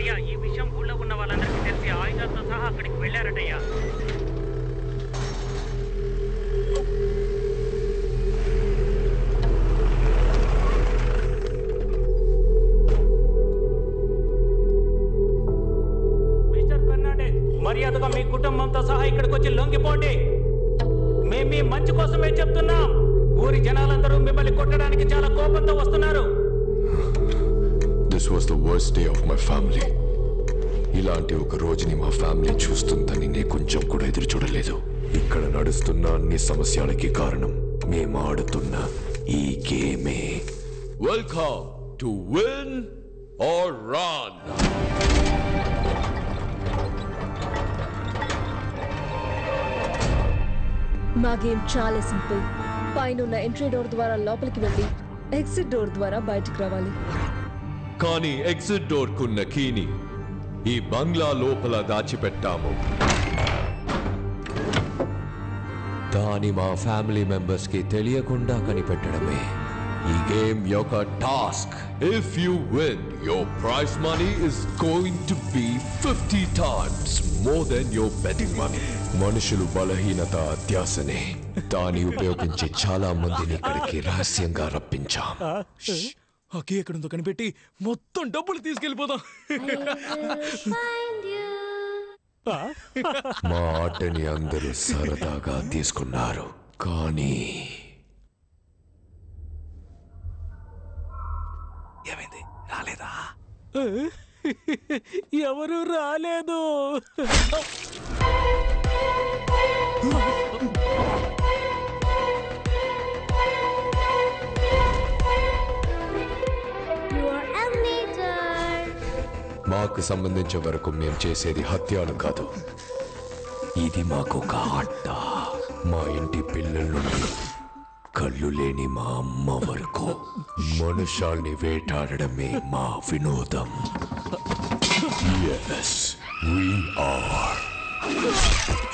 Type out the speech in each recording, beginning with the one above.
అయ్యా ఈ విషయం ఊళ్ళో ఉన్న వాళ్ళందరికీ తెలిసి ఆయుధాలతో సహా అక్కడికి వెళ్ళారటయ్యా. మిస్టర్ ఫెర్నాండెస్, మర్యాదగా మీ కుటుంబంతో సహా ఇక్కడికి వచ్చి లొంగిపోండి. మేము మీ మంచి కోసమే చెప్తున్నాం. ఊరి జనాలందరూ మిమ్మల్ని కొట్టడానికి చాలా కోపంతో వస్తున్నారు. This was the worst day of my family. ఇలాంటి ఒక రోజుని మా ఫ్యామిలీ చూస్తుందని నేను కొంచెం కూడా ఎదురు చూడలేదు. ఇక్కడ నడుస్తున్న అన్ని సమస్యలకి కారణం మేము ఆడుతున్న ఈ గేమే. Welcome to win or run. మా గేమ్ చాలా సింపుల్. పైన ఎంట్రీ డోర్ ద్వారా లోపలికి వెళ్ళి ఎగ్జిట్ డోర్ ద్వారా బయటకు రావాలి. కానీ ఎగ్జిట్ డోర్ కున్న కీని ఈ బంగ్లా లోపల దాచిపెట్టాము. దాని మా ఫ్యామిలీ మెంబర్స్ కి తెలియకుండా కనిపెట్టడమే ఈ గేమ్ యొక్క task. If you win, your prize money is going to be 50 times more than your betting money. మనుషులు బలహీనత అత్యాసనే. దాన్ని ఉపయోగించి చాలా మందిని ఇక్కడికి రహస్యంగా రప్పించాం. అకే ఎక్కడుందో కనిపెట్టి మొత్తం డబ్బులు తీసుకెళ్ళిపోదాం. మా ఆటని అందరూ సరదాగా తీసుకున్నారు, కానీ ఏమైంది? రాలేదా? ఎవరు రాలేదు. మాకు సంబంధించే వరకు మేము చేసేది హత్యలు కాదు. ఇది మాకు ఒక ఆట. మా ఇంటి పిల్లల నుండి కళ్ళు లేని మా అమ్మ వరకు మనుషాల్ని వేటాడడమే మా వినోదం. Yes, we are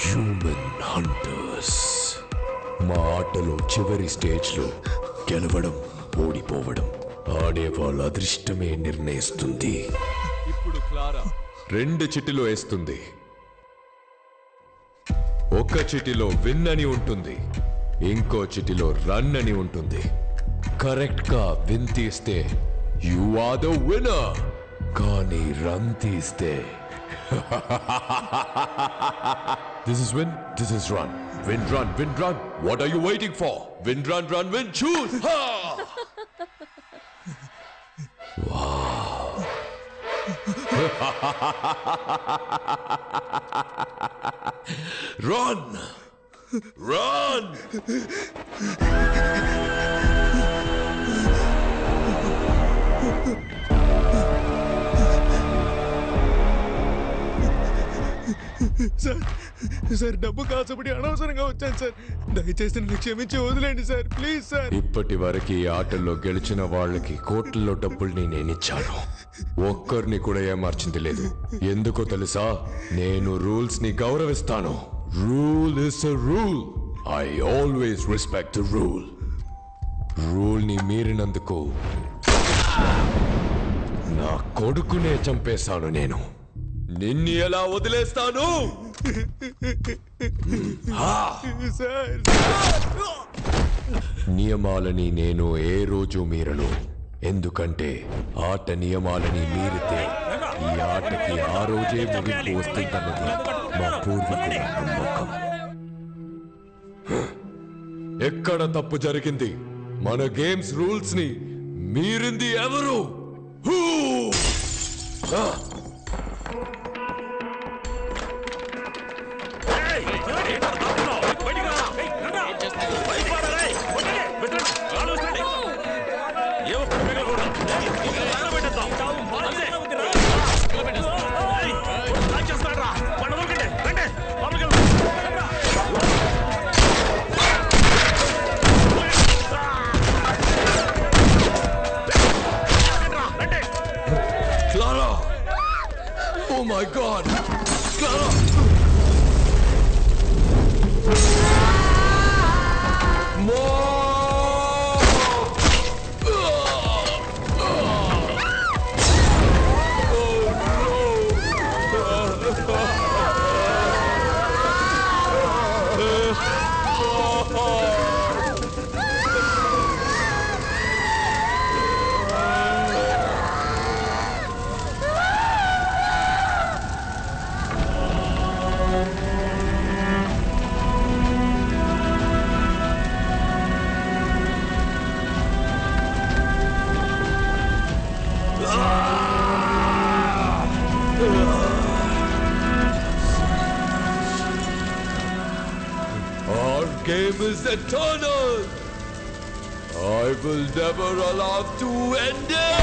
human hunters. మా ఆటలో చివరి స్టేజ్లో గెలవడం, ఓడిపోవడం ఆడే వాళ్ళ అదృష్టమే నిర్ణయిస్తుంది. ఇప్పుడు క్లారా 2 చిటిలో వేస్తుంది. ఒక చిటిలో విన్ అని ఉంటుంది, ఇంకో చిటిలో రన్ అని ఉంటుంది. కరెక్ట్ గా విన్ తీస్తే యు ఆర్ ద విన్నర్, కానీ రన్ తీస్తే this is win, this is run. Win run, win run. What are you waiting for? Win run, run win, చూస్. వావ్. Run! Run! సార్ డబ్బు కాసపడి అనవసరంగా వచ్చాను సార్. దయచేసి నన్ను క్షమించి వదిలేండి సార్, ప్లీజ్ సార్. ఇప్పటి వరకు ఈ ఆటల్లో గెలిచిన వాళ్ళకి కోట్లలో డబ్బుల్ని నేనిచ్చాను. ఒక్కరిని కూడా ఏమార్చింది లేదు. ఎందుకో తెలుసా? నేను రూల్స్ ని గౌరవిస్తాను. Rule is a rule. I always respect the rule. Rule ని మీరినందుకు నా కొడుకునే చంపేశాను నేను. నిన్ను ఎలా వదిలేస్తాను? నియమాలని నేను ఏ రోజు మీరను. ఎందుకంటే ఆట నియమాలని మీరితే ఈ ఆటకి ఆ రోజే ముగింపు వస్తుందన్నది మా పూర్వీకుల నమ్మకం. ఎక్కడ తప్పు జరిగింది? మన గేమ్స్ రూల్స్ ని మీరింది ఎవరు? Clara! Oh my God! Clara! Oh no! game is eternal. I will never allow to end it.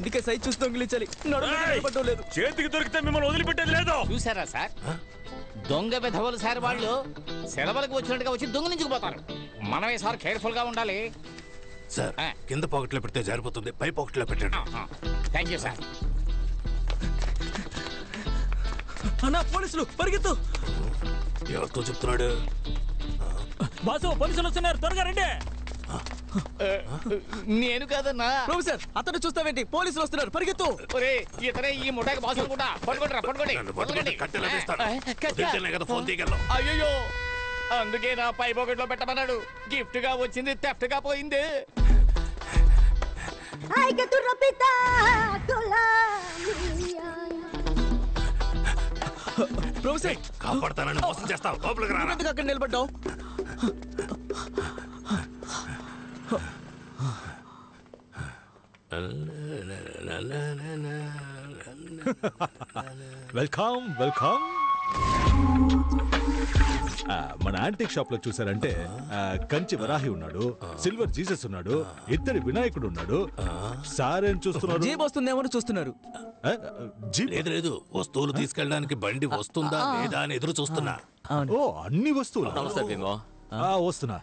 ఎందుకే సైజ్ చూసి దొంగిలించాలి లేదు చేతికి దొరికితే మిమ్మల్ని వదిలిపెట్టేది లేదు. చూసారా సార్, దొంగ విధవలు సార్ వాళ్ళు సెలవులకు వచ్చినట్టుగా వచ్చి దొంగిలించుకుపోతారు. మనమే సార్ కేర్ఫుల్ గా ఉండాలి సార్. కింద పాకెట్లో పెడితే జారిపోతుంది, పై పాకెట్లో పెట్టండి. Thank you sir. అన్నా పోలీసులు పరిగెత్తు. ఎవరితో చెప్తున్నాడు? బాసు పోలీసులు వస్తున్నారు, త్వరగా రండి. నేను కాదన్నా. ప్రొఫెసర్ అతను చూస్తావేంటి? పోలీసులు వస్తున్నారు, పరిగెత్తు. ఒరే ఇతనే ఈ ముఠాకి బాసు అనుకుంటా. పట్టుకోండిరా, పట్టుకోండి. ఫోన్ తీయగలను. అయ్యో, అందుకే నా పై పాకెట్లో పెట్టమన్నాడు. గిఫ్ట్ గా వచ్చింది థెఫ్ట్ గా పోయింది. ప్రొఫెసర్ కాపాడతానని మోసం చేస్తావు, లోపలికి రా. అక్కడ నిలబడ్డావు. Welcome welcome. మన యాంటిక్ షాప్ లో చూసారంటే కంచి వరాహి ఉన్నాడు, సిల్వర్ జీసస్ ఉన్నాడు, ఇద్దరి వినాయకుడు ఉన్నాడు. సార్ ఏం చూస్తున్నారు? జీప్ వస్తుందేమో చూస్తున్నారు. లేదు లేదు, వస్తువులు తీసుకెళ్ళడానికి బండి వస్తుందా లేదా అని ఎదురు చూస్తున్నా. ఓ అన్ని వస్తువులు వస్తున్నా.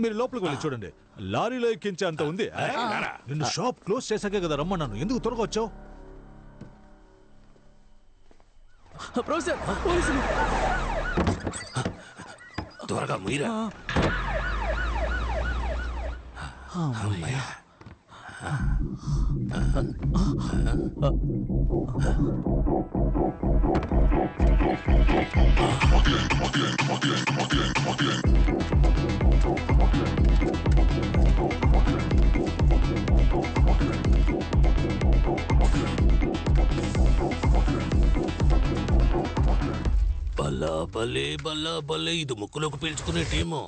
మీరు లోపలికి వెళ్ళి చూడండి, లారీలో ఎక్కించే అంత ఉంది. నిన్ను షాప్ క్లోజ్ చేశాకే కదా రమ్మన్నాను, ఎందుకు త్వరగా వచ్చావు? ప్రొఫెసర్ పోలీసులు. త్వరగా మీరా. బల్లా బలే బల్లా బలే, ఇది ముక్కులోకి పీల్చుకునే టీము.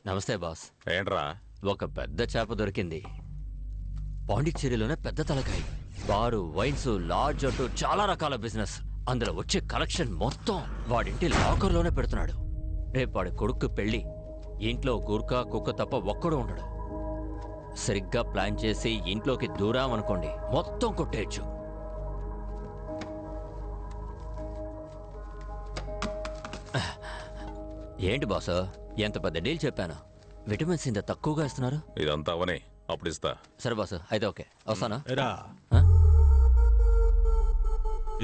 నమస్తే బాస్. ఏంట్రా? ఒక పెద్ద చేప దొరికింది. పాండిచ్చేరిలోనే పెద్ద తలకాయ. బారు, వైన్స్, లాడ్జ్ అంటూ చాలా రకాల బిజినెస్. అందులో వచ్చే కలెక్షన్ మొత్తం వాడింటి లాకర్లోనే పెడుతున్నాడు. రేపు వాడి కొడుకు పెళ్లి. ఇంట్లో గుర్కా కుక్క తప్ప ఒక్కడు ఉండడు. సరిగ్గా ప్లాన్ చేసి ఇంట్లోకి దూరామనుకోండి, మొత్తం కొట్టేయచ్చు. ఏంటి బాసు, ఎంత పెద్ద డీల్ చెప్పాను. విటమిన్స్ ఇంత తక్కువగా ఇస్తున్నారు. ఇదంతా అవనే, అప్పుడు ఇస్తా. సరే బాసు, అయితే ఓకే, వస్తానా?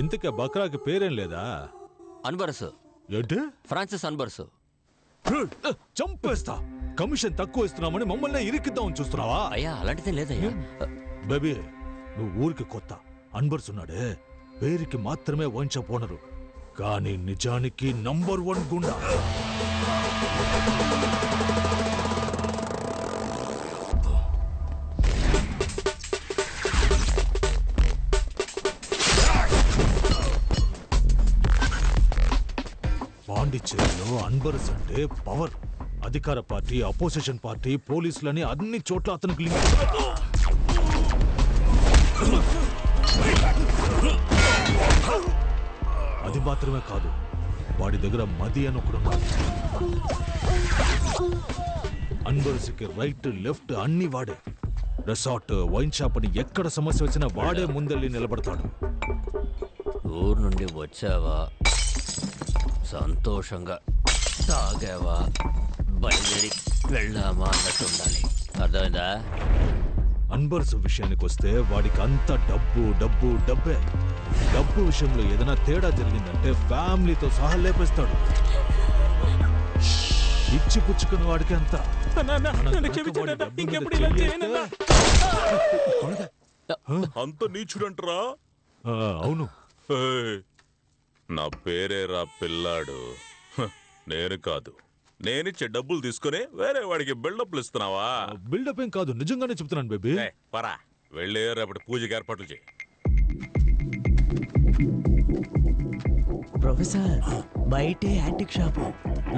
ఇంతకే బక్రాకి పేరేం లేదా? అన్బరసు. ఏంటి? ఫ్రాన్సిస్ అన్బరసు. చంపేస్తా. కమిషన్ తక్కువ ఇస్తున్నామని మమ్మల్ని ఇరికిద్దామని చూస్తున్నావా? అయ్యా అలాంటిదే లేదయ్యా. బేబీ, నువ్వు ఊరికి కొత్త. అన్బర్స్ ఉన్నాడే, పేరుకి మాత్రమే వైన్ షాప్ ఓనరు, కానీ నిజానికి నంబర్ 1 గుండా. పాండిచ్చేరిలో అన్బర్స్ అంటే పవర్. అధికార పార్టీ, అపోజిషన్ పార్టీ, పోలీసులని అన్ని చోట్ల అతనికి లింక్. అది మాత్రమే కాదు, వాడి దగ్గర మది అని ఒకడున్నాడు. అన్బర్స్కి రైట్ లెఫ్ట్ అన్ని వాడే. రిసార్ట్, వైన్ షాప్ అని ఎక్కడ సమస్య వచ్చినా వాడే ముందెళ్ళి నిలబడతాడు. ఊరు నుండి వచ్చావా? సంతోషంగా తాగావా బయలుదేరి వెళ్ళామా అన్నట్టు ఉండాలి. అర్థమైందా? అన్బర్స్ విషయానికి వస్తే వాడికి అంత డబ్బు డబ్బు డబ్బే. డబ్బు విషయంలో ఏదైనా తేడా జరిగిందంటే ఫ్యామిలీతో సహా లేపేస్తాడు. ఇచ్చి పుచ్చుకున్న వాడికి అంత. అంత నీచుడంటరా? అవును. నా పేరేరా పిల్లాడు. నేను కాదు. నేనిచ్చే డబ్బులు తీసుకుని వేరే వాడికి బిల్డప్లు ఇస్తున్నావా? బిల్డప్ ఏం కాదు, నిజంగానే చెప్తున్నాను బేబీ. పరా వెళ్ళి రేపటి పూజకి ఏర్పాట్లు చేయి. ప్రొఫెసర్ బయటే యాంటిక్ షాపు,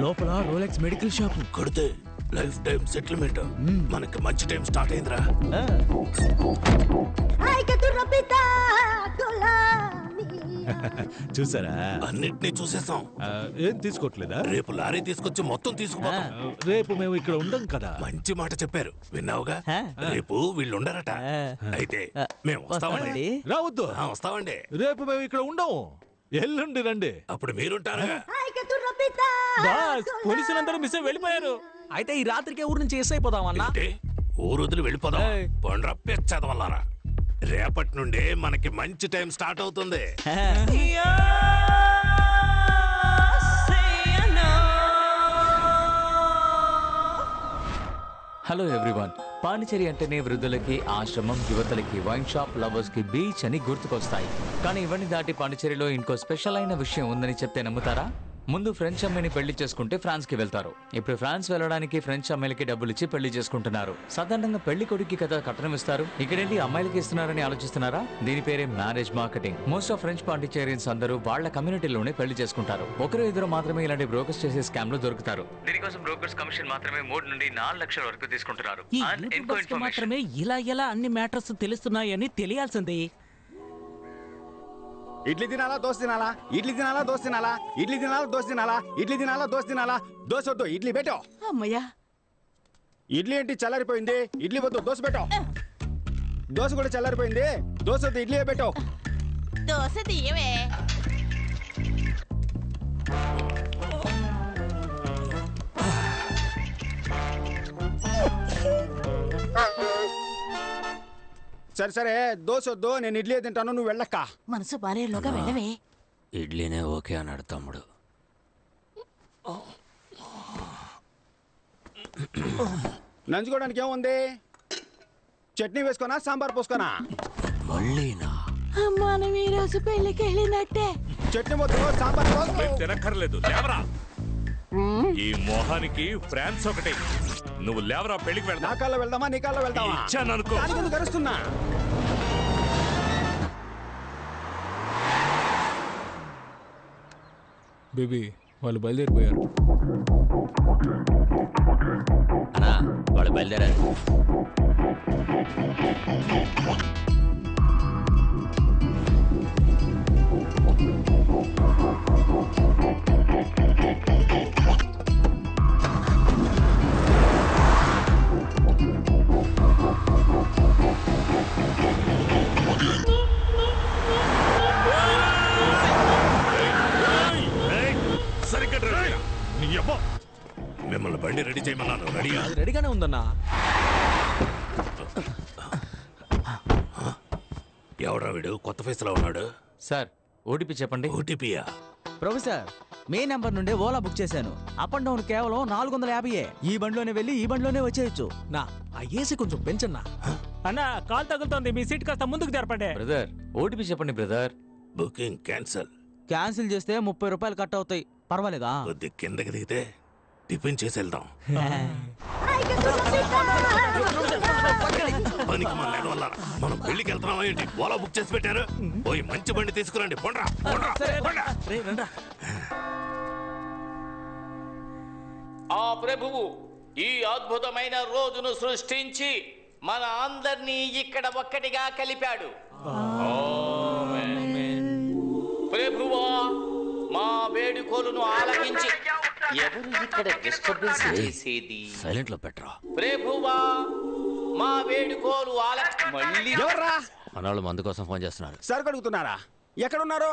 లోపల రోలెక్స్ మెడికల్ షాపు. కొడితే లైఫ్ టైం సెటిల్మెంట్. మనకి మంచి టైం స్టార్ట్ అయిందిరా. చూసారా? అన్నిటినీ చూసేసాం. ఏం తీసుకోవట్లేదా? రేపు లారీ తీసుకొచ్చి మొత్తం తీసుకుపోతాం. రేపు మేము ఇక్కడ ఉండం కదా. మంచి మాట చెప్పారు, విన్నావుగా? రేపు వీళ్ళు ఉండరట. అయితే మేము వస్తామండి. రావద్దు. వస్తామండి. రేపు మేము ఇక్కడ ఉండము. ఎల్లుండి రండి. అప్పుడు మీరుంటారా? పోలీసులందరూ మిస్ వెళ్ళిపోయారు. అయితే ఈ రాత్రికే ఊరు నుంచి ఎస్ అయిపోదామన్నా. ఊరు వదిలి వెళ్ళిపోదాం. పండ్ర చదవాలరా. రేపటి నుండే మనకి మంచి టైం స్టార్ట్ అవుతుంది. Hello everyone. పాండిచేరి అంటేనే వృద్ధులకి ఆశ్రమం, యువతలకి వైన్ షాప్, లవర్స్ కి బీచ్ అని గుర్తుకొస్తాయి. కానీ ఇవన్నీ దాటి పాండిచేరిలో ఇంకో స్పెషల్ అయిన విషయం ఉందని చెప్తే నమ్ముతారా? ముందు ఫ్రెంచ్ అమ్మాయిని పెళ్లి చేసుకుంటే ఫ్రాన్స్ కి వెళ్తారు. ఇప్పుడు ఫ్రాన్స్ వెళ్ళడానికి ఫ్రెంచ్ అమ్మాయిలకి డబ్బులు ఇచ్చి పెళ్లి చేసుకుంటున్నారు. సాధారణంగా పెళ్లి కొడుకు కదా కట్నం ఇస్తారు. ఇక్కడేంటి అమ్మాయిలకి ఇస్తున్నారని ఆలోచిస్తున్నారా? దీని పేరే marriage marketing. Most of French Pondicherrians అందరూ వాళ్ళ కమ్యూనిటీలోనే పెళ్లి చేసుకుంటారు. ఒకరు ఇద్దరు మాత్రమే ఇలాంటి బ్రోకర్స్ చేసే స్కామ్ లో దొరుకుతారు. దీనికోసం బ్రోకర్స్ కమిషన్ మాత్రమే 3 నుండి 4 లక్షల వరకు తీసుకుంటున్నారు. మాత్రమే ఇలా అన్ని మ్యాటర్స్ తెలుస్తున్నాయని తెలియాల్సింది. ఇడ్లీ తినాలా దోశ తినాలా? ఇడ్లీ తినాలా దోశ తినాలా? ఇడ్లీ తినాలా దోశ తినాలా? ఇడ్లీ తినాలా దోశ తినాలా? దోశ వద్దు, ఇడ్లీ పెట్టో. అమ్మయ్యా, ఇడ్లీ ఏంటి చల్లారిపోయింది? ఇడ్లీ వద్దు, దోశ పెట్టో. దోశ కూడా చల్లారిపోయింది, దోశ వద్దు, ఇడ్లీ పెట్టో. దోశ తీయవే. సరే సరే, దోశ వద్దు, నేను ఇడ్లీ తింటాను, నువ్వు వెళ్ళక్క. మనసు బారేలోగా వెళ్ళవే. ఇడ్లీనే ఓకే అన్నాడు తమ్ముడు. నంచుకోవడానికి ఏముంది? చట్నీ వేసుకోనా, సాంబార్ పోసుకోనా? మళ్ళీనా? మనం ఈ రోజు పెళ్లికి వెళ్ళినట్టే. చట్నీ వద్దు, సాంబార్ తినక్కర్లేదు, లేవరా. ఈ మొహానికి ఫ్రాన్స్ ఒకటి. నువ్వు లేవరా, పెళ్లికి వెళ్తా. నా కాల్లో వెళ్దామా, నీ కాల్లో వెళ్దామా? ఇచ్చాననుకో. కరుస్తున్నా. బేబీ వాళ్ళు బయలుదేరిపోయారు. అన్నా వాళ్ళు బయలుదేరారు. మిమ్మల్ని బండి రెడీ చేయమన్నాను. రెడీగా? రెడీగానే ఉందన్నా. ఎవడా వీడు కొత్త ఫేస్ లో ఉన్నాడు? సార్ ఓటీపీ చెప్పండి. ఓటీపీయా? ప్రొఫెసర్ మే నంబర్ నుండే ఓలా బుక్ చేశాను. అప్ అండ్ డౌన్ కేవలం 450. ఈ బండిలోనే వెళ్ళి ఈ బండిలోనే వచ్చేయచ్చు. నా ఆ ఏసీ కొంచెం పెంచన్నా. అన్న కాల్ తగులుతోంది, మీ సీట్ కాస్త ముందుకు జరపండి. బ్రదర్ ఓటీపీ చెప్పండి బ్రదర్. Booking cancel. క్యాన్సిల్ చేస్తే 30 రూపాయలు కట్ అవుతాయి. పర్వాలేదా? కొద్ది కిందకి దిగితే టిఫిన్ చేసి వెళ్దాం. పనికి మనం పెళ్లికి వెళ్తున్నాం ఏంటి? ఓలా బుక్ చేసి పెట్టారు. పోయి మంచి బండి తీసుకురండి. పొండ్రా ఆ ప్రభువు ఈ అద్భుతమైన రోజును సృష్టించి మన అందరినీ ఇక్కడ ఒక్కటిగా కలిపాడు. ప్రభువా మా వేడుకోలును ఆలకించి ఎవరు ఇక్కడ డిస్టర్బెన్స్ చేసేది? సైలెంట్ లో పెట్టరా. ప్రభువా మా వేడుకోలు మళ్ళీ ఎవర్రా? మనవాళ్ళు మందు కోసం ఫోన్ చేస్తున్నారు. సరుకు అడుగుతున్నారా? ఎక్కడున్నారు?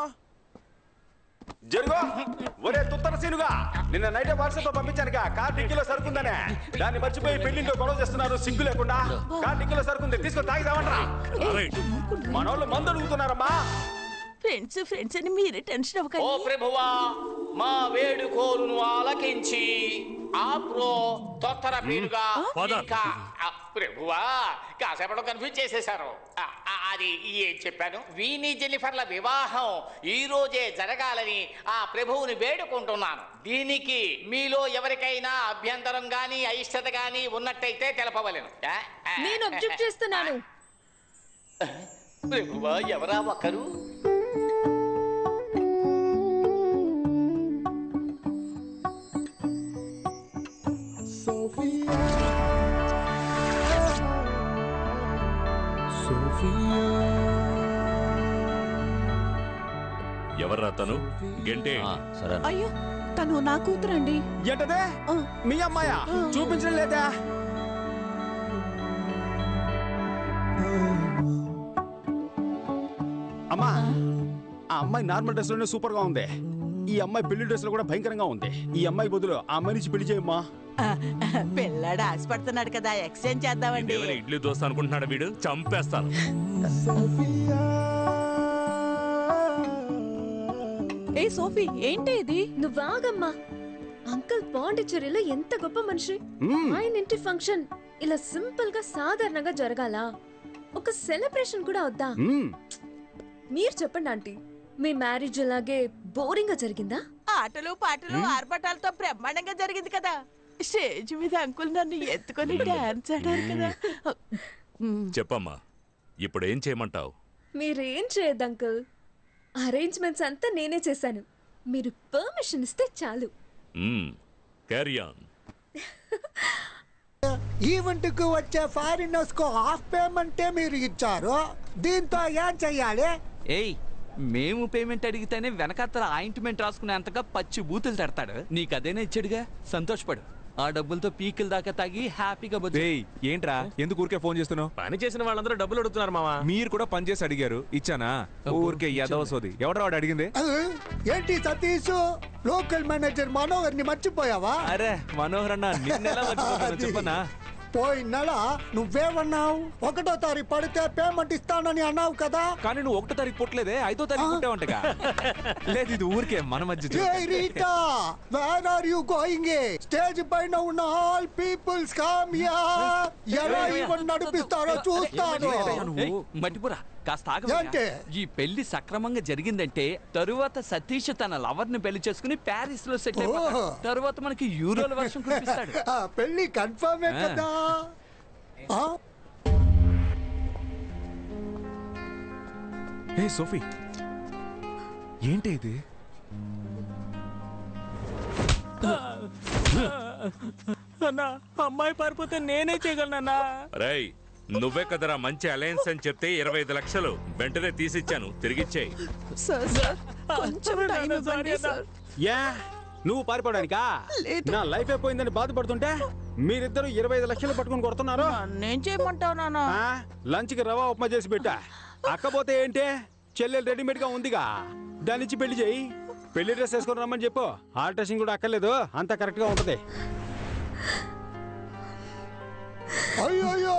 జరుగు. ఒరే తుత్తర సీనుగా, నిన్న నైట్ వాట్సాప్ లో పంపించానుగా కార్ డిక్కీలో సరుకుందనే. దాన్ని మర్చిపోయి పెళ్లింట్లో గొడవ చేస్తున్నారు సిగ్గు లేకుండా. కార్ డిక్కీలో సరుకుంది, తీసుకొని తాగిదామంటారా? మనోళ్ళు మందు అడుగుతున్నారమ్మా. ఫ్రెండ్స్ అని మీరే టెన్షన్ ఓ అవ్వకండి. ప్రభువా, మా వేడుకోలును ఆలకించి ఆప్రో తొత్తర పీరుగా ఇంకా ప్రభువా కాసేపట్లో కన్ఫ్యూజ్ చేసేశారు. అది ఏం చెప్పాను, వీని జెన్నిఫర్ల వివాహం ఈ రోజే జరగాలని ఆ ప్రభువుని వేడుకుంటున్నాను. దీనికి మీలో ఎవరికైనా అభ్యంతరం గాని అయిష్టత గాని ఉన్నట్టయితే తెలపవలెను. నేను అబ్జెక్ట్ చేస్తున్నాను. ప్రభువా ఎవరా ఒకరు? ఎవర్రా తను? గంటే అయ్యో తను నా కూతురండి. ఏంటదే మీ అమ్మాయా? చూపించడం లేదా? అమ్మా, ఆ అమ్మాయి నార్మల్ డ్రెస్ లోనే సూపర్ గా ఉంది. ఈ అమ్మాయి పెళ్లి డ్రెస్ లో కూడా భయంకరంగా ఉంది. ఈ అమ్మాయి బదులు ఆ అమ్మాయి నుంచి పెళ్లి చేయమ్మా. పిల్లాడు ఆశపడుతున్నాడు కదా, ఎక్స్చేంజ్ చేద్దామండి. ఇడ్లీ దోశ అనుకుంటున్నాడు వీడు, చంపేస్తాను. ఏ సోఫీ, ఏంటి ఇది? నువ్వాగమ్మా. అంకుల్ పాండిచ్చేరిలో ఎంత గొప్ప మనిషి. ఆయన ఇంటి ఫంక్షన్ ఇలా సింపుల్ గా సాధారణంగా జరగాల? ఒక సెలబ్రేషన్ కూడా వద్దా? మీరు చెప్పండి ఆంటీ, మీ మ్యారేజ్ అలాగే బోరింగ్ గా జరిగిందా? ఆటలు పాటలు ఆర్భటాలతో బ్రహ్మాండంగా జరిగింది కదా. స్టేజ్ మీద అంకుల్ నన్ను ఎత్తుకొని డాన్స్ ఆడారు కదా. చెప్పమ్మా, ఇప్పుడు ఏం చేయమంటావు? మీరేం చేయద్దు అంకుల్, అరేంజ్మెంట్స్ అంతా నేనే చేశాను. మీరు పర్మిషన్ ఇస్తే చాలు. Carry on. ఈవెంట్ కు వచ్చే ఫారినర్స్ కు హాఫ్ పేమెంటే మీరు ఇచ్చారు. దీంతో ఏం చెయ్యాలి? ఏయ్, మేము పేమెంట్ అడిగితేనే వెనకాతల ఆయింట్మెంట్ రాసుకునేంతగా పచ్చి బూతులు తడతాడు. నీకు అదేనే ఇచ్చాడుగా, సంతోషపడు. ఆ డబ్బులతో పీకిల్ దాకా తాగి హ్యాపీగా బతుకు. ఏంట్రా ఎందుకు ఊరికే ఫోన్ చేస్తున్నావు? పని చేసిన వాళ్ళందరూ డబ్బులు అడుగుతున్నారు మావా. మీరు కూడా పని చేసి అడిగారు, ఇచ్చానా? ఊరికే యదవ సోది. ఎవరు వాడు అడిగింది? ఏంటి సతీష్, లోకల్ మేనేజర్ మనోహర్ ని మర్చిపోయావా? అరే మనోహర్ అన్న, నిన్నెలా మర్చిపోతాను చెప్పనా? పోయిన నెల నువ్వేమన్నావు? 1వ తారీఖు పడితే పేమెంట్ ఇస్తానని అన్నావు కదా. కానీ నువ్వు 1వ తారీఖు పుట్టలేదే, 5వ తారీఖు పుట్టావంటగా. లేదు, ఇది ఊరికే మన మధ్య. Where are you going? Stage పైన ఉన్న ఆల్ పీపుల్స్ కమ్ హియర్. ఎలా ఈవెంట్ నడిపిస్తారో చూస్తాను. మట్టిపురా కాస్త ఆగండి. ఈ పెళ్లి సక్రమంగా జరిగిందంటే తరువాత సతీష్ తన లవర్ ని పెళ్లి చేసుకుని ప్యారిస్ లో సెటిల్ అయిపోతాడు. తరువాత మనకి యూరోల వర్షం కురిపిస్తాడు. పెళ్లి కన్ఫర్మ్ కదా. ఏ సోఫీ, ఏంటి ఇది? అన్నా, అమ్మాయి పారిపోతే నేనే చేయగలనన్నా. రేయ్, నువ్వే కదరా మంచి అలయన్స్ అని చెప్తే 25 లక్షలు వెంటనే తీసిచ్చాను, తిరిగిచ్చేయి. యా, నువ్వు పారిపోవడానికా? నా లైఫ్ అయిపోయిందని బాధపడుతుంటే మీరిద్దరు 25 లక్షలు పట్టుకుని కొడుతున్నారు. నేను చేయమంటావు నాన్న? లంచ్ కి రవా ఉప్మా చేసి పెట్టా. అక్కపోతే ఏంటే, చెల్లెలు రెడీమేడ్ గా ఉందిగా, దాని ఇచ్చి పెళ్లి చేయి. పెళ్లి డ్రెస్ వేసుకొని రమ్మని చెప్పు. ఆల్ట్రేషన్ కూడా అక్కర్లేదు, అంతా కరెక్ట్ గా ఉంటది. అయ్యో,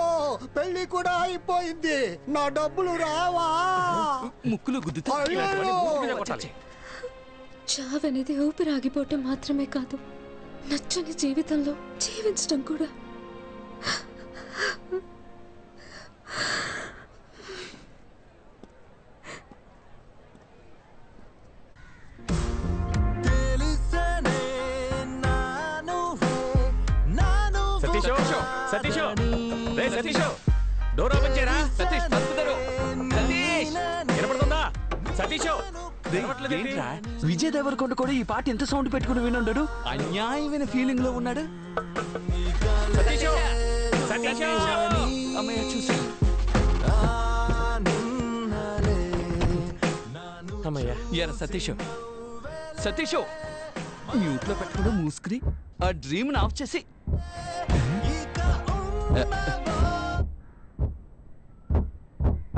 పెళ్లి కూడా అయిపోయింది. నా డబ్బులు రావా? ముక్కులు గుద్దుతా. చావనేది ఊపిరాగిపోవటం మాత్రమే కాదు, నచ్చని జీవితంలో జీవించడం కూడా. సతీష్, రే సతీష్, డోర్ ఓపెన్ చేయరా. సతీష్, తలుపు తెరు. సతీష్, వినపడుతుందా? సతీష్, విజయ్ దేవరకొండ కూడా ఈ పాట ఎంత సౌండ్ పెట్టుకుని వినుండడు. అన్యాయమైన ఫీలింగ్ లో ఉన్నాడు. అమ్మయ్య చూసి సతీష్, సతీష్ మ్యూట్ లో పెట్టుకుని మూసుకుని ఆ డ్రీమ్ ఆఫ్ చేసి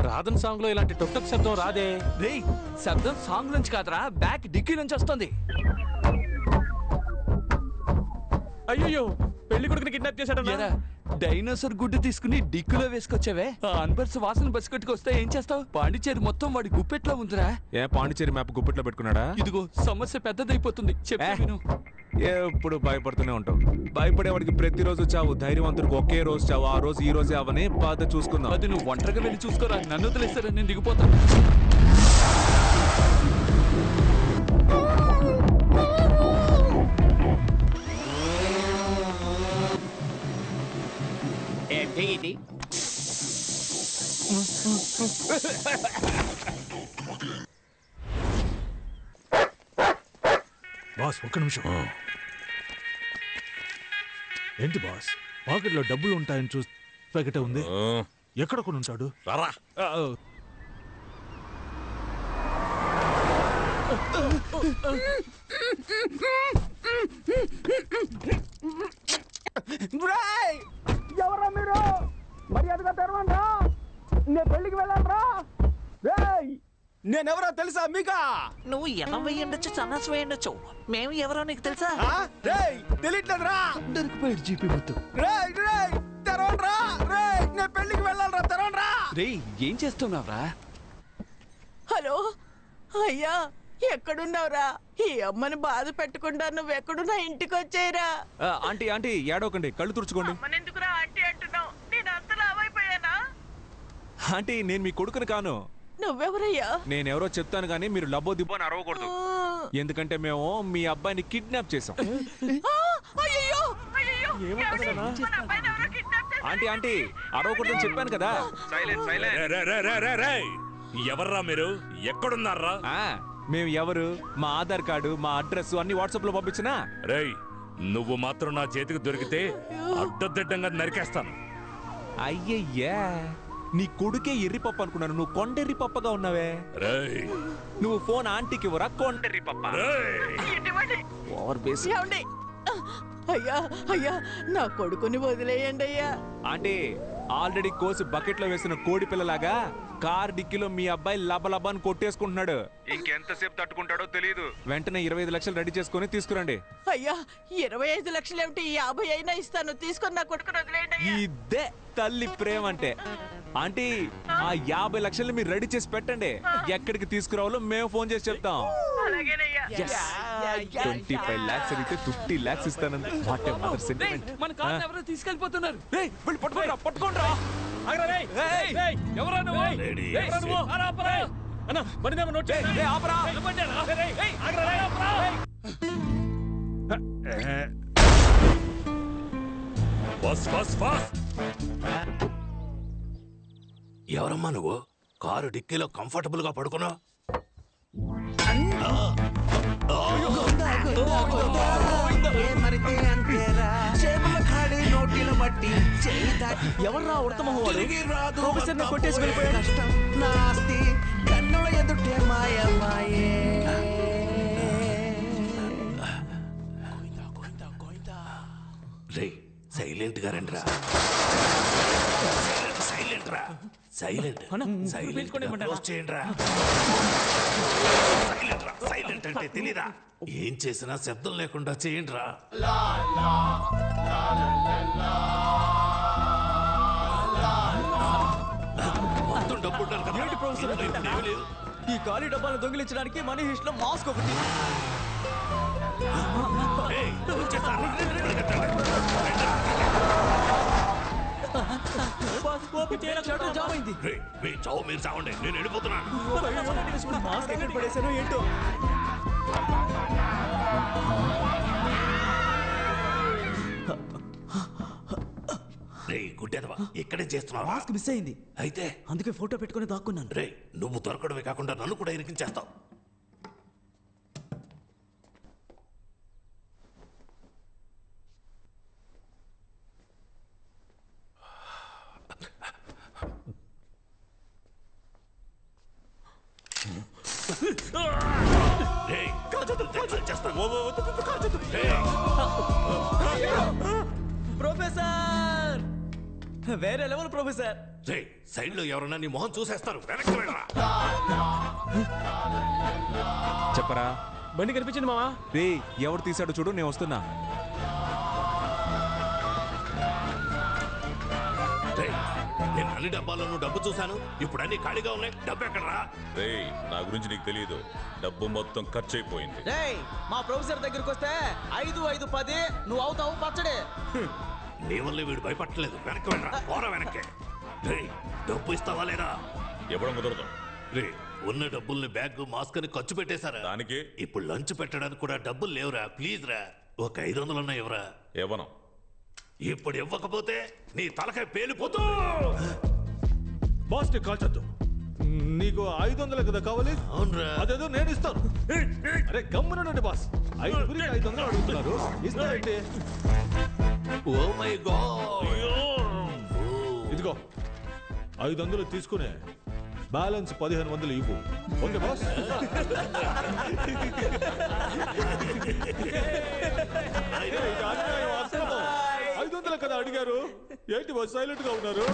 రాధన్ సాంగ్ లో ఇలాంటి టొక్ శబ్దం రాదే. రేయ్, శబ్దం సాంగ్ నుంచి కాదురా, బ్యాక్ డిక్కీ నుంచి వస్తుంది. అయ్యో, పెళ్లి కొడుకుని కిడ్నాప్ చేశాడన్నా. డైనోసార్ గుడ్డు తీసుకుని డిక్కులో వేసుకొచ్చావే, ఆ అన్బర్స్ వాసన బసికట్టుకొస్తే ఏం చేస్తావు? పాండిచేరి మొత్తం వాడి గుప్పెట్లో ఉందిరా. ఏ పాండిచేరి మ్యాప్ గుప్పెట్లో పెట్టుకున్నాడా? ఇదిగో సమస్య పెద్దదైపోతుంది. చెప్పు. ఎప్పుడు భయపడుతూనే ఉంటావు. భయపడేవాడికి ప్రతిరోజు చావు, ధైర్యవంతుడికి ఒకే రోజు చావు. ఆ రోజు ఈ రోజే అవని బాధ చూసుకుందాం. అది నువ్వు ఒంటరిగా వెళ్ళి చూసుకోరా, నన్ను వదిలేస్తారా, నేను దిగిపోతాను. ఏంటి బాస్ ఒక్క నిమిషం. ఏంటి బాస్, పాకెట్లో డబ్బులు ఉంటాయని చూసి ప్యాకెట్ ఉంది. ఎక్కడ కొని ఉంటాడు? రారా. ఎవరా మీరు? మర్యాదగా తెరవండి. నేను పెళ్లికి వెళ్ళాలరా. నేనెవరో తెలుసా మీకా? నువ్వు ఎనం వేయండొచ్చు, సన్నాసి వేయండొచ్చు. మేము ఎవరో నీకు తెలుసా? తెలియట్లేదురా. దొరికిపోయాడు జీపీ మొత్తం. తెరవండ్రా. నేను పెళ్లికి వెళ్ళాలరా, తెరవండ్రా. రేయ్, ఏం చేస్తున్నావురా? హలో అయ్యా, ఎక్కడున్నావురా? ఈ అమ్మని బాధ పెట్టకుండా నువ్వు ఎక్కడున్నా ఇంటికి వచ్చేయరా. ఆంటీ ఆంటీ ఏడవకండి, కళ్ళు తుడుచుకోండి. అమ్మనెందుకురా ఆంటీ అంటున్నావు? నేను అంత లావైపోయానా? ఆంటీ, నేను మీ కొడుకుని కాను. నువ్వెవరయ్యా? నేనెవరో చెప్తాను కానీ మీరు లబ్బో దిబ్బో అని అరవకూడదు. ఎందుకంటే మేము మీ అబ్బాయిని కిడ్నాప్ చేసాం. ఆంటీ ఆంటీ అరవకూడదని చెప్పాను కదా. ఎవర్రా మీరు? ఎక్కడున్నారా? మేము ఎవరు, మా ఆధార్ కార్డు, మా అడ్రస్ అన్ని వాట్సాప్ లో పంపించినా. రేయ్, నువ్వు మాత్రం నా చేతికి దొరికితే అడ్డదిడ్డంగా నరికేస్తాను. అయ్యయ్యా, నీ కొడుకే ఎర్రిపప్పు అనుకున్నాను, నువ్వు కొండెర్రి పప్పగా ఉన్నావే. రేయ్, నువ్వు ఫోన్ ఆంటీకి ఇవ్వరా, కొండెర్రి పప్ప. Over base. అయ్యా అయ్యా, నా కొడుకుని వదిలేయండి అయ్యా. ఆంటీ, ఆల్రెడీ కోసి బకెట్ లో వేసిన కోడి పిల్లలాగా కార్ డిక్కీలో మీ అబ్బాయి లబలబాన్ని కొట్టేసుకుంటున్నాడు. ఇంకెంతసేపు తట్టుకుంటాడో తెలియదు. వెంటనే 25 లక్షలు రెడీ చేసుకుని తీసుకురండి. అయ్యా, 25 లక్షలు ఏమిటి? 50 అయినా ఇస్తాను, తీసుకొని నా కొడుకుని వదిలేయండి. ఇదే తల్లి ప్రేమ అంటే. ఆంటీ, ఆ 50 లక్షలు మీరు రెడీ చేసి పెట్టండి. ఎక్కడికి తీసుకురావాలో మేము ఫోన్ చేసి చెప్తాం. 25 lakhs అడిగితే 50 lakhs ఇస్తానండి. What a mother sentiment. మన కార్ ఎవరో తీసుకెళ్ళిపోతున్నారు. పట్టుకోండి. ఎవరా నువ్వు? అన్న, బండి నెంబర్ నోట్ చేయండి. ఆపరా. ఎవరమ్మా నువ్వు? కారు డిక్కీలో కంఫర్టబుల్ గా పడుకున్నావు. ఎవర్రా ఉడతమహోడు? ప్రొఫెసర్ ని కొట్టేసి వెళ్ళిపోయాడు. కష్టం నాస్తి కన్నుల ఎదుటే మాయమాయే. రే, సైలెంట్ గా రండిరా. సైలెంట్ రా. సైలెంట్ సైలెంట్ అంటే తెలీదా? ఏం చేసినా శబ్దం లేకుండా చేయండి రా. మొత్తం డబ్బు ఉండాలి కదా. ఈ ఖాళీ డబ్బాలను దొంగిలించడానికి మనీ హిస్ట్ లో మాస్క్ ఒకటి. మీరు చావండి, నేను వెళ్ళిపోతున్నాను. మాస్క్ ఎక్కడ పడేశానో ఏంటో. గుడ్డెదవా, ఇక్కడే చేస్తున్నావు. మాస్క్ మిస్ అయింది, అయితే అందుకే ఫోటో పెట్టుకుని దాక్కున్నాను. రే, నువ్వు దొరకడమే కాకుండా నన్ను కూడా ఇరికించేస్తావు. ప్రొఫెసర్, వేరే లెవెల్ ప్రొఫెసర్. సైడ్ లో ఎవరన్నా నీ మొహం చూసేస్తారు వెనక్కి వెళ్ళరా. చెప్పరా బండి కనిపించింది మావా. రే ఎవరు తీసాడు చూడు, నేను వస్తున్నా. నేను అన్ని డబ్బాల్లోనూ డబ్బు చూశాను, ఇప్పుడు అన్ని ఖాళీగా ఉన్నాయి. డబ్బు ఎక్కడరా? రేయ్ నా గురించి నీకు తెలియదు, డబ్బు మొత్తం ఖర్చు అయిపోయింది. మా ప్రొఫెసర్ దగ్గరికి వస్తే 5, 5, 10 నువ్వు అవుతావు పచ్చడే. నీ వల్ల వీడు భయపట్టలేదు. వెనక్కి వెళ్ళరా, పోరా వెనక్కి. రే డబ్బు ఇస్తావా లేదా? ఇవ్వడం కుదరదు. రే ఉన్న డబ్బుల్ని బ్యాగ్ మాస్క్ అని ఖర్చు పెట్టేశారా? దానికి ఇప్పుడు లంచ్ పెట్టడానికి కూడా డబ్బులు లేవురా. ప్లీజ్ రా, ఒక 500 ఉన్నాయి ఎవరా? ఇవ్వను. ఇప్పుడు ఇవ్వకపోతే నీ తలకాయ పేలిపోతూ. బాస్ ని కాల్చొద్దు. నీకు 500 కదా కావాలి? అదేదో నేను ఇస్తాను. అరే గమ్మునండి బాస్, 5 500 అడుగుతున్నారు, ఇస్తానంటే. ఓ మై గాడ్, ఇదిగో 500 తీసుకునే బ్యాలెన్స్ 1500 ఇవ్వు. Okay boss? 500 కదా అడిగారు, ఏంటి బాస్ సైలెంట్ గా ఉన్నారు?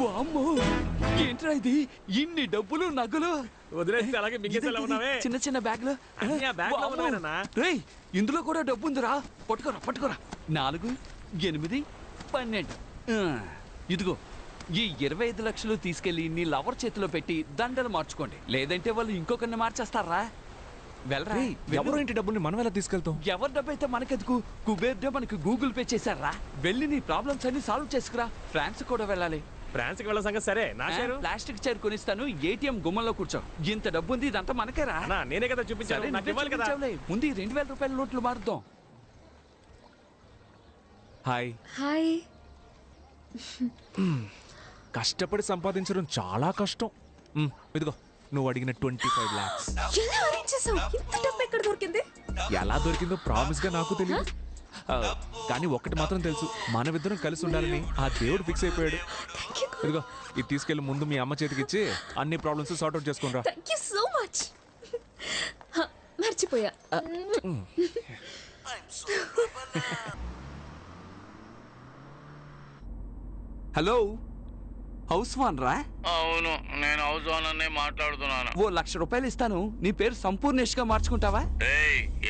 వామ్మో, ఏంట్రా ఇది? ఇన్ని డబ్బులు నగలు వదిలేస్తే అలాగే మింగేసేలా ఉన్నావే. చిన్న చిన్న బ్యాగ్లు. రేయ్ ఇందులో కూడా డబ్బు ఉందిరా. పట్టుకోరా పట్టుకోరా. 4, 8, 12. ఇదిగో ఈ 25 లక్షలు తీసుకెళ్లి నీ లవర్ చేతిలో పెట్టి దండలు మార్చుకోండి, లేదంటే వాళ్ళు ఇంకొకరిని మార్చేస్తారా. వెళ్ళరా. ఎవరు ఇంటి డబ్బుల్ని మనం ఎలా తీసుకెళ్తాం? ఎవరి డబ్బు అయితే మనకెందుకు? కుబేర్ మనకి గూగుల్ పే చేశారా. వెళ్ళి నీ ప్రాబ్లమ్స్ అన్ని సాల్వ్ చేసుకురా. ఫ్రాన్స్ కూడా వెళ్ళాలి. ఫ్రాన్స్ కి వెళ్ళ సంగతి సరే, నా షేరు ప్లాస్టిక్ చైర్ కొనిస్తాను, ఏటీఎం గుమ్మంలో కూర్చో. ఇంత డబ్బు ఉంది, ఇదంతా మనకేరా. నేనే కదా చూపించాను, నాకు ఇవ్వాలి కదా. ముందు 2000 రూపాయల నోట్లు మారుద్దాం. Hi hi. కష్టపడి సంపాదించడం చాలా కష్టం. ఇదిగో నువ్వు అడిగిన 25 lakhs. ఎలా అరేంజ్ చేసావు? ఇంత డబ్బు ఎక్కడ దొరికింది? ఎలా దొరికిందో ప్రామిస్ గా నాకు తెలియదు, కానీ ఒక్కటి మాత్రం తెలుసు, మనమిద్దరం కలిసి ఉండాలని ఆ దేవుడు ఫిక్స్ అయిపోయాడు. ఇదిగో ఇది తీసుకెళ్లి ముందు మీ అమ్మ చేతికి ఇచ్చి అన్ని ప్రాబ్లమ్స్ సార్ట్ అవుట్ చేసుకుని రా. Thank you so much. మర్చిపోయా. హలో, హౌస్ వాన్ రా? అవును, నేను హౌస్ ఓనర్నే మాట్లాడుతున్నాను. ఓ 1,00,000 రూపాయలు ఇస్తాను, నీ పేరు సంపూర్ణేష్ గా మార్చుకుంటావా?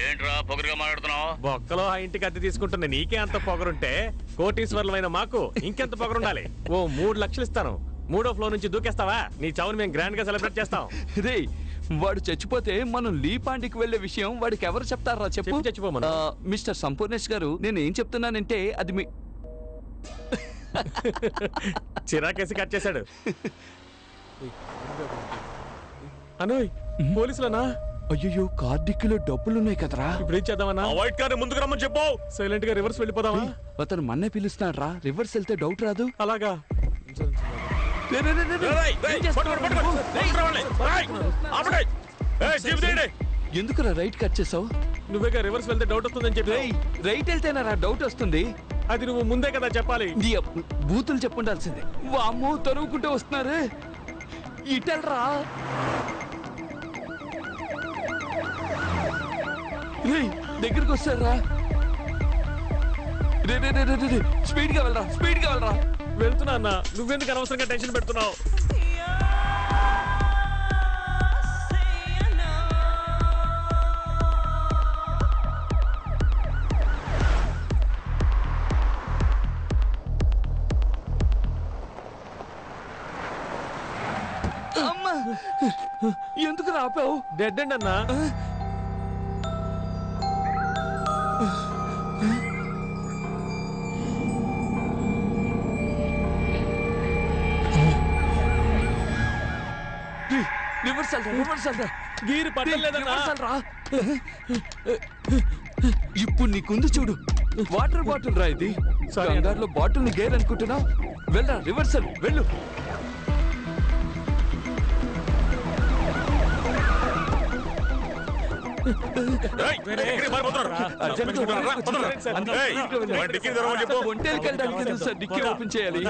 ఏంట్రా పొగరుగా మాట్లాడుతున్నావు? బొక్కలో ఆ ఇంటికి అద్దె తీసుకుంటున్న నీకే అంత పొగరుంటే కోటీశ్వర్లమైన మాకు ఇంకెంత పొగరుండాలి. ఓ 3 లక్షలు ఇస్తాను, 3వ ఫ్లోర్ నుంచి దూకేస్తావా? నీ చావుని మేము గ్రాండ్ గా సెలబ్రేట్ చేస్తాం. రే వాడు చచ్చిపోతే మనం లీపాండికి వెళ్లే విషయం వాడికి ఎవరు చెప్తారా చెప్పు? చచ్చిపోమను. మిస్టర్ సంపూర్ణేష్ గారు, నేను ఏం చెప్తున్నానంటే అది మీ చిరాకేసి కట్ చేశాడు. అనోయ్ పోలీసులనా? అయ్యో కార్డిక్కిలో డబ్బులున్నాయి కదరా. ఇప్పుడు ఏం చేద్దామన్నా? వైట్ కార్ ముందుకు రమ్మని చెప్పు. సైలెంట్ గా రివర్స్ వెళ్ళిపోదామా? అతను మన్నే పిలుస్తున్నాడు రా, రివర్స్ వెళ్తే డౌట్ రాదు. అలాగా ఎందుకురా రైట్ కట్ చేసావు? నువ్వేగా రివర్స్ వెళ్తే డౌట్ వస్తుందని చెప్పి. రైట్ వెళ్తేనా డౌట్ వస్తుంది? అది నువ్వు ముందే కదా చెప్పాలి. బూతులు చెప్పుండాల్సిందే. వామ్మో తరువుకుంటూ వస్తున్నారు, ఇటెల్రా. దగ్గరికి వస్తారా? స్పీడ్ గా వెళ్ళరా, స్పీడ్ గా వెళ్ళరా. వెళ్తున్నా అన్న, నువ్వెందుకు అనవసరంగా టెన్షన్ పెడుతున్నావు? అమ్మా ఎందుకు రాపావు? డెడ్ అండ్ అన్నా. గీరు పట్టలేదన్నా. ఇప్పుడు నీకుంది చూడు, వాటర్ బాటిల్ రా ఇది. కంగారులో బాటిల్ ని గేర్ అనుకుంటున్నావు. వెళ్ళరా, రివర్సల్ వెళ్ళు. ఒంటేకి వెళ్ళడానికి సార్ డిక్కీ ఓపెన్ చేయాలి.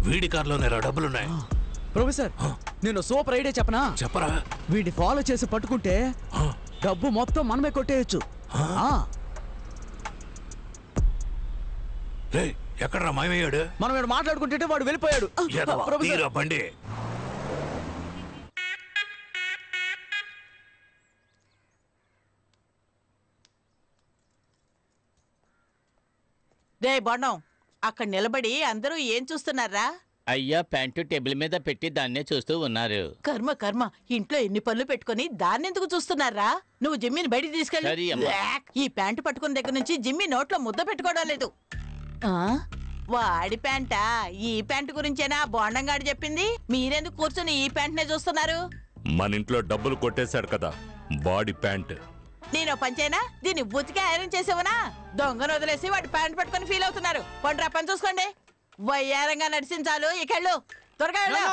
వీడి కార్లోనే డబ్బులున్నాయి. ప్రొఫెసర్ నేను సూపర్ ఐడియా చెప్పనా? చెప్పరా. వీడిని ఫాలో చేసి పట్టుకుంటే డబ్బు మొత్తం మనమే కొట్టేయచ్చు. ఎక్కడరా మాయమయ్యాడు? మనం వీడు మాట్లాడుకుంటే వాడు వెళ్ళిపోయాడు. బండి రే బొండం, అక్కడ నిలబడి అందరూ ఏం చూస్తున్నారా? అయ్యా ప్యాంటు టేబుల్ మీద పెట్టి దాన్నే చూస్తూ ఉన్నారు. కర్మ కర్మ, ఇంట్లో ఎన్ని పనులు పెట్టుకుని దాన్నెందుకు చూస్తున్నారా? నువ్వు జిమ్మిని బయటికి సరే తీసుకెళ్ళి. అమ్మా. ఈ ప్యాంటు పట్టుకున్న దగ్గర నుంచి జిమ్మి నోట్లో ముద్ద పెట్టుకోవడం లేదు. వాడి ప్యాంటా? ఈ ప్యాంటు గురించేనా బోండంగాడు చెప్పింది? మీరెందుకు కూర్చొని ఈ ప్యాంట్నే చూస్తున్నారు? మన ఇంట్లో డబ్బులు కొట్టేశాడు కదా బాడీ ప్యాంట్. నేను పంచైనా దీన్ని బుతికి ఐరన్ చేసేవనా? దొంగను వదిలేసి వాడి ప్యాంట్ పట్టుకుని ఫీల్ అవుతున్నారు. పండ్రా పని చూసుకోండి. వయ్యారంగా నడిచించాలు ఇకెళ్ళు, త్వరగా వెళ్ళు.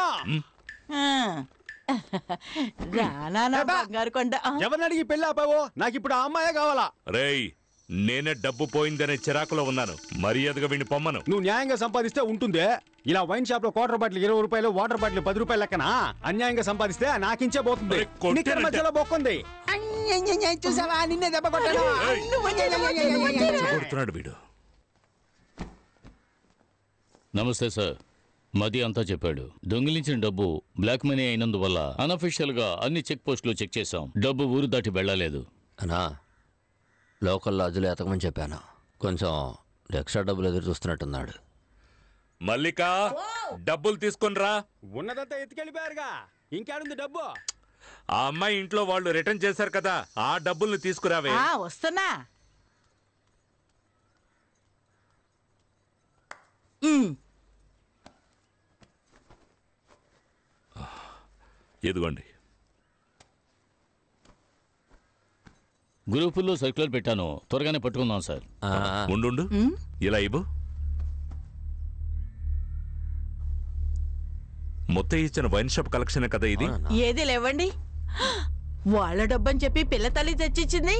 రానా బంగారు కొండ. ఎవరిని అడిగి పెళ్ళి ఆపావో? నాకు ఇప్పుడు ఆ అమ్మాయే కావాలా. రేయ్, నేనే డబ్బు పోయిందనే చిరాకులో ఉన్నాను. మర్యాదగా వీడిని పొమ్మను. నువ్వు న్యాయంగా సంపాదిస్తే ఉంటుందే. ఇలా వైన్ షాప్ లో క్వార్టర్ బాటిల్ 20 రూపాయలు, వాటర్ బాటిల్ 10 రూపాయలు లెక్కన అన్యాయంగా సంపాదిస్తే నాకించే పోతుంది. నిక్కర మధ్యలో బొక్కుంది. చూసావా, నిన్నే దెబ్బ కొడుతున్నాడు వీడు. నమస్తే సార్. మది అంతా చెప్పాడు. దొంగిలించిన డబ్బు బ్లాక్ మనీ అయినందువల్ల అనఫిషియల్ గా అన్ని చెక్ పోస్టులు చెక్ చేశాం. డబ్బు ఊరు దాటి వెళ్ళలేదు. అనా లోకల్ లాడ్జ్లో ఎతకమని చెప్పాను. కొంచెం ఎక్స్ట్రా డబ్బులు ఎదురు చూస్తున్నట్టున్నాడు. మల్లిక, డబ్బులు తీసుకునిరా. ఉన్నదంతా ఎత్తుకెళ్ళిపోయారుగా, ఇంకేడుంది డబ్బు? ఆ అమ్మాయి ఇంట్లో వాళ్ళు రిటర్న్ చేశారు కదా, ఆ డబ్బుల్ని తీసుకురావే. వస్తున్నా. ఎదుగోండి. గ్రూపుల్లో సర్క్యులర్ పెట్టాను, త్వరగానే పట్టుకుందాం సార్. ఉండు, ఇలా ఇవ్వు. మొత్తం ఇచ్చిన వైన్ షాప్ కలెక్షన్ కదా ఇది. ఏది లేవండి, వాళ్ళ డబ్బని చెప్పి పిల్ల తల్లి తెచ్చిచ్చింది.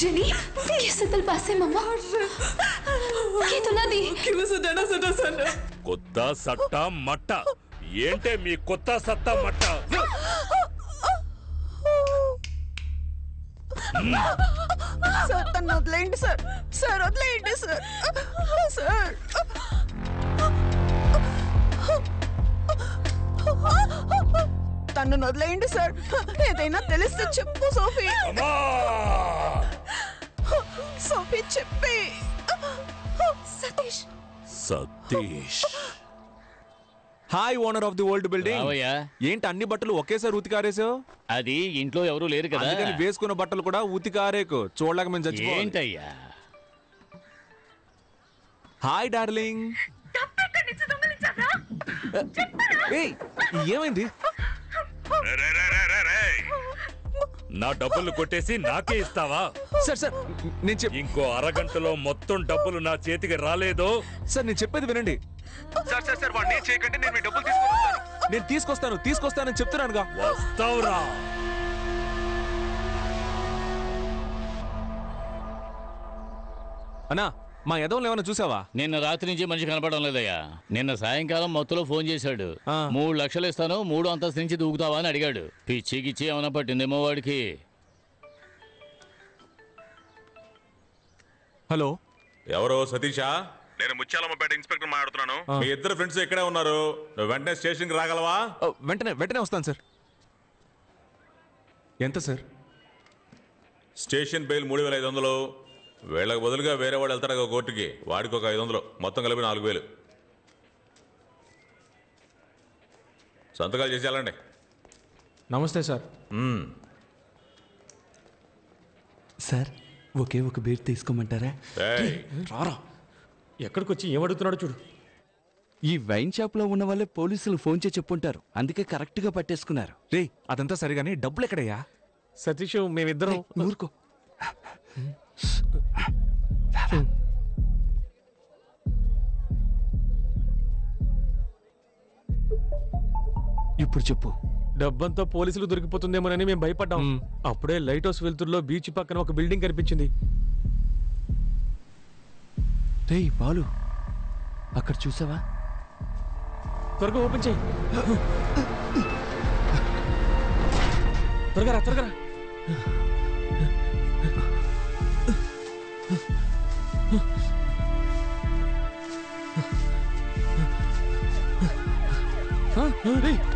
जेनी, कैसे तल पासे मम्मा? ये तो ना दी। क्यों सुना सुना? కొత్త సట్ట మట్ట ఏంటే మీ కొత్త సత్తా మట్ట? సార్ తను వదిలేయండి సార్. సార్ వదిలేయండి సార్. సార్ తను వదిలేయండి సార్. ఏదైనా తెలిస్తే చెప్పు సోఫీ. సోఫీ చెప్పి. Satish. Satish. Hi owner of the old building. రావయ్యా. ఏంటి అన్ని బట్టలు ఒకేసారి ఉతికారేసావు? అది ఇంట్లో ఎవరు లేరు కదా, అందుకని వేసుకున్న బట్టలు కూడా ఉతికారేకు. చూడలేక మేము చచ్చిపోయాం. ఏంటయ్యా? Hi darling. ఏయ్, ఏమైంది? నా డబ్బులు కొట్టేసి నాకే ఇస్తావా? సార్ సార్ నేను ఇంకో అరగంటలో మొత్తం డబ్బులు నా చేతికి రాలేదో? సార్ నేను చెప్పేది వినండి. సార్ సార్ సార్ వాడిని చేయకండి, నేను మీ డబ్బులు తీసుకొస్తాను. నేను తీసుకొస్తానని చెప్తున్నానుగా. వస్తావురా. అన్నా, మా యదవులు ఏమైనా చూసావా? నిన్న రాత్రి నుంచి మనిషి కనపడడం లేదయ్యా. నిన్న సాయంకాలం మొత్తంలో ఫోన్ చేశాడు. 3 లక్షలు ఇస్తాను, 3వ అంతస్తు నుంచి దూకుతావా అని అడిగాడు. పిచ్చికిచ్చి ఏమైనా పట్టిందేమో వాడికి. హలో ఎవరో సతీషా? నేను ముత్యాలమ్మపేట ఇన్స్పెక్టర్ మాట్లాడుతున్నాను. మీ ఇద్దరు ఫ్రెండ్స్ ఇక్కడే ఉన్నారు. నువ్వు వెంటనే స్టేషన్కి రాగలవా? వెంటనే వస్తాను సార్. ఎంత సార్? Station bail 3500. వీళ్ళకి బదులుగా వేరే వాడు వెళ్తాడు కోర్టుకి, వాడికి ఒక 500, మొత్తం కలిపి 4000. సంతకాలు చేసి వెళ్ళండి. నమస్తే సార్. సార్ ఒకే ఒక బీర్ తీసుకోమంటారా? రారా, ఎక్కడికి వచ్చి ఏమడుగుతున్నాడు చూడు. ఈ వైన్ షాప్ లో ఉన్న వాళ్ళే పోలీసులు ఫోన్ చేసి చెప్పుంటారు, అందుకే కరెక్ట్ గా పట్టేసుకున్నారు. రే అదంతా సరిగాని డబ్బులు ఎక్కడయ్యా? సతీష్ మేమిద్దరం. ఊరుకో. ఇప్పుడు చెప్పు. డబ్బంతా పోలీసులు దొరికిపోతుందేమోనని మేము భయపడ్డాం. అప్పుడే లైట్ హౌస్ వెలుతురులో బీచ్ పక్కన ఒక బిల్డింగ్ కనిపించింది. రేయ్ బాలు, అక్కడ చూసావా? త్వరగా ఓపెన్ చేయి. త్వరగా రా.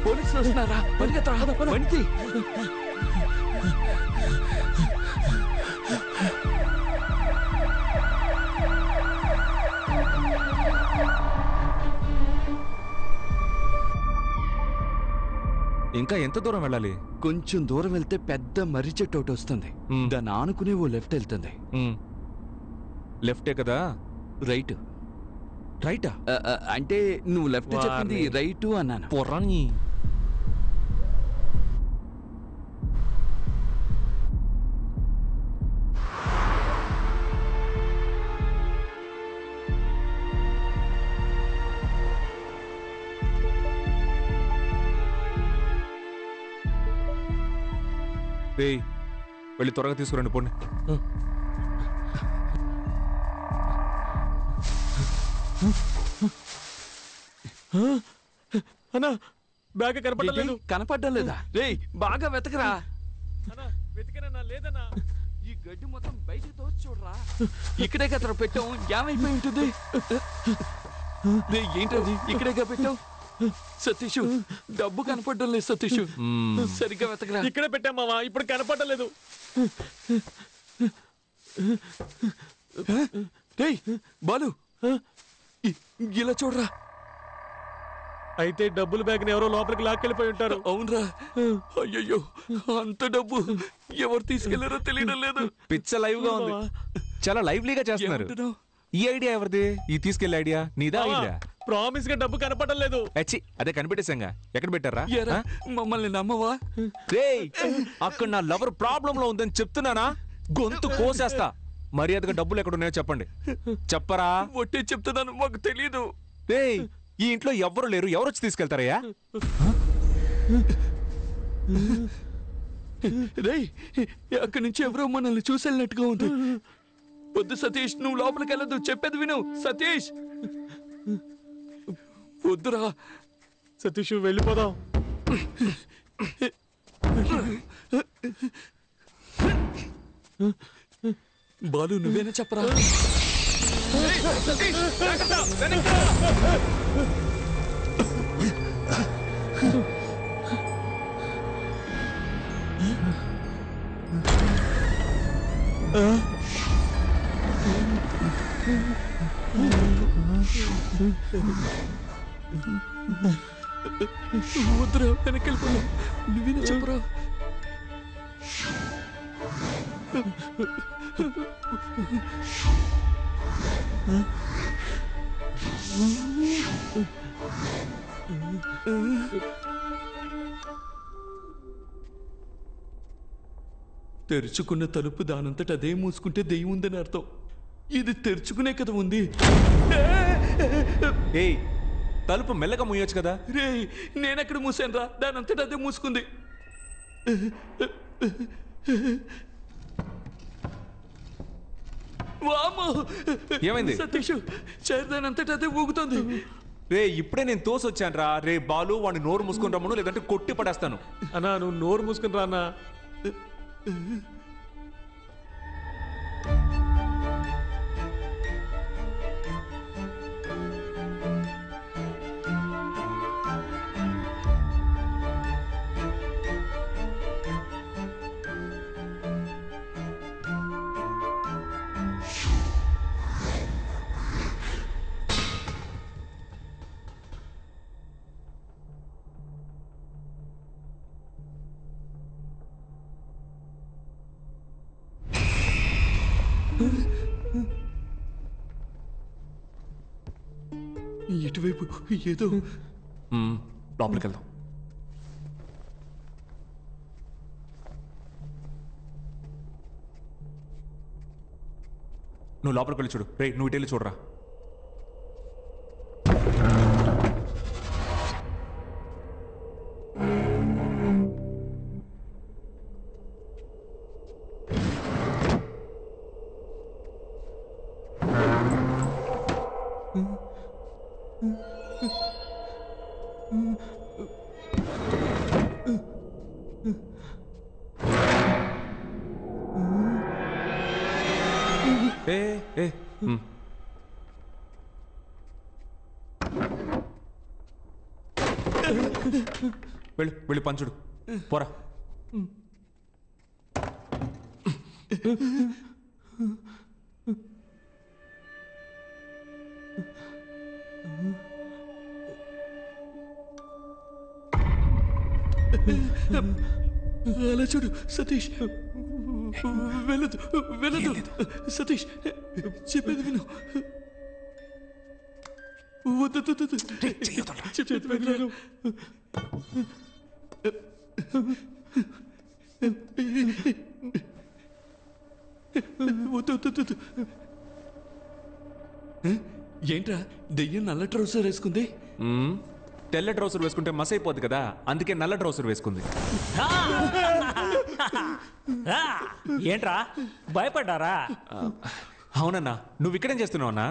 పోలీసులు వస్తున్నారా? వణితి. ఇంకా ఎంత దూరం వెళ్ళాలి? కొంచెం దూరం వెళ్తే పెద్ద మర్రి చెట్టు ఒకటి వస్తుంది. దాన్ని ఆనుకునే ఓ లెఫ్ట్ వెళ్తుంది. లెఫ్టే కదా? రైట్. రైటా? అంటే నువ్వు లెఫ్ట్ చెప్పింది రైట్ అన్నాను. పొర్రాని. వెళ్ళి త్వరగా తీసుకురండి, పోండి. అన్నా బ్యాగ్ కనపడ్డం లేదా? రేయ్ బాగా వెతకరా. లేదన్నా, ఈ గడ్డి మొత్తం బయటికి తోచి చూడరా. ఇక్కడే కదా పెట్టాం, ఏమైపోయి ఉంటుంది? ఏంటది ఇక్కడేగా పెట్టావు? సతీష్ డబ్బు కనపడడం లేదు. సతీష్ సరిగ్గా వెతకరా. ఇక్కడే పెట్టామావా, ఇప్పుడు కనపడడం లేదు. రేయ్ బాలు, ఇలా చూడరా. అయితే డబ్బులు బ్యాగ్ ని ఎవరో లోపలికి లాక్కెళ్ళిపోయి ఉంటారు. అవునరా. అయ్యయ్యో, అంత డబ్బు ఎవరు తీసుకెళ్లారో తెలియడం లేదు. పిచ్చ లైవ్ గా ఉంది, చాలా లైవ్లీగా చేస్తున్నారు. ఈ ఐడియా ఎవరిది? ఈ తీసుకెళ్లే ఐడియా నీదా? ఐడియా ప్రామిస్ గా డబ్బు కనపడడం లేదు. అదే కనిపెట్టేశాంగా. ఎక్కడ పెట్టారా? మమ్మల్ని నమ్మవా? రేయ్, అక్కడ నా లవర్ ప్రాబ్లం లో ఉందని చెప్తున్నానా? గొంతు కోసేస్తా. మర్యాదగా డబ్బులు ఎక్కడున్నాయో చెప్పండి. చెప్పరా? ఒట్టే చెప్తున్నాను, మాకు తెలీదు. రేయ్, ఈ ఇంట్లో ఎవరు లేరు, ఎవరు వచ్చి తీసుకెళ్తారయ్యా? రేయ్, అక్కడి నుంచి ఎవరో మనల్ని చూసేళ్ళినట్టుగా ఉంది. వద్దు సతీష్, నువ్వు లోపలికి వెళ్ళదు, చెప్పేది విను. సతీష్ వద్దురా. సతీష్ వెళ్ళిపోదాం. బాలు నువ్వేనా చెప్పరా? వద్దురా, వెనక్కి వెళ్ళిపోదాం. నువ్వేనా చెప్పరా? తెరుచుకున్న తలుపు దానంతట అదే మూసుకుంటే దెయ్యం ఉందని అర్థం. ఇది తెరుచుకునే కదా ఉంది. ఏయ్, తలుపు మెల్లగా మూయొచ్చు కదా. రే, నేనెక్కడ మూసాను రా, దానంతట అదే మూసుకుంది. ఏమైంది? సతీష్, చేరదానంతట అదే ఊగుతుంది. రే, ఇప్పుడే నేను తోసొచ్చాను రా. రే బాలు, వాడిని నోరు మూసుకొని రమ్మను, లేదంటే కొట్టి పడేస్తాను. అన్నా నువ్వు నోరు మూసుకొని రా అన్నా. ఇటువైపు ఏదో లోపలికి వెళ్దాం. నువ్వు లోపలికి వెళ్ళి చూడు. రే నువ్వు ఇటు వెళ్ళి చూడరా. వెళ్ళి వెళ్ళి పంచుడు పోరా. అలా చూడు సతీష్, వెళ్ళదు వెళ్ళదు సతీష్, చెప్పేది విను. వద్దు చెప్పేది వెళ్ళాను. వద్దు. ఏంట్రా దెయ్యం నల్ల ట్రౌసర్ వేసుకుంది? తెల్ల ట్రౌసర్ వేసుకుంటే మస్ అయిపోద్ది కదా, అందుకే నల్ల ట్రౌసర్ వేసుకుంది. ఏంట్రా భయపడ్డారా? అవునన్నా. నువ్వు ఇక్కడేం చేస్తున్నావు అన్నా?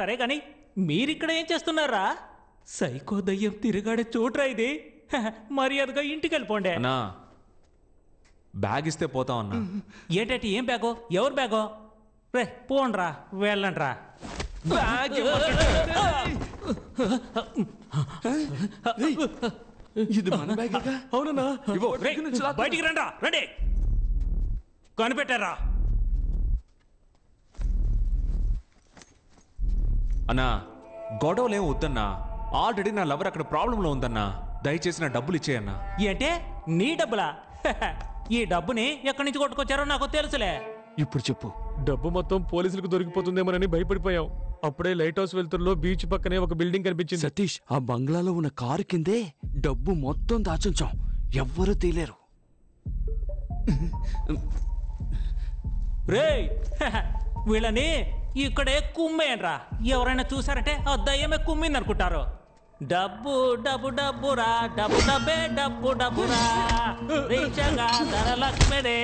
సరే కానీ మీరిక్కడ ఏం చేస్తున్నారా? సైకో దయ్యం తిరిగాడే చోట్రా ఇది. మర్యాదగా ఇంటికి వెళ్ళిపోండి. అన్నా బ్యాగ్ ఇస్తే పోతాం అన్నా. ఏంటంటే ఏం బ్యాగో? ఎవరు బ్యాగో? రే పోండ్రా, వెళ్ళండ్రా. ఇది మన బ్యాగ్. అవునన్నా. బయటికి రండి, రండి. కనిపెట్టారా? అన్నా గొడవలేం వద్దన్నా. ఆల్రెడీ నా లవర్ అక్కడ ప్రాబ్లంలో ఉందన్నా. దయచేసి నా డబ్బులు ఇచ్చేయన్నా. ఏంటే నీ డబ్బులా? ఈ డబ్బుని ఎక్కడి నుంచి కొట్టుకొచ్చారో నాకు తెలుసులే. ఇప్పుడు చెప్పు. డబ్బు మొత్తం పోలీసులకు దొరికిపోతుందేమోనని భయపడిపోయాం. అప్పుడే లైట్ హౌస్ వెళ్తుల్లో బీచ్ పక్కనే ఒక బిల్డింగ్ కనిపించింది. సతీష్, ఆ బంగ్లాలో ఉన్న కారు కిందే డబ్బు మొత్తం దాచుంచాం. ఎవ్వరూ తీలేరు. రేయ్ వీళ్ళని ఇక్కడే కుమ్మేనరా. ఎవరైనా చూసారంటే ఆ దయ్యమే కుమ్మింది అనుకుంటారు. డబ్బు డబ్బు డబ్బురా, డబ్బు డబ్బే డబ్బు డబ్బురా, రీచగా ధనలక్ష్మిదే.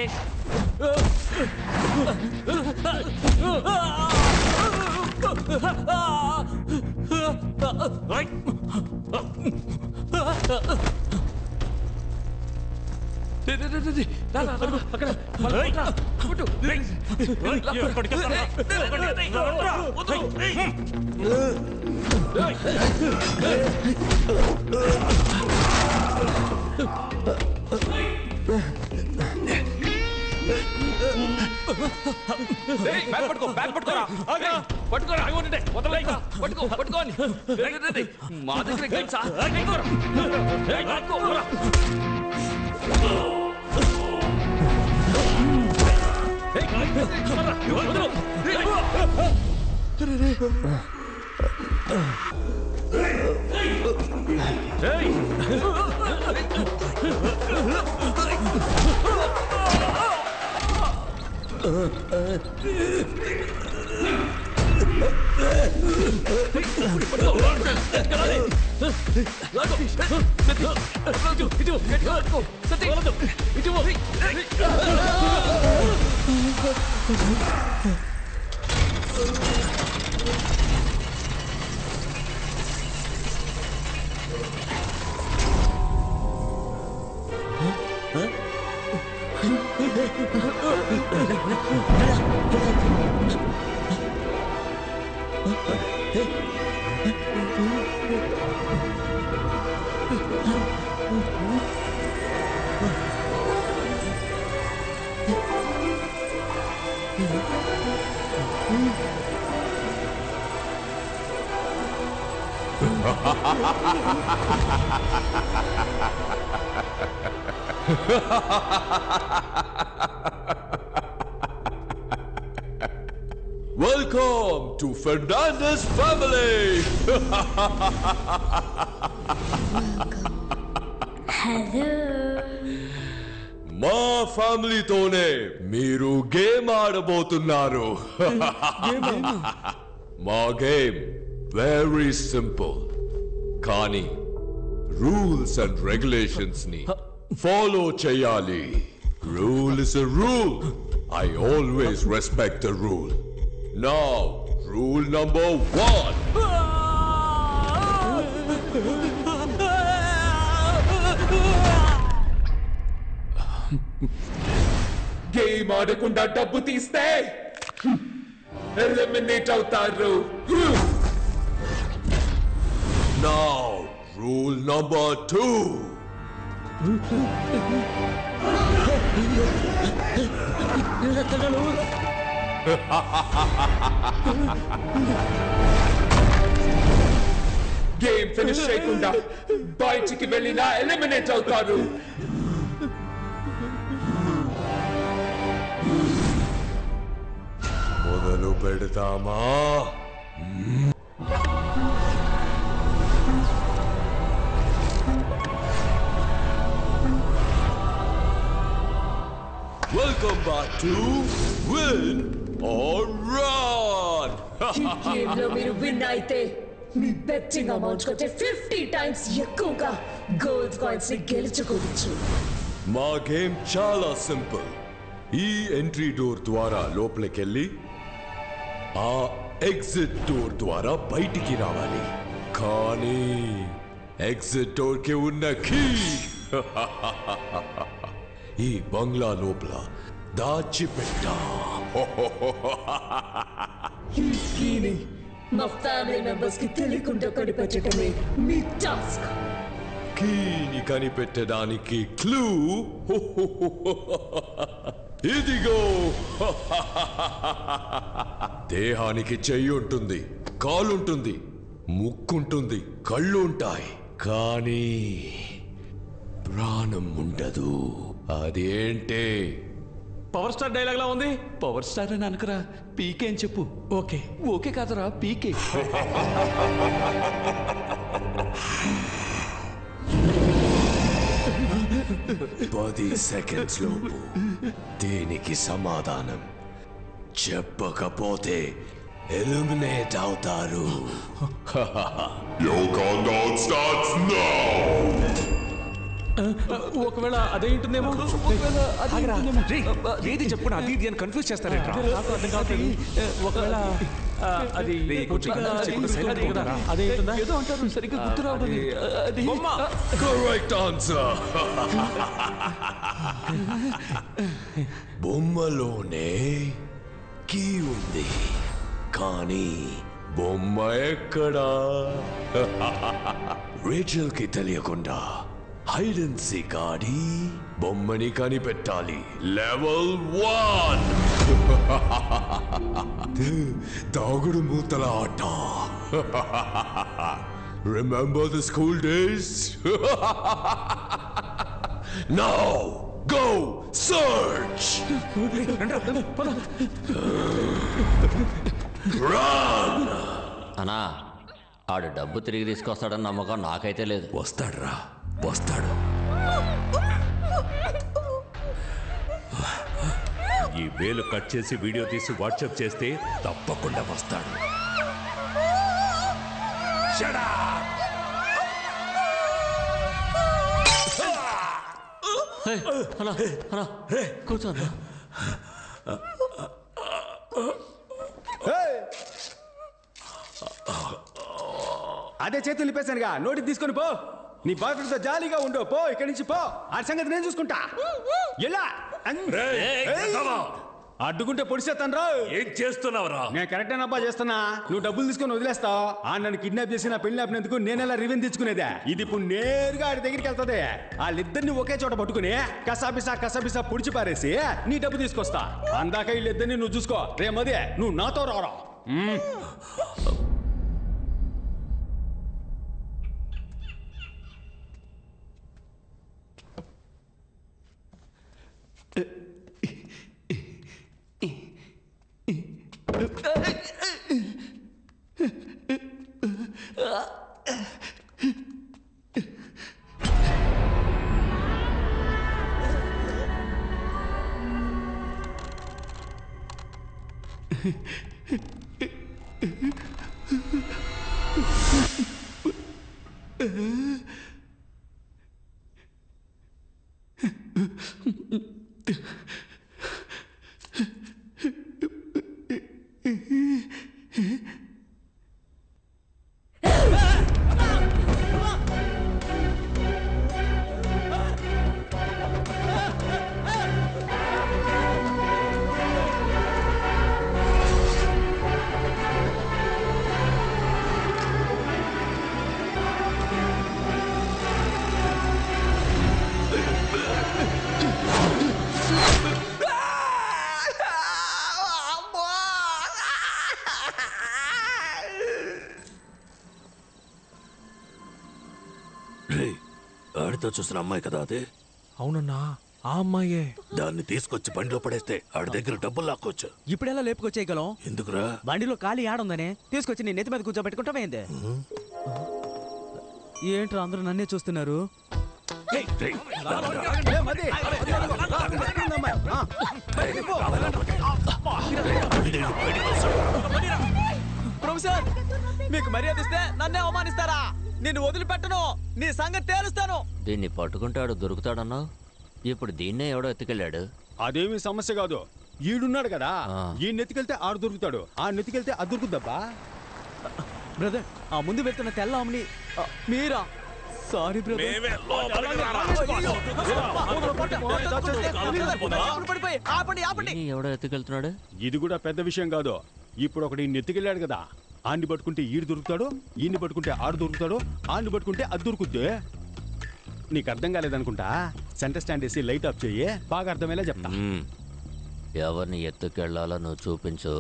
మా దగ్గర Welcome to to Fernandez family. Hello. మా ఫ్యామిలీతోనే మీరు గేమ్ ఆడబోతున్నారు. మా గేమ్ వెరీ సింపుల్, కానీ రూల్స్ అండ్ రెగ్యులేషన్స్ ని ఫాలో చేయాలి. Rule is a rule. I always respect the rule. Now, rule number 1. Game ఆడకుండా డబ్బు తీస్తే ఎలిమినేట్ అవుతారు. Now, rule number 2. Game finish చేయకుండా బయటికి వెళ్ళినా ఎలిమినేట్ అవుతారు. మొదలు పెడతామా? Welcome back to Win or Run. ఈ గేమ్ లో మీరు విన్ అయితే మీ బెట్టింగ్ అమౌంట్ కంటే 50 టైమ్స్ ఎక్కువగా గోల్డ్ కాయిన్స్ ని గెలుచుకోవచ్చు. మా గేమ్ చాలా సింపుల్. ఈ ఎంట్రీ డోర్ ద్వారా లోపలికెళ్ళి ఆ ఎగ్జిట్ డోర్ ద్వారా బయటికి రావాలి. కానీ ఎగ్జిట్ డోర్ కి ఉన్న కీ ఈ బంగ్లా లోపల దాచిపెట్టా. ఈ కీని మా ఫ్యామిలీ మెంబర్స్ కి తెలియకుండా కనిపెట్టడమే మీ టాస్క్. కీని కనిపెట్టడానికి క్లూ ఇదిగో. దేహానికి చెయ్యి ఉంటుంది, కాలుంటుంది, ముక్కుంటుంది, కళ్ళు ఉంటాయి, కానీ ప్రాణం ఉండదు. అదేంటే? పవర్ స్టార్ డైలాగ్ లా ఉంది. పవర్ స్టార్ అని అనకరా, పీకే అని చెప్పు. ఓకే ఓకే కాదరా, పీకే. 10 సెకండ్స్ లోపు దీనికి సమాధానం చెప్పకపోతే ఎలిమినేట్ అవుతారు. Your countdown starts now. ఒకవేళ అదే ఉంటుందేమో. ఏది చెప్పు, అది ఇది అని కన్ఫ్యూజ్ చేస్తారేంట్రా? ఒకవేళ అది అదే ఉంటుందా? ఏదో అంటారు, సరిగ్గా గుర్తు రావడం. Correct answer. బొమ్మలోనే కీ ఉంది, కానీ బొమ్మ ఎక్కడా? రేచల్ కి తెలియకుండా హైడ్ అండ్ సీక్ ఆడి బొమ్మని కనిపెట్టాలి. లెవెల్ 1 దాగుడు మూతల ఆట. Remember the school days? Now go search. Run. అన్నా, ఆడు డబ్బు తిరిగి తీసుకొస్తాడని నమ్మకం నాకైతే లేదు. వస్తాడురా, వస్తాడు. ఈ వేలు కట్ చేసి వీడియో తీసి వాట్సాప్ చేస్తే తప్పకుండా వస్తాడు. కూర్చోన్నా. అదే చేతులు నింపేశానుగా, నోటికి తీసుకొని పో. నీ బాయ్ ఫ్రెండ్ తో జాలీగా ఉండు. పో ఇక్కడి నుంచి పో. ఆ సంగతి నేను చూసుకుంటా. ఎలా అడ్డుకుంటే పొడిసేస్తాను రా. ఏం చేస్తున్నావురా? నేను కరెక్ట్ అబ్బా చేస్తున్నా. నువ్వు డబ్బులు తీసుకొని వదిలేస్తావు. ఆ నన్ను కిడ్నాప్ చేసి నా పెళ్లి ఆపినందుకు నేనెలా రివెంజ్ తెచ్చుకునేదే. ఇది ఇప్పుడు నేరుగా ఆడి దగ్గరికి వెళ్తుంది. వాళ్ళిద్దరిని ఒకే చోట పట్టుకుని కసాపిసా పొడిచి పారేసి నీ డబ్బు తీసుకొస్తా. అందాక వీళ్ళిద్దరిని నువ్వు చూసుకో. రే మదే, నువ్వు నాతో రారా. ఆడితో చూసిన అమ్మాయి కదా అదే? అవునన్నా, ఆ అమ్మాయే. దాన్ని తీసుకొచ్చి బండిలో పడేస్తే ఆడి దగ్గర డబ్బులు లాక్కోవచ్చు. ఇప్పుడెలా లేపుకొచ్చేయగలం? ఎందుకురా? బండిలో ఖాళీ ఆడుందనే తీసుకొచ్చి నీ నెత్తి మీద కూర్చోబెట్టుకుంటావేంది? ఏంట్రా అందరూ నన్నే చూస్తున్నారు? ప్రొఫెసర్, మీకు మర్యాద ఇస్తే నన్నే అవమానిస్తారా? నేను వదిలిపెట్టను, నీ సంగతి తేలుస్తాను. దీన్ని పట్టుకుంటాడు దొరుకుతాడన్నావు, ఇప్పుడు దీన్నే ఎవడో ఎత్తుకెళ్ళాడు. అదేమి సమస్య కాదు, ఈడున్నాడు కదా, ఈ నెత్తికెళ్తే ఆడు దొరుకుతాడు, ఆ నెత్తికెళ్తే అది దొరుకుద్దబ్బా. బ్రదర్, ఆ ముందు వెళ్తున్న తెల్ల ఆమెని మీరా? Sorry brother. ఎవడో ఎత్తుకెళ్తున్నాడు? ఇది కూడా పెద్ద విషయం కాదు. ఇప్పుడు ఒకటి నెత్తికెళ్ళాడు కదా, ఆడిని పట్టుకుంటే ఈడు దొరుకుతాడు, ఈయన్ని పట్టుకుంటే ఆడు దొరుకుతాడు, ఆడిని పట్టుకుంటే అది దొరుకుద్ది. నీకు అర్థం కాలేదనుకుంటా, సెంటర్ స్టాండ్ వేసి లైట్ ఆఫ్ చెయ్యి, బాగా అర్థమయ్యేలా చెప్తా. ఎవరిని ఎత్తుకెళ్లాలో నువ్వు చూపించు,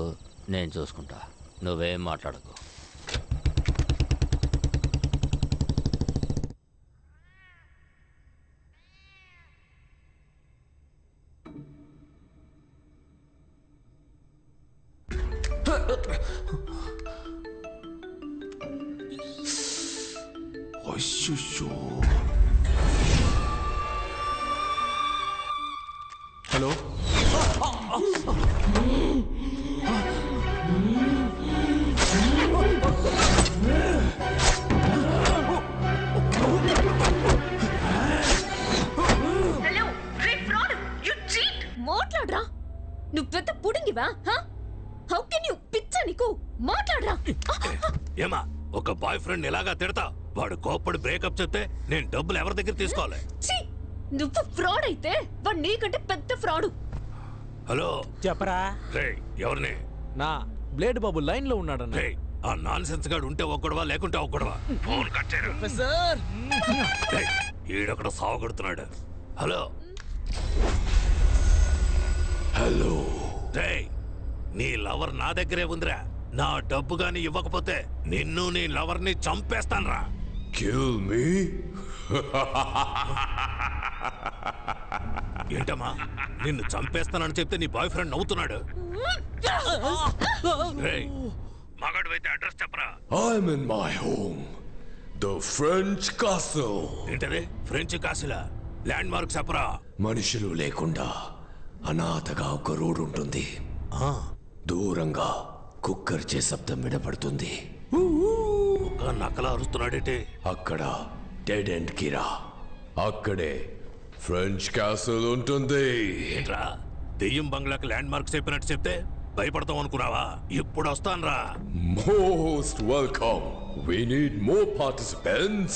నేను చూసుకుంటా. నువ్వేం మాట్లాడకు. హలో, మాట్లాడరా, నువ్వు పెద్ద పుడింగివా? How can you? పిచ్చా నీకు? మాట్లాడరా. ఏమా, ఒక బాయ్ ఫ్రెండ్ ఇలాగా తిడతా? వాడు కోప్పడి బ్రేకప్ చెప్తే నేను డబ్బులు ఎవరి దగ్గర తీసుకోవాలి? నువ్వు ఫ్రాడ్ అయితే వాడు నీకంటే పెద్ద ఫ్రాడు. హలో, చెప్పరా. ఎవరిని? నా బ్లేడ్ బాబు లైన్ లో ఉన్నాడన్న. ఆ నాన్ సెన్స్ గాడు ఉంటే ఒక్కడవా, లేకుంటే ఒక్కడవా? ఫోన్ కట్ చేయరు. ఈడొక్కడ సావగొడుతున్నాడు. హలో హలో, నీ లవర్ నా దగ్గరే ఉందిరా. నా డబ్బు గాని ఇవ్వకపోతే నిన్ను నీ లవర్ ని చంపేస్తాన్రా. Kill me? ఏంటమ్మా, నిన్ను చంపేస్తానని చెప్తే నీ బాయ్ ఫ్రెండ్ నవ్వుతున్నాడు. మగాడు అయితే అడ్రస్ చెప్పరా. I'm in my home, the French castle. ఏంటది? ఫ్రెంచ్ కాసిలా? ల్యాండ్ మార్క్ చెప్పరా. మనుషులు లేకుండా అనాథగా ఒక రోడ్ ఉంటుంది. దూరంగా కుక్కర్చే శబ్దం వినపడుతుంది. ఒక నక్కలా అరుస్తున్నాడేంటి? అక్కడ డెడ్ ఎండ్ కిరా, అక్కడే ఫ్రెంచ్ క్యాసిల్ ఉంటుంది. ఏంట్రా, దెయ్యం బంగ్లాకి ల్యాండ్ మార్క్ చెప్పినట్టు చెప్తే భయపడతాం అనుకున్నావా? ఇప్పుడు వస్తాన్రా. Most welcome. We need more participants.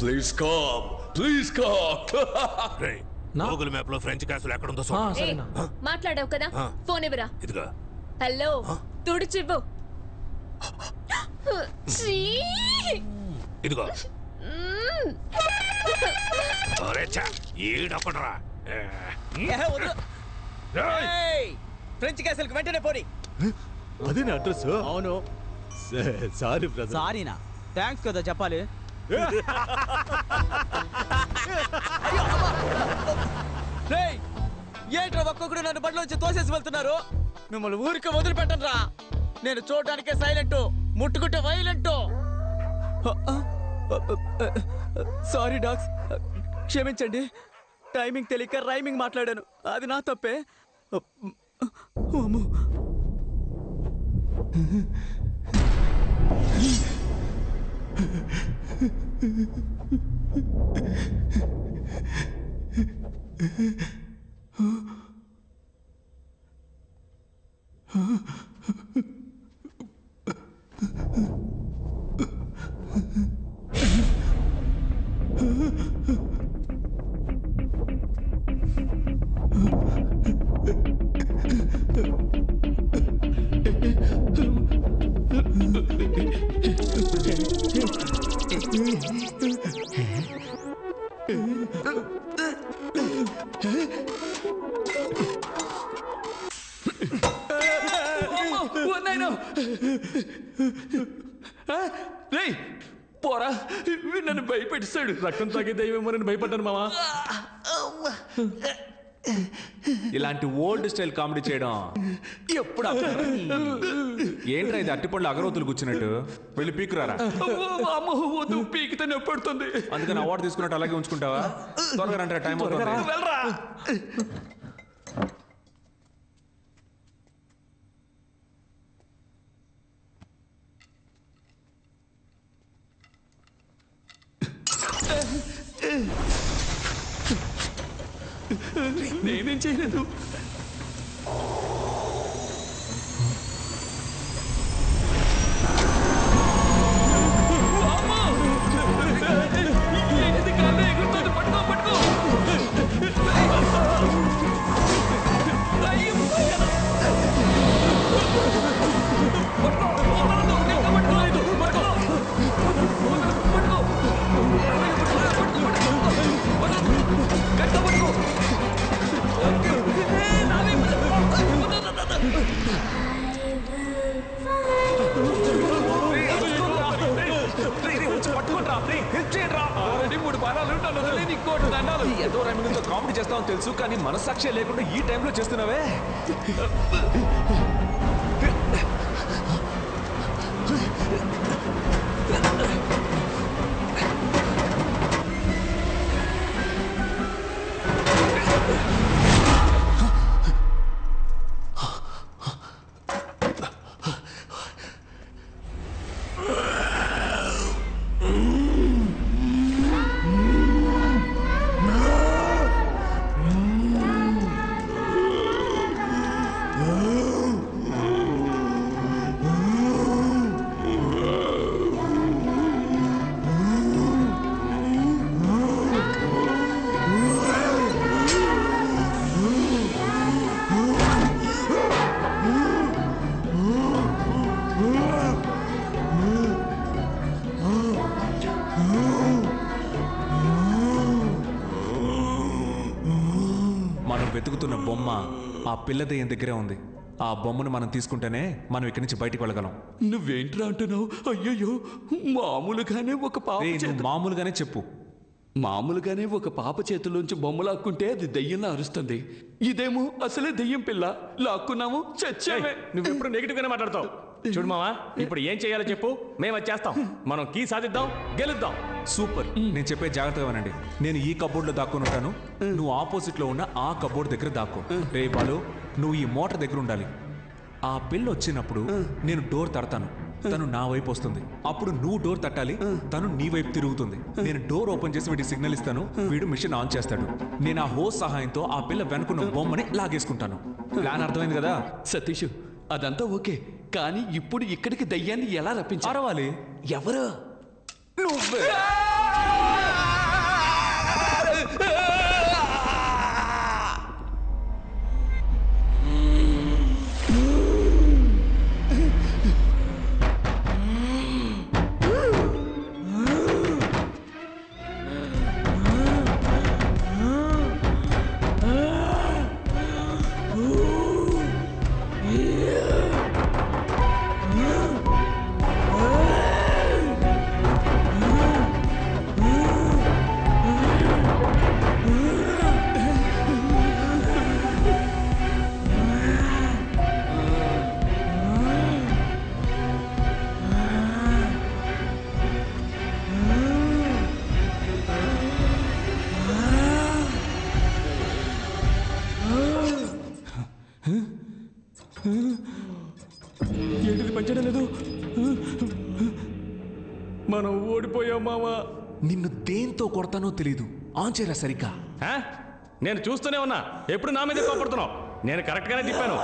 Please come. Please come. Google map లో ఫ్రెంచ్ క్యాసిల్ ఎక్కడుందో మాట్లాడావు కదా, ఫోన్ ఇవ్వరా. ఇదిగా. హలో, తుడిచివ్వు. ఇదిగో. ఈడొకడరా. ఫ్రెంచ్ క్యాసిల్ కి వెంటనే పోనీ. అదే నా అడ్రస్. అవును. Sorry brother. సారీనా? థ్యాంక్స్ కదా చెప్పాలి. ఏంట్రా ఒక్కొక్కడు నన్ను బండిలోంచి తోసేసి వెళ్తున్నారు? మిమ్మల్ని ఊరికి వదిలిపెట్టరా. నేను చూడటానికే సైలెంట్, ముట్టుకుంటే వైలెంట్. సారీ డాగ్స్, క్షమించండి. టైమింగ్ తెలియక రైమింగ్ మాట్లాడాను, అది నా తప్పే. పోరా నన్ను భయపెట్టాడు. రక్తం తాగే దయ్యమేమో నేను భయపడ్డాను మావా. ఇలాంటి ఓల్డ్ స్టైల్ కామెడీ చేయడం ఎప్పుడు ఏంట్రా ఇది అట్టిపళ్ళు అగరవతులు కూర్చున్నట్టు వెళ్ళి పీకురారా. పీకితే నొప్పడుతుంది. అందుకని అవార్డు తీసుకున్నట్టు అలాగే ఉంచుకుంటావా? త్వరగా రండి, టైం అవుతుంది. నేనేం చేయలేదు. ఏదో రెమిడితో కామెడీ చేస్తామని తెలుసు, కానీ మనస్సాక్షి లేకుండా ఈ టైంలో చేస్తున్నావే. వెతుకుతున్న బొమ్మ ఆ పిల్ల దయ్యం దగ్గరే ఉంది. ఆ బొమ్మను మనం తీసుకుంటేనే మనం ఇక్కడి నుంచి బయటికి వెళ్ళగలం. నువ్వేంట్రా అంటున్నావు? అయ్యయ్యో, మామూలుగానే ఒక పాప మామూలుగానే చెప్పు. మామూలుగానే ఒక పాప చేతుల్లోంచి బొమ్మ లాక్కుంటే అది దయ్యంలా అరుస్తుంది. ఇదేమో అసలే దయ్యం పిల్ల, లాక్కున్నాము చచ్చామే. నువ్వెప్పుడు నెగిటివ్ గానే మాట్లాడతావు. చూడు మావా, ఇప్పుడు ఏం చేయాలో చెప్పు, మేము అది చేస్తాం. మనం కీ సాధిద్దాం, గెలుద్దాం. సూపర్. నేను చెప్పే జాగ్రత్తగా వినండి. నేను ఈ కబోర్డ్ లో దాక్కుని ఉంటాను, నువ్వు ఆపోజిట్ లో ఉన్న ఆ కబోర్డ్ దగ్గర దాక్కో. రే బాలు, నువ్వు ఈ మోటార్ దగ్గర ఉండాలి. ఆ పిల్ల వచ్చినప్పుడు నేను డోర్ తడతాను, తను నా వైపు వస్తుంది. అప్పుడు నువ్వు డోర్ తట్టాలి, తను నీ వైపు తిరుగుతుంది. నేను డోర్ ఓపెన్ చేసి వీడికి సిగ్నల్ ఇస్తాను, వీడు మిషన్ ఆన్ చేస్తాడు. నేను ఆ హోస్ సహాయంతో ఆ పిల్ల వెనుకున్న బొమ్మని లాగేసుకుంటాను. ప్లాన్ అర్థమైంది కదా సతీష్? అదంతా ఓకే, కానీ ఇప్పుడు ఇక్కడికి దయ్యాన్ని ఎలా రప్పించాలి? ఎవరు? నువ్వే. నిన్ను దేంతో కొడతానో తెలీదు. ఆన్ చేయరా సరిగ్గా. నేను చూస్తూనే ఉన్నా, ఎప్పుడు నా మీదే కోపడుతున్నావు. నేను కరెక్ట్ గానే తిప్పాను,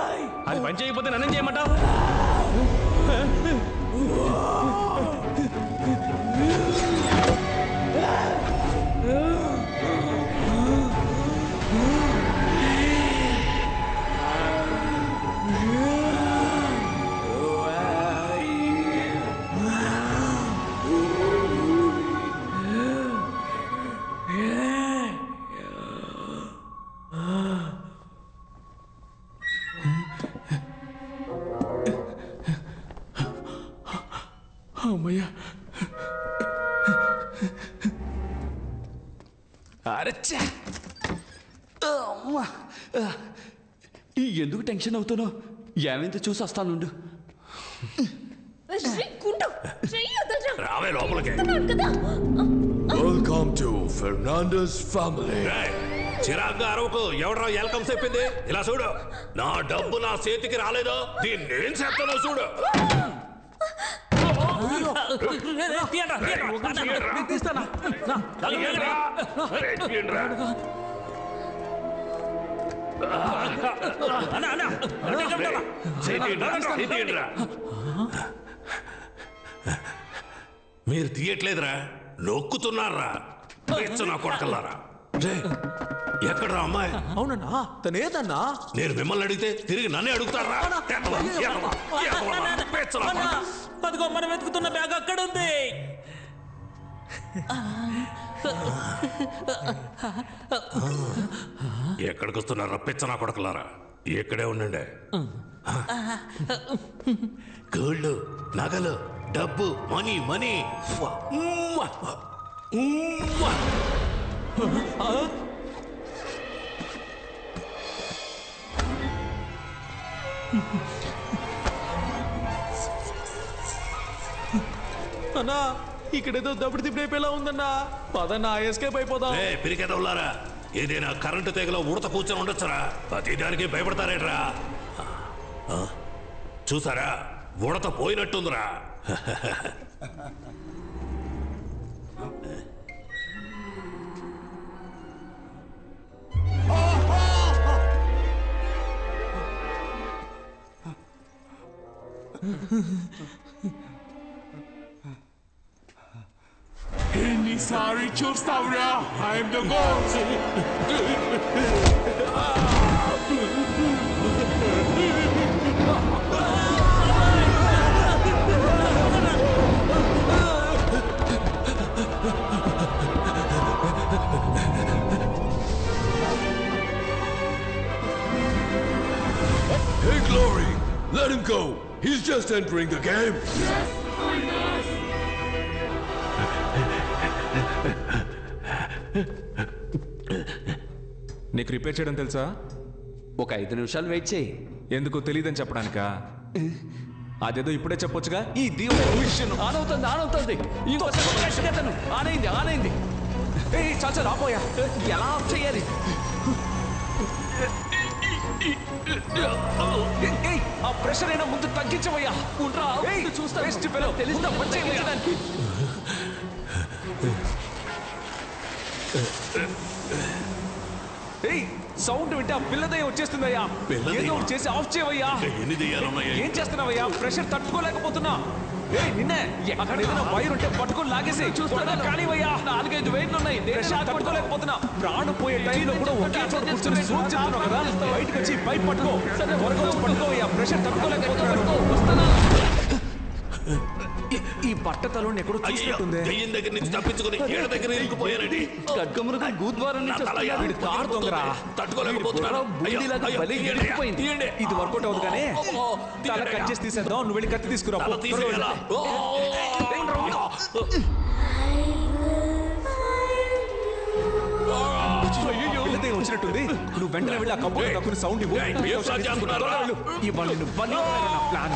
అది పని చేయకపోతే నన్నేం చేయమంటావు? అమ్మయ్యా. అరచ్చా. ఎందుకు టెన్షన్ అవుతున్నావు? ఏమైందో చూసి వస్తానుండు. రావే లోపలికి. Welcome to Fernandes family. చిరాగ్గా అరవకు. ఎవడరా వెల్కమ్ చెప్పింది? ఇలా చూడు, నా డబ్బు నా చేతికి రాలేదో దీన్ని నేను చేస్తానో చూడు. మీరు తీయట్లేదురా, నొక్కుతున్నారా? నా కొడకల్లారా, ఎక్కడరా అమ్మాయి? అవునన్నా, తనేదన్నా? నేను మిమ్మల్ని అడిగితే తిరిగి నన్నే అడుగుతారా? అదిగో మనం వెతుకుతున్న బ్యాగ్ అక్కడ ఉంది. ఎక్కడికి వస్తున్నారా పిచ్చనా కొడకలారా? ఇక్కడే ఉండండి. గోల్డ్, నగలు, డబ్బు, మనీ మనీ. అన్నా, ఇక్కడేదో దప్పుడు తిప్పిపోయేలా ఉందన్నా. పదన్నా, ఎస్కేప్ అయిపోదాం. పిరికెదవులారా, ఏదైనా కరెంటు తెగలో ఉడత కూర్చొని ఉండొచ్చురా. ప్రతి దానికి భయపడతారేట్రా? చూసారా, ఉడత పోయినట్టుందిరా. ఎన్నిసారి చూస్తావురా? I'm the god. Hey, Glory! Let him go! He's just entering the game! Yes, I must! నీకు రిపేర్ చేయడం తెలుసా? ఒక 5 నిమిషాలు వెయిట్ చేయి. ఎందుకు తెలియదని చెప్పడానికా? అదేదో ఇప్పుడే చెప్పొచ్చుగా. ఈ దేవుడు ఆనవుతుంది. ఇంకోసారి ఆనైంది. చాచా రాపోయా, ఎలా ఆఫ్ చేయాలి? ఆ ప్రెషర్ అయినా ముందు తగ్గించవయ్యా. చూస్తా తెలుస్తా పనిచేయడానికి. సౌండ్ వింటే ఆ పిల్లదయ్య వచ్చేస్తుందయ్యా. ఏదో చేసి ఆఫ్ చేయవయ్యా. ఏం చేస్తున్నావయ్యా? ప్రెషర్ తట్టుకోలేకపోతున్నా. నిన్నే అక్కడ ఏదైనా వైర్ ఉంటే పట్టుకొని లాగేసి కానివయ్యా. 4-5 వైర్లు ఉన్నాయి. ప్రెషర్ తట్టుకోలేకపోతున్నా. ప్రాణం పోయే టైంలో కూడా ఒకే చోట కూర్చొని సూట్ చేస్తున్నావు కదా. బయటకు వచ్చి పైప్ పట్టుకో. త్వరగా వచ్చి పట్టుకోవయ్యా. ప్రెషర్ తట్టుకోలేకపోతున్నా. ఈ బట్టతలో ఎక్కడో చూసినట్టుంది. దగ్గర నుంచి తప్పించుకుని ఏడ దగ్గర ఇరుక్కుపోయానండి. ఖడ్గమృగం గూద్వారం నుంచి కారు దొంగరా. తట్టుకోలేకపోతున్నాను. ఇది వర్కౌట్ అవుతుంది కానీ తల కట్ చేసి తీసేద్దాం. నువ్వు వెళ్ళి కత్తి తీసుకురా. వచ్చినట్టుంది. నువ్వు వెంటనే వెళ్ళి ఆ కంపౌండ్ తక్కువ సౌండ్ ఇవ్వు. ఇవాళ ప్లాన్.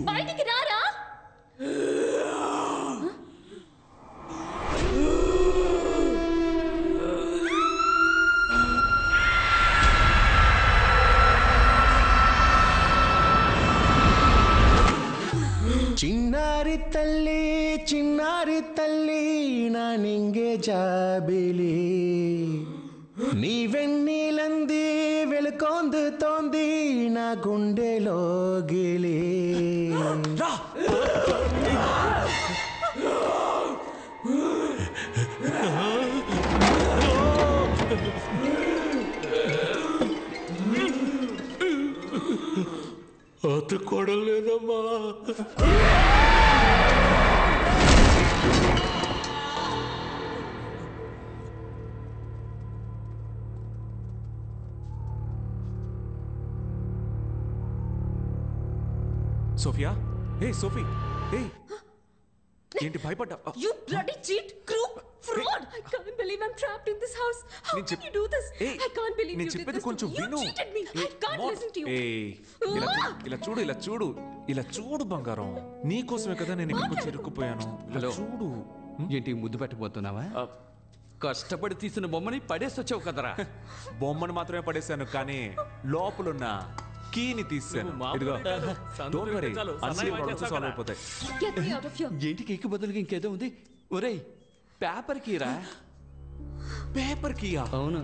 బయటికి రారా. చిన్నారి తల్లి నా నింగే జాబిలి నీ వెన్నీలంది వెలుకొందుతోంది నా గుండెలో గిలి. అతుక్కోవడం లేదమ్మా. సోఫియా, ఏ సోఫీ, ఏ ఏంటి భయపడ్డా? You bloody cheat, crook, fraud! I can't believe I'm trapped in this house. How can you do this? I can't believe you did this to me. You cheated me. I can't listen to you. ఇలా చూడు బంగారం, నీకోసమే కదా నేను ఇక్కడికి చిరుక్కుపోయాను. Hello చూడు. ఏంటి ముద్దు పెట్టబోతున్నావా? కష్టపడి తీసిన బొమ్మని పడేసొచ్చావు కదరా. బొమ్మను మాత్రమే పడేశాను, కానీ లోపలున్న కీని తీసాను. ఇదిగో, డోంట్ వరీ, అన్ని ప్రాబ్లమ్స్ సాల్వ్ అయిపోతాయి. Get me out of here. ఏంటి కేక్ బదులుగా ఇంకేదో ఉంది? ఒరేయ్, పేపర్ కీరా. పేపర్ కీయా? అవును.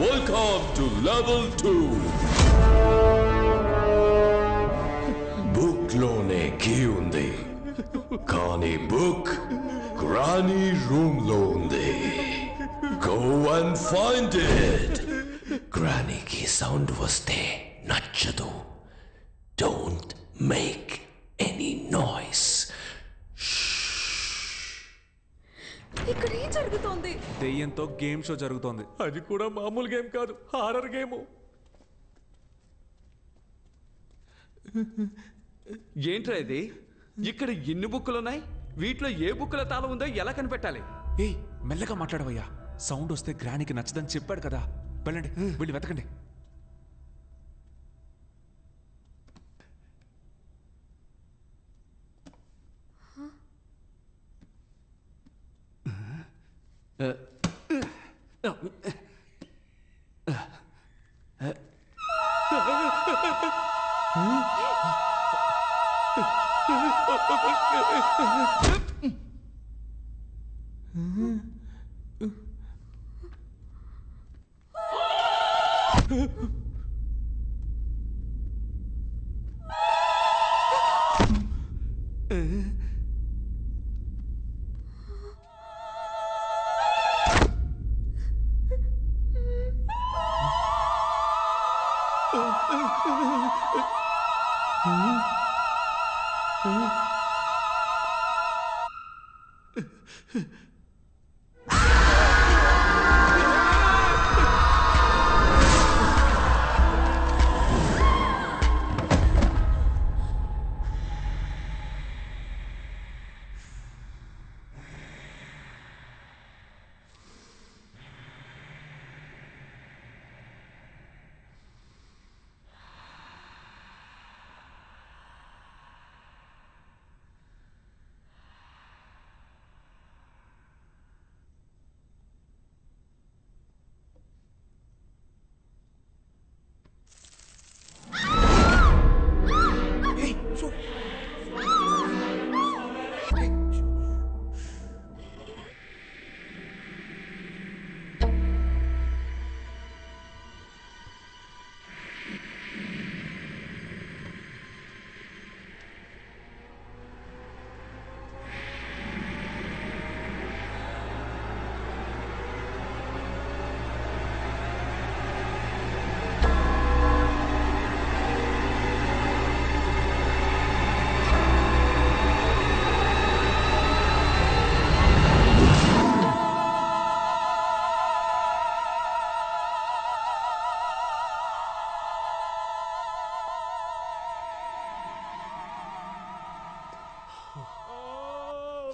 Welcome to level 2. బుక్ లోనే కీ ఉంది, కానీ బుక్ గ్రానీ రూమ్ లో ఉంది. Go and find it. గ్రానీకి సౌండ్ వస్తే నచ్చదు. Don't make any noise. ఇక్కడ ఏం జరుగుతోంది? దెయ్యంతో గేమ్ షో జరుగుతోంది. అది కూడా మామూలు గేమ్ కాదు, హారర్ గేమ్. ఏంట్రా ఇది? ఇక్కడ ఎన్ని బుక్కులు ఉన్నాయి? వీటిలో ఏ బుక్కుల తాళం ఉందో ఎలా కనిపెట్టాలి? ఏయ్, మెల్లగా మాట్లాడవయ్యా. సౌండ్ వస్తే గ్రానీకి నచ్చదని చెప్పాడు కదా. వెళ్ళండి, వెళ్ళి వెతకండి.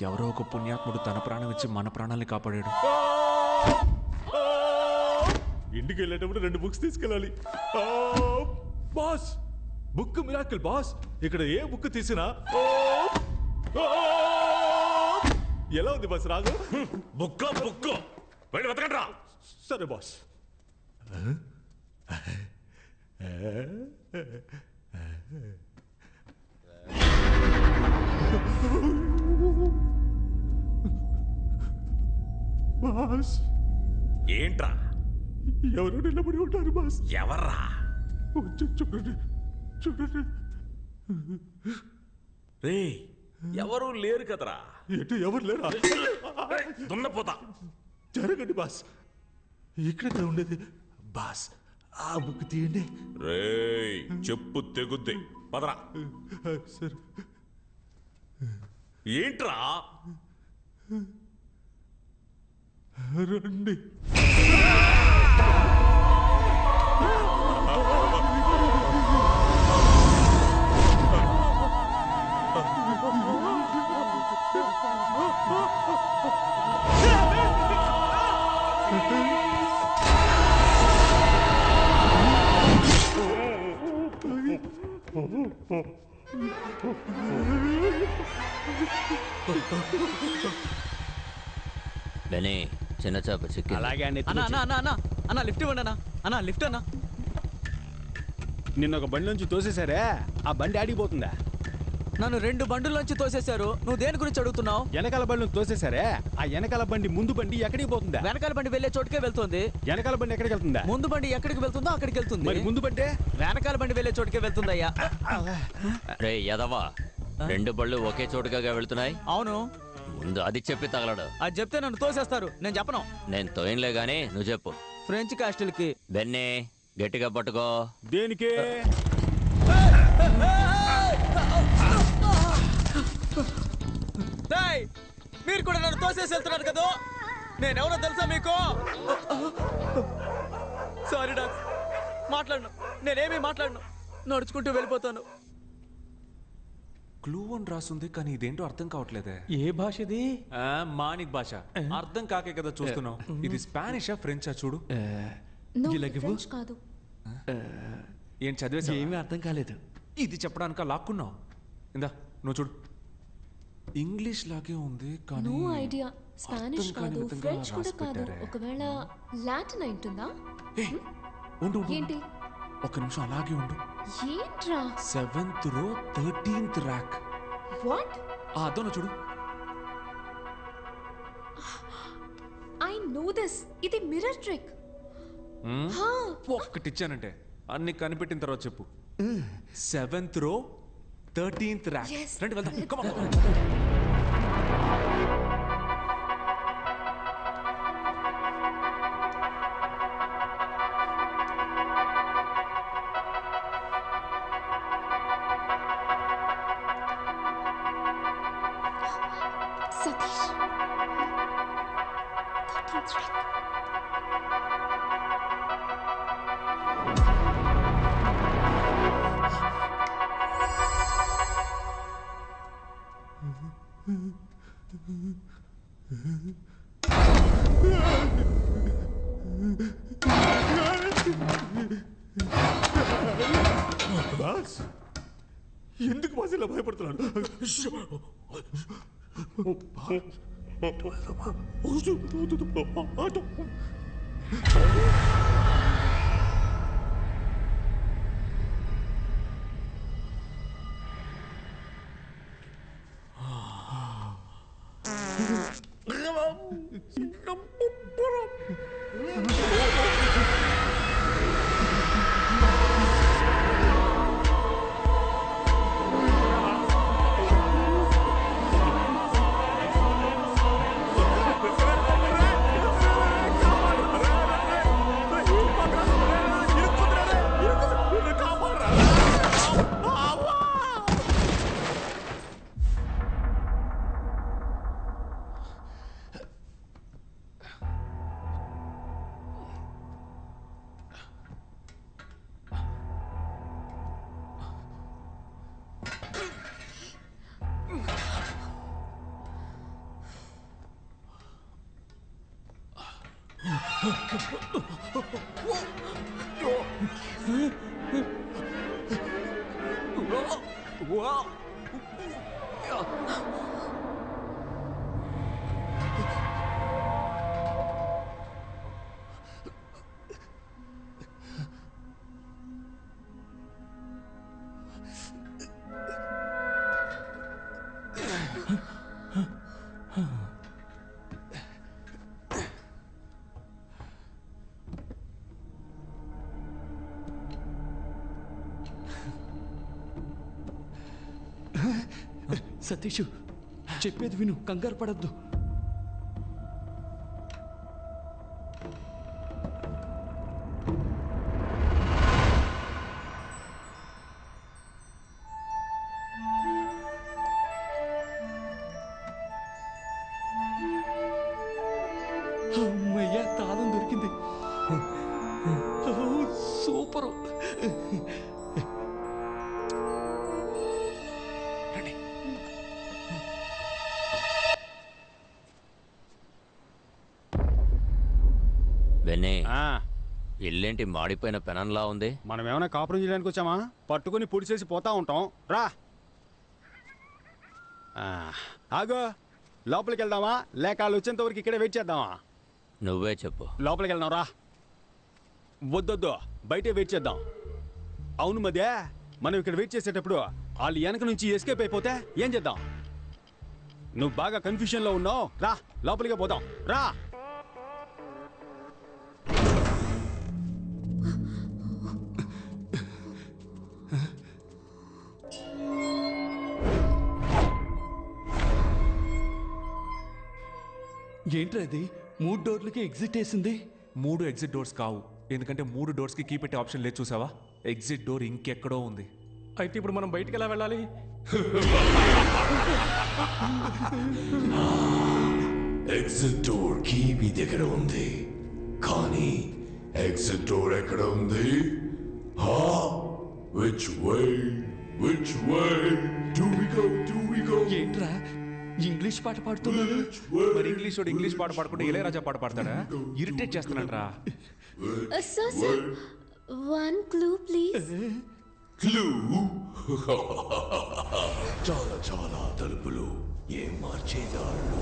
ఎవరో ఒక పుణ్యాత్ముడు తన ప్రాణం ఇచ్చి మన ప్రాణాలని కాపాడాడు. ఇంటికి వెళ్ళేటప్పుడు 2 బుక్స్ తీసుకెళ్ళాలి. Boss, book miracle boss. ఇక్కడ ఏ బుక్ తీసినా ఎలా ఉంది బాస్ రాగు? బుక్ వెళ్ళి వెతకండి. సరే బాస్. బాస్ ఏంట్రా? ఎవరు నిలబడి ఉంటారు బాస్? ఎవర్రా? చూడండి చూడండి. రే ఎవరు లేరు కదరా. ఎటు ఎవరు లేరా? దున్నపోతా. జరగండి బాస్. ఇక్కడ ఉండేది బాస్. ఆ బుక్ తీయండి. రే చెప్పు తెగుద్ది. పదరా. సరే. ఏంట్రా? రండి. బెనీ చిన్న చేప చిక్కి. అలాగే అన్న లిఫ్ట్ ఇవ్వండి అన్న లిఫ్ట్ అన్న. నిన్న ఒక బండి నుంచి తోసేశారే, ఆ బండి ఆడిపోతుందా? నన్ను 2 బండుల్లోంచి తోసేశారు. నువ్వు దేని గురించి అడుగుతున్నావు? వెనకాల బండి తోసేశారే, ఆ వెనకాల బండి ముందు బండి ఎక్కడికి పోతుందా? వెనకాల బండి వెళ్లే చోటుకే వెళ్తుంది. వెనకాల బండి ఎక్కడికి వెళ్తుందా? ముందు బండి ఎక్కడికి వెళ్తుందో అక్కడికి వెళ్తుంది. మరి ముందు బండి వెనకాల బండి వెళ్లే చోటుకే వెళ్తుందయ్యా. రే యదవా, 2 బళ్ళు ఒకే చోటుగా వెళ్తున్నాయి. అవును. ముందు అది చెప్పి తగలడు. అది చెప్తే నన్ను తోసేస్తారు. నేను చెప్పను. నేను తోయన్లే గానీ నువ్వు చెప్పు. ఫ్రెంచ్ కాస్టిల్ కి. బెన్నీ గట్టిగా పట్టుకో. దేనికి? మీరు కూడా నన్ను తోసేసి వెళ్తున్నారు కదా. నేనెవరో తెలుసా మీకు? సారీ డాక్స్, మాట్లాడను. నేనేమీ మాట్లాడను. నడుచుకుంటూ వెళ్ళిపోతాను. క్లూ అని రాస్తుంది కానీ ఇదేంటో అర్థం కావట్లేదే. ఏ భాష ఇది? మానిక్ భాష. అర్థం కాకే కదా చూస్తున్నావు. ఇది స్పానిషా ఫ్రెంచా చూడు. కాదు. ఏం చదివేసా? ఏమీ అర్థం కాలేదు. ఇది చెప్పడానిక లాక్కున్నావు. ఇందా నువ్వు చూడు. ఇంగ్లీష్ లాగే ఉంది కానీ నో ఐడియా. స్పానిష్ కాదు, ఫ్రెంచ్ కూడా కాదు. ఒకవేళ లాటిన్ అయింటుందా? ఉండు ఏంటి? ఒక నిమిషం అలాగే ఉండు. ఏంట్రా? 7th row 13th rack. What? ఆ అద్దం చూడు. I know this. ఇది మిర్రర్ ట్రిక్. ఒక్కటిచ్చానంటే అన్ని కనిపెట్టిన తర్వాత చెప్పు. 7th row 13th rack. రండి వెళ్దాం. Come on. Satish. 13th rack. Boss ఎందుకు బాస్ ఇలా భయపడుతున్నాడు? సతీష్ చెప్పేది విను, కంగారు పడద్దు. అమ్మయ్యా, తాళం దొరికింది. సూపరు. ఇల్లేంటి మాడిపోయిన పెనంలా ఉంది? మనం ఏమైనా కాపురం చేయడానికి వచ్చామా? పట్టుకుని పొడిచేసి పోతా ఉంటాం. రా ఆగో, లోపలికి వెళ్దామా లేక వాళ్ళు వచ్చేంత వరకు ఇక్కడే వెయిట్ చేద్దామా? నువ్వే చెప్పు. లోపలికి వెళ్దాం రా. వద్దొద్దు, బయటే వెయిట్ చేద్దాం. అవును మధ్య మనం ఇక్కడ వెయిట్ చేసేటప్పుడు వాళ్ళు వెనక నుంచి ఎస్కేప్ అయిపోతే ఏం చేద్దాం? నువ్వు బాగా కన్ఫ్యూజన్లో ఉన్నావు. రా లోపలికే పోదాం. రా. ఏంట్రా అది? 3 డోర్లకి ఎగ్జిట్ వేసింది. 3 ఎగ్జిట్ డోర్స్ కావు, ఎందుకంటే 3 డోర్స్కి కీ పెట్టే ఆప్షన్ లేదు. చూసావా? ఎగ్జిట్ డోర్ ఇంకెక్కడో ఉంది. అయితే ఇప్పుడు మనం బయటికి ఎలా వెళ్ళాలి? ఎగ్జిట్ డోర్ కీ మీ దగ్గర ఉంది, కానీ ఎగ్జిట్ డోర్ ఎక్కడ ఉంది? Which way do we go? ఏంట్రా ఇంగ్లీష్ పాట పాడుతున్నాడు? మరి ఇంగ్లీష్ పాట పాడకుండా ఇళయరాజా పాట పాడతాడా? ఇరిటేట్ చేస్తున్నాడ్రా. Sir, 1 clue please. క్లూ? చాలా తలుపులు, ఏం మార్చేదాళ్ళు.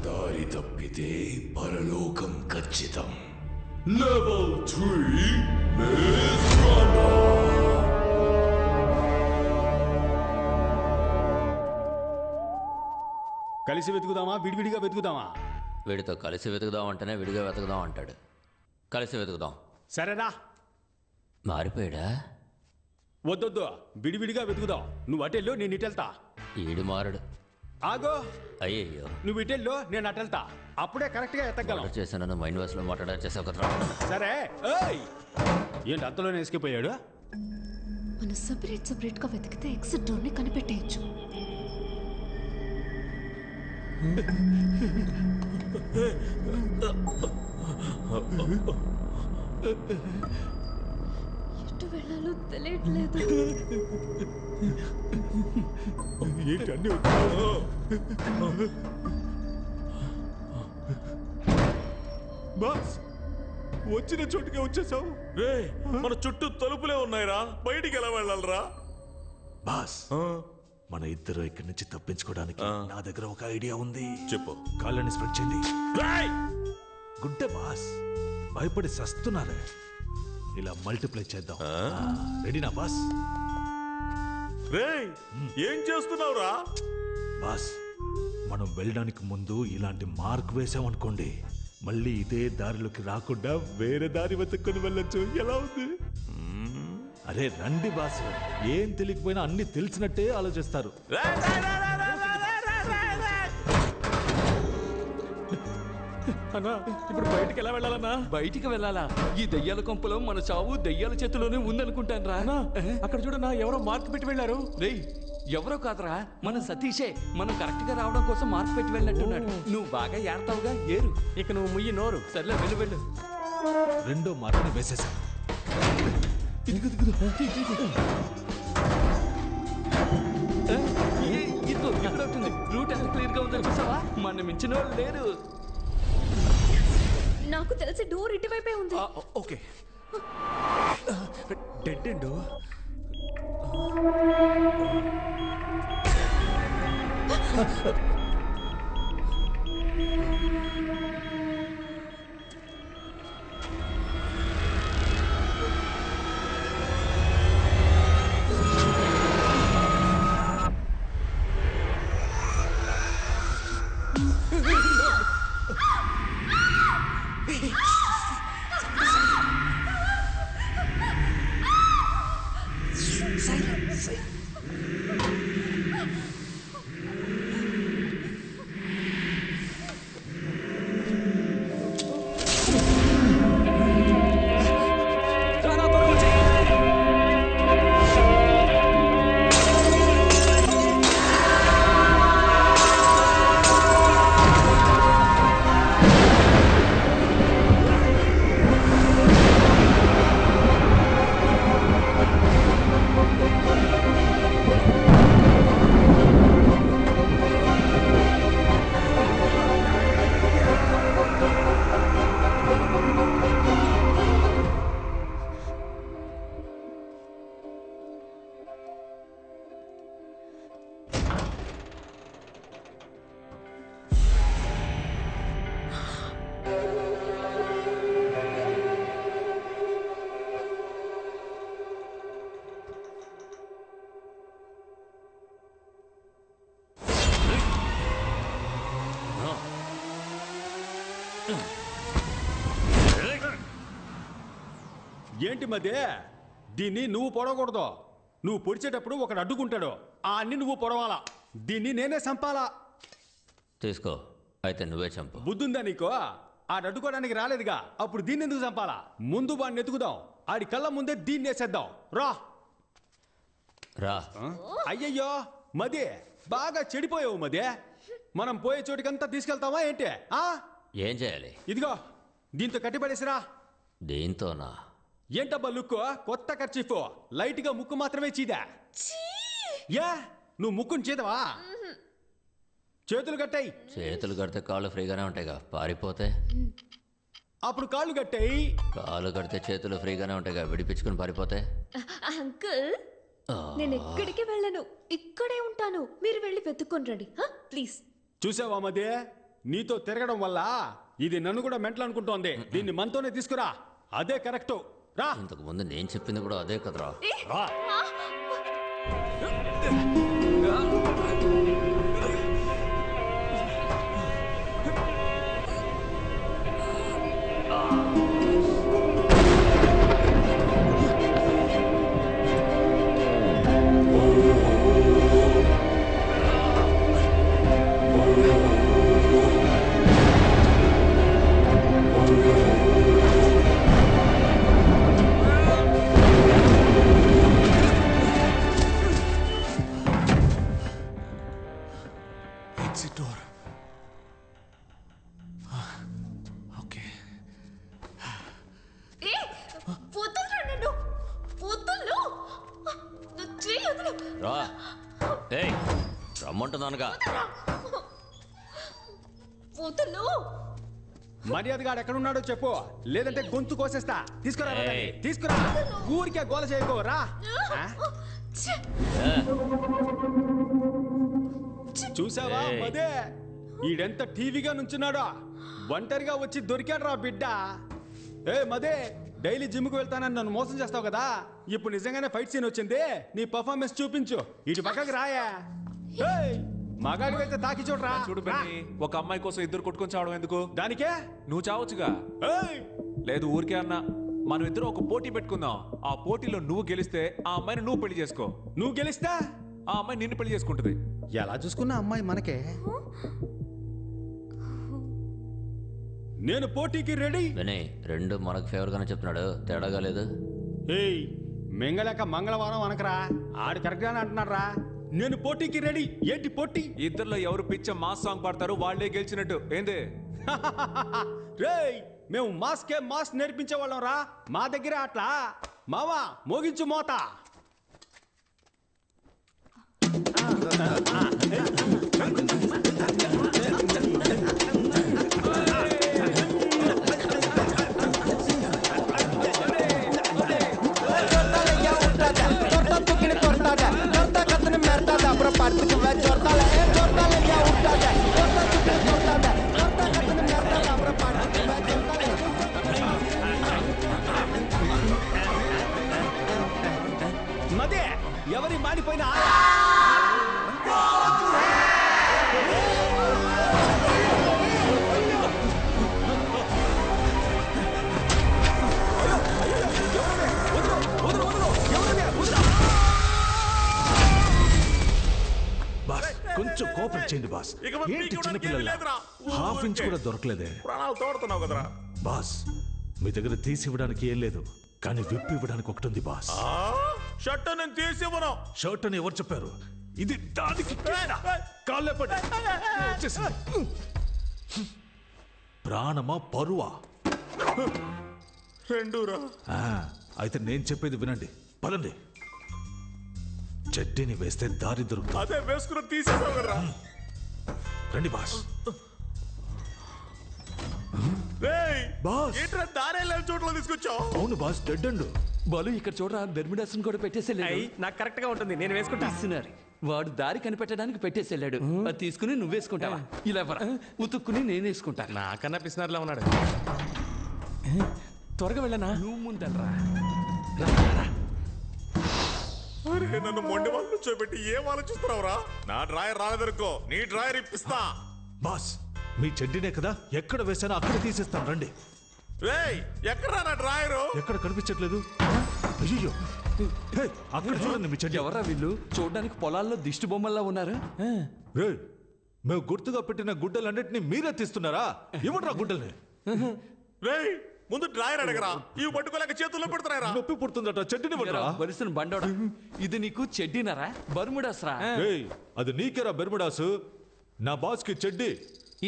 దారి తప్పితే పరలోకం ఖచ్చితం. Level 3 miss runner. కలిసి వెతుకుదామా విడివిడిగా వెతుకుదామా? వీడితో కలిసి వెతుకుదాం అంటేనే విడిగా వెతుకుదాం అంటాడు. కలిసి వెతుకుదాం. సరేనా? మారిపోయాడా? వద్దొద్దు, విడివిడిగా వెతుకుదాం. నువ్వు అటెల్లో, నేను ఇటెళ్తా. ఈడు మారడు. ఆగో, అయ్యయ్యో, నువ్వు ఇటెల్లో, నేను అటెళ్తా. అప్పుడే కరెక్ట్ గా ఎత్తగలం. చేశాను మైండ్ వాయిస్ లో మాట్లాడారు కదా. సరే. ఏంటి అంతలోనే ఎస్కేపోయాడు? మనం సపరేట్ గా వెతికితే ఎగ్జిట్ డోర్ ని కనిపెట్టేయచ్చు. ఎటు వెళ్ళాలో తెలియట్లేదు. ఏంటి అన్ని బాస్, వచ్చిన చోటుకే వచ్చేసావు. రే, మన చుట్టూ తలుపులే ఉన్నాయిరా, బయటికి ఎలా వెళ్ళాలరా? బాస్, మన ఇద్దరు ఇక్కడి నుంచి తప్పించుకోవడానికి నా దగ్గర ఒక ఐడియా ఉంది. చెప్పు. కాళ్ళని స్ప్రెడ్ చేయండి. గుడ్డే బాస్, భయపడి సస్తున్నారే. ఇలా మల్టిప్లై చేద్దాం. రెడీనా బాస్? రే, ఏం చేస్తున్నావురా? బాస్, మనం వెళ్ళడానికి ముందు ఇలాంటి మార్క్ వేసామనుకోండి, మళ్ళీ ఇదే దారిలోకి రాకుండా వేరే దారి వెతుక్కొని వెళ్ళొచ్చు. ఎలా ఉంది? అరే రండి బాస్, ఏం తెలియకపోయినా అన్ని తెలిసినట్టే ఆలోచిస్తారు. అన్నా, ఇప్పుడు బయటికి ఎలా వెళ్ళాలన్నా? బయటికి వెళ్ళాలా? ఈ దెయ్యాల కొంపలో మన చావు దెయ్యాల చేతిలోనే ఉందనుకుంటాను రా. అక్కడ చూడన్నా, ఎవరో మార్క్ పెట్టి వెళ్ళారు. రేయ్, ఎవరో కాదురా, మన సతీషే. మనం కరెక్ట్ గా రావడం కోసం మార్క్ పెట్టి వెళ్ళినట్టున్నాడు. నువ్వు బాగా ఏడతావుగా, ఏరు. ఇక నువ్వు ముయ్యి నోరు. సర్లే, వెళ్ళు. రెండో మార్క్ని వేసేసాను. ఇదిగో ఇక్కడ ఉంటుంది. రూట్ ఎంత క్లియర్ గా ఉందని చూసావా? మన మించిన వాళ్ళు లేరు. నాకు తెలిసి డోర్ ఇటువైపే ఉంది. ఓకే. Dead end. ఏంటి మధ్య దీన్ని నువ్వు పొడవకూడదు. నువ్వు పొడిచేటప్పుడు ఒకడు అడ్డుకుంటాడు, ఆ అన్ని నువ్వు పొడవాలా. దీన్ని నేనే చంపాలా. తీసుకో, అయితే నువ్వే చంపు. బుద్ధుందా నీకు? ఆడు అడ్డుకోవడానికి రాలేదుగా, అప్పుడు దీన్ని ఎందుకు చంపాలా? ముందు వాడిని ఎత్తుకుదాం, ఆడి కళ్ళ ముందే దీన్ని వేసేద్దాం. రా రా. అయ్యయ్యో మదే, బాగా చెడిపోయావు మదే. మనం పోయే చోటికంతా తీసుకెళ్తావా ఏంటి? ఏం చేయాలి? ఇదిగో దీంతో కట్టిపడేసిరా. దీంతోనా? ఏంటబ్బా లుక్కు? కొత్త ఖర్చీఫ్, లైట్ గా ముక్కు మాత్రమే చీదా. యా నువ్వు ముక్కుని చీదవా? చేతులు కట్టాయి. చేతులు కడితే కాళ్ళు ఫ్రీగానే ఉంటాయిగా, పారిపోతే అప్పుడు కాళ్ళు కట్టాయి. కాళ్ళు కడితే చేతులు ఫ్రీగానే ఉంటాయిగా, విడిపించుకుని పారిపోతే. అంకుల్ నేను ఎక్కడికి వెళ్ళను, ఇక్కడే ఉంటాను. మీరు వెళ్ళి వెతుక్కొని రండి ప్లీజ్. చూసావా మదే, నీతో తిరగడం వల్ల ఇది నన్ను కూడా మెంటల్ అనుకుంటోంది. దీన్ని మనతోనే తీసుకురా, అదే కరెక్ట్. రా. ఇంతకు ముందు నేను చెప్పింది కూడా అదే కదరా. Exit door. Okay. రా. ఏయ్, రమ్మంటున్నానుగా. మర్యాదగా ఎక్కడున్నాడో చెప్పు, లేదంటే గొంతు కోసేస్తా. తీసుకురా తీసుకురా, ఊరికే గోల చేయకోరా. చూసావా మదే, ఈడెంత టీవీగా నుంచున్నాడో. ఒంటరిగా వచ్చి దొరికాడు రా బిడ్డ. ఏ మదే, డైలీ జిమ్కి వెళ్తానని నన్ను మోసం చేస్తావు కదా, ఇప్పుడు నిజంగానే ఫైట్ సీన్ వచ్చింది. నీ పర్ఫార్మెన్స్ చూపించు. ఇటు పక్కకి రాయా. మగాడి అయితే తాకి చూడరా. చూడు బెన్నీ, ఒక అమ్మాయి కోసం ఇద్దరు కొట్టుకొని చావడం ఎందుకు? దానికే నువ్వు చావచ్చుగా. లేదు ఊరికే అన్నా, మనం ఇద్దరు ఒక పోటీ పెట్టుకుందాం. ఆ పోటీలో నువ్వు గెలిస్తే ఆ అమ్మాయిని నువ్వు పెళ్లి చేసుకో. నువ్వు గెలిస్తే ఆ అమ్మాయి నిన్ను పెళ్లి చేసుకుంటుంది. ఎలా చూసుకున్న అమ్మాయి మనకే. నేను పోటీకి రెడీ. వినయ్, రెండు మనకు ఫేవర్ గానే చెప్తున్నాడు, తేడాగా లేదు. ఏయ్ మెంగళక మంగళవారం అనకరా, ఆడు కరెక్ట్ గానే అంటున్నాడు రా. నేను పోటీకి రెడీ. ఏంటి పోటీ? ఇద్దరులో ఎవరు పిచ్చ మాస్ సాంగ్ పాడతారు వాళ్ళే గెలిచినట్టు. ఏంది? రేయ్ మేము మాస్కే మాస్ నేర్పించే వాళ్ళం రా, మా దగ్గరే అట్లా. మావా మోగించు మోత. Porta tu che ne porta da, porta che te ne merda da, però parti che vai giornale, giornale మదే ఎవరి మాడిపోయిన బాస్ కొంచెం కోపం చేయండి బాస్. ఏంటి చిన్నపిల్లల హాఫ్ ఇంచ్ కూడా దొరకలేదే. ప్రాణాలు తోడుతున్నావు కదరా. బాస్ మీ దగ్గర తీసి ఇవ్వడానికి ఏం లేదు, కానీ విప్పి ఇవ్వడానికి ఒకటి ఉంది బాస్. షర్ట్ నేను తీసి ఇవ్వను. షర్ట్ అని ఎవరు చెప్పారు? ఇది దానికి కాళ్ళే పడి వచ్చేసింది. ప్రాణమా పరువా? రెండూరా. అయితే నేను చెప్పేది వినండి, పదండి. చెడ్డీని వేస్తే దారి దొరుకుతుంది. అదే వేసుకుని తీసేసావు కదరా. రండి బాస్. ఏంట్రా దారేళ్ళ చోట్ల తీసుకొచ్చావు? అవును బాస్, డెడ్ అండ్ బాలు ఇక్కడ చూడరా, బెర్మిడాస్ని కూడా పెట్టేసేళ్ళాడు. నాకు కరెక్ట్ గా ఉంటుంది, నేను వేసుకుంటా. వాడు దారి కనిపెట్టడానికి పెట్టేసేళ్ళాడు. అది తీసుకుని నువ్వు వేసుకుంటావా? ఇలా ఉతుక్కుని నేను వేసుకుంటా. నాకన్నా పిసినారులా ఉన్నాడు. త్వరగా వెళ్ళనా? నువ్వు ముందరా. అరే నన్ను మొండి వాళ్ళు చూపెట్టి ఏం ఆలోచిస్తున్నావురా? నా డ్రాయర్ రాలేదనుకో, నీ డ్రాయర్ ఇప్పిస్తా. బాస్ మీ చెడ్డీనే కదా, ఎక్కడ వేసానో అక్కడ తీసేస్తాను, రండి. ఎక్కడ నా డ్రాయరు? ఎక్కడ కనిపించట్లేదు. అయ్యో అక్కడ చూడండి మీ చెడ్డీ. ఎవరా వీళ్ళు? చూడడానికి పొలాల్లో దిష్టి బొమ్మల్లా ఉన్నారు. మేము గుర్తుగా పెట్టిన గుడ్డలన్నింటినీ మీరే తీస్తున్నారా? ఇవ్వట్రా గుడ్డల్ని. ముందు డ్రాయర్ అడగరా, ఇవి పట్టుకోలేక చేతుల్లో పెడతారా? నొప్పి పుడుతుందట, చెడ్డీని బలిసిన బండోడా. ఇది నీకు చెడ్డీనరా? బర్ముడాస్ రా. అది నీకేరా బెర్ముడాసు, నా బాస్ కి చెడ్డీ.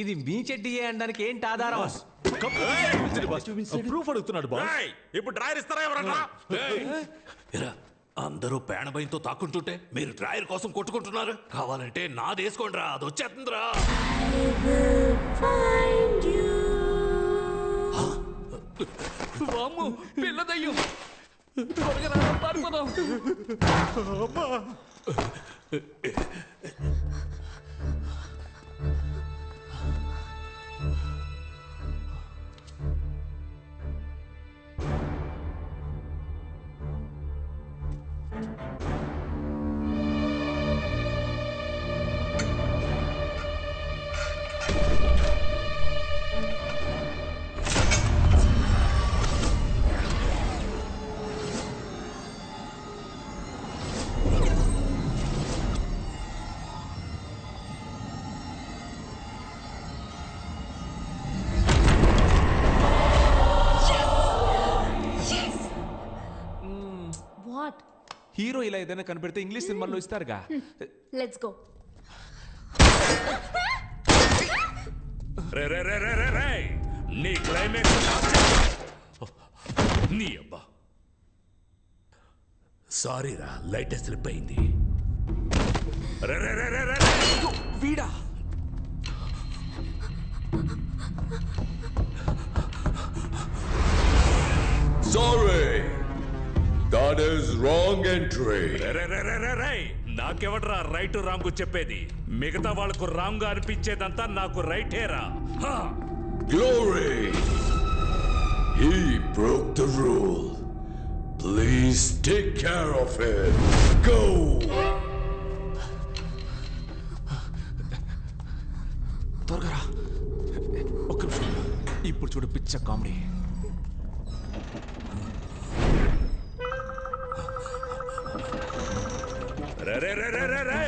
ఇది మీ చెడ్డీయే అనడానికి ఏంటి ఆధారం? ప్రూఫ్ అడుగుతున్నాడు బాస్. ఇప్పుడు డ్రాయర్ ఇస్తారా ఎవరన్నా? అందరూ పేణభయంతో తాకుంటుంటే మీరు డ్రాయర్ కోసం కొట్టుకుంటున్నారు. కావాలంటే నాది వేసుకోండి రా, అది వచ్చేస్తుందిరా. పిల్లదయ్యం త్వరగా రా, పారిపోదాం. హీరో ఇలా ఏదైనా కనిపెడితే ఇంగ్లీష్ సినిమాల్లో ఇస్తారుగా. Let's go. రే రే రే రే రే రే, నీ క్లైమాక్స్ నీ అబ్బా. సారీ రా, లైట్ స్లిప్ అయింది. రే రే రే రే రే, వీడా Sorry, that is wrong entry. నాకెవడ్రా రైట్ రాంగ్ చెప్పేది? మిగతా వాళ్ళకు రాంగ్ అనిపించేదంతా నాకు రైటేరా. Glory, he broke the rule. Please take care of him. Go. త్వరగా ఒక్క నిమిషం. ఇప్పుడు చూడు పిచ్చ కామెడీ. రే రే రే రే రే రే,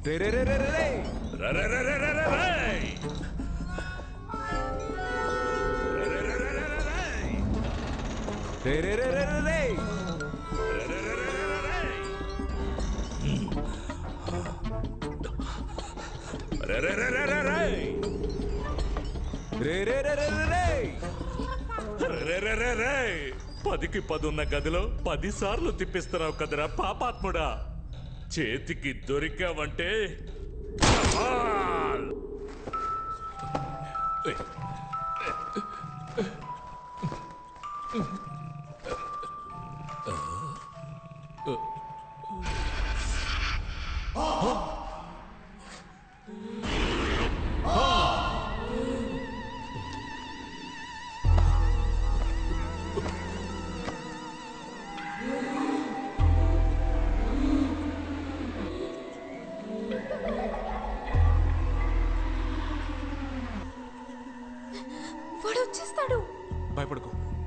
రే రే రే రే రే రే రే రే రే. పదికి 10 ఉన్న గదిలో 10 సార్లు తిప్పిస్తున్నావు కదరా పాపాత్ముడా. చేతికి దొరికావంటే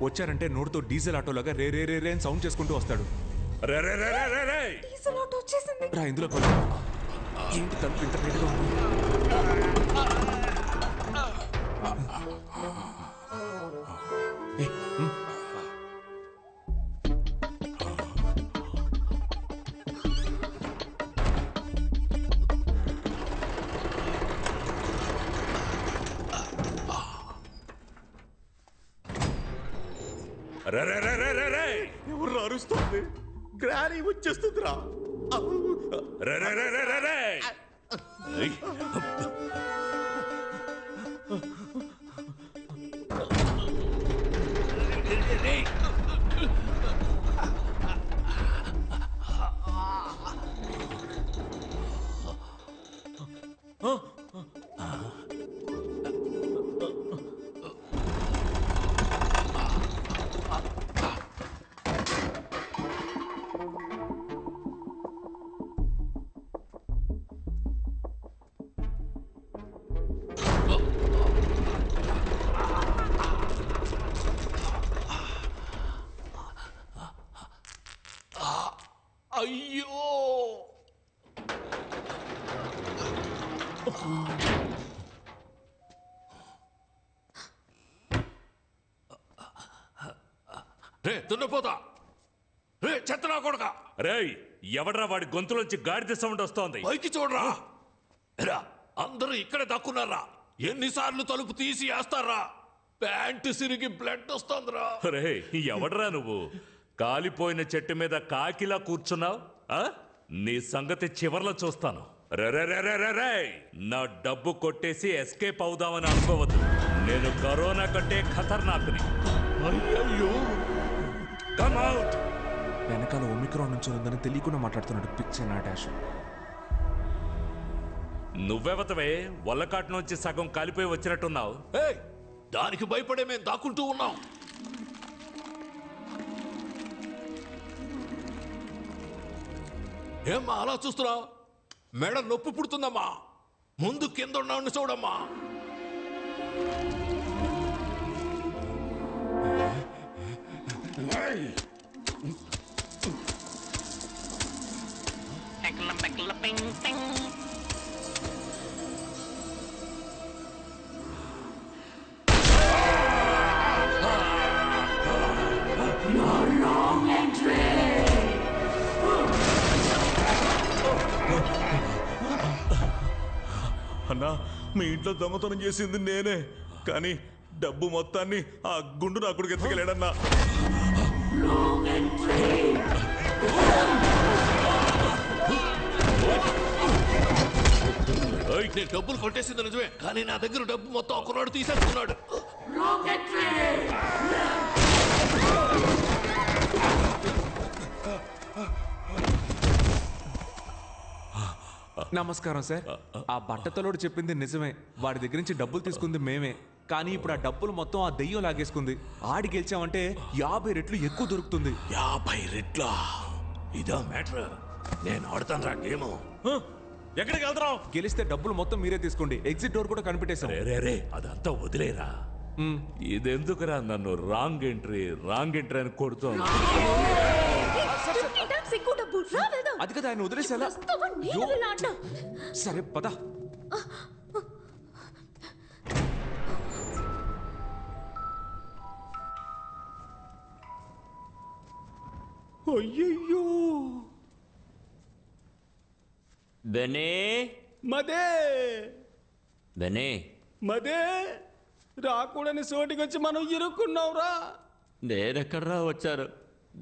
వచ్చారంటే నోటితో డీజిల్ ఆటోలాగా రే రే రే రే అని సౌండ్ చేసుకుంటూ వస్తాడు. రా ఇందులో పద. ఏంటి తలుపు ఇంత రేటుగా ఉంది? ఎవరు అరుస్తుంది? గ్రానీ వచ్చేస్తుందిరా. అయ్యో రే దున్నపోతా రే చెత్తనా కొడక రేయ్ ఎవడ్రా వాడి గొంతులోంచి గాడిద సౌండ్ వస్తోంది? పైకి చూడరా. అందరూ ఇక్కడే దక్కున్నారా? ఎన్నిసార్లు తలుపు తీసి వేస్తారా? ప్యాంటు సిరిగి బ్లడ్ వస్తుందిరా. రే ఎవడ్రా నువ్వు? కాలిపోయిన చెట్టు మీద కాకిలా కూర్చున్నావు. నీ సంగతి చివర్లో చూస్తాను. రే నా డబ్బు కొట్టేసి ఎస్కేప్ అవుదామని అనుకోవద్దు. నేను కరోనా కంటే ఖతర్నాక్ని. అయ్యో కమ్ అవుట్. వెనకాల ఒమిక్రాన్ నుంచి ఉందని తెలియకుండా మాట్లాడుతున్నాడు పిచ్చే నా డాష్. నువ్వెవతవే వల్లకాటు నుంచి సగం కాలిపోయి వచ్చినట్టున్నావు. దానికి భయపడే మేము దాక్కుంటూ ఉన్నాం. ఏమ్మా అలా చూస్తున్నావు? మెడ నొప్పి పుడుతుందమ్మా. ముందు కింద ఉన్నావు చూడమ్మా. అన్నా, మీ ఇంట్లో దొంగతనం చేసింది నేనే, కానీ డబ్బు మొత్తాన్ని ఆ గుండు నా కొడుకు ఎత్తుకెళ్ళాడన్నా. నేను డబ్బులు కొట్టేసింది నిజమే, కానీ నా దగ్గర డబ్బు మొత్తం ఒకనాడు తీసేసుకున్నాడు. నమస్కారం సార్. ఆ బట్టతలోడు చెప్పింది నిజమే. వాడి దగ్గర నుంచి డబ్బులు తీసుకుంది మేమే, కానీ ఇప్పుడు ఆ డబ్బులు మొత్తం ఆ దెయ్యం లాగేసుకుంది. ఆడి గెలిచామంటే 50 రెట్లు ఎక్కువ దొరుకుతుంది. 50 రెట్ల? ఇదా మ్యాటర్? నేను ఆడతాను రా గేమ్. ఎక్కడికి వెళ్తున్నావు? గెలిస్తే డబ్బులు మొత్తం మీరే తీసుకోండి. ఎగ్జిట్ డోర్ కూడా కనిపెట్టేశాం. రే అదంతా వదిలేరా. ఇదెందుకురా నన్ను రాంగ్ ఎంట్రీ అని కొడుతోంది? అది కదా ఆయన వదిలేసేలా. సరే పద. అయ్యయ్యో బెనే మదే బెనే మదే రాకూడని సోటికి వచ్చి మనం ఇరుక్కున్నావురా. నేనెక్కడరా వచ్చారు?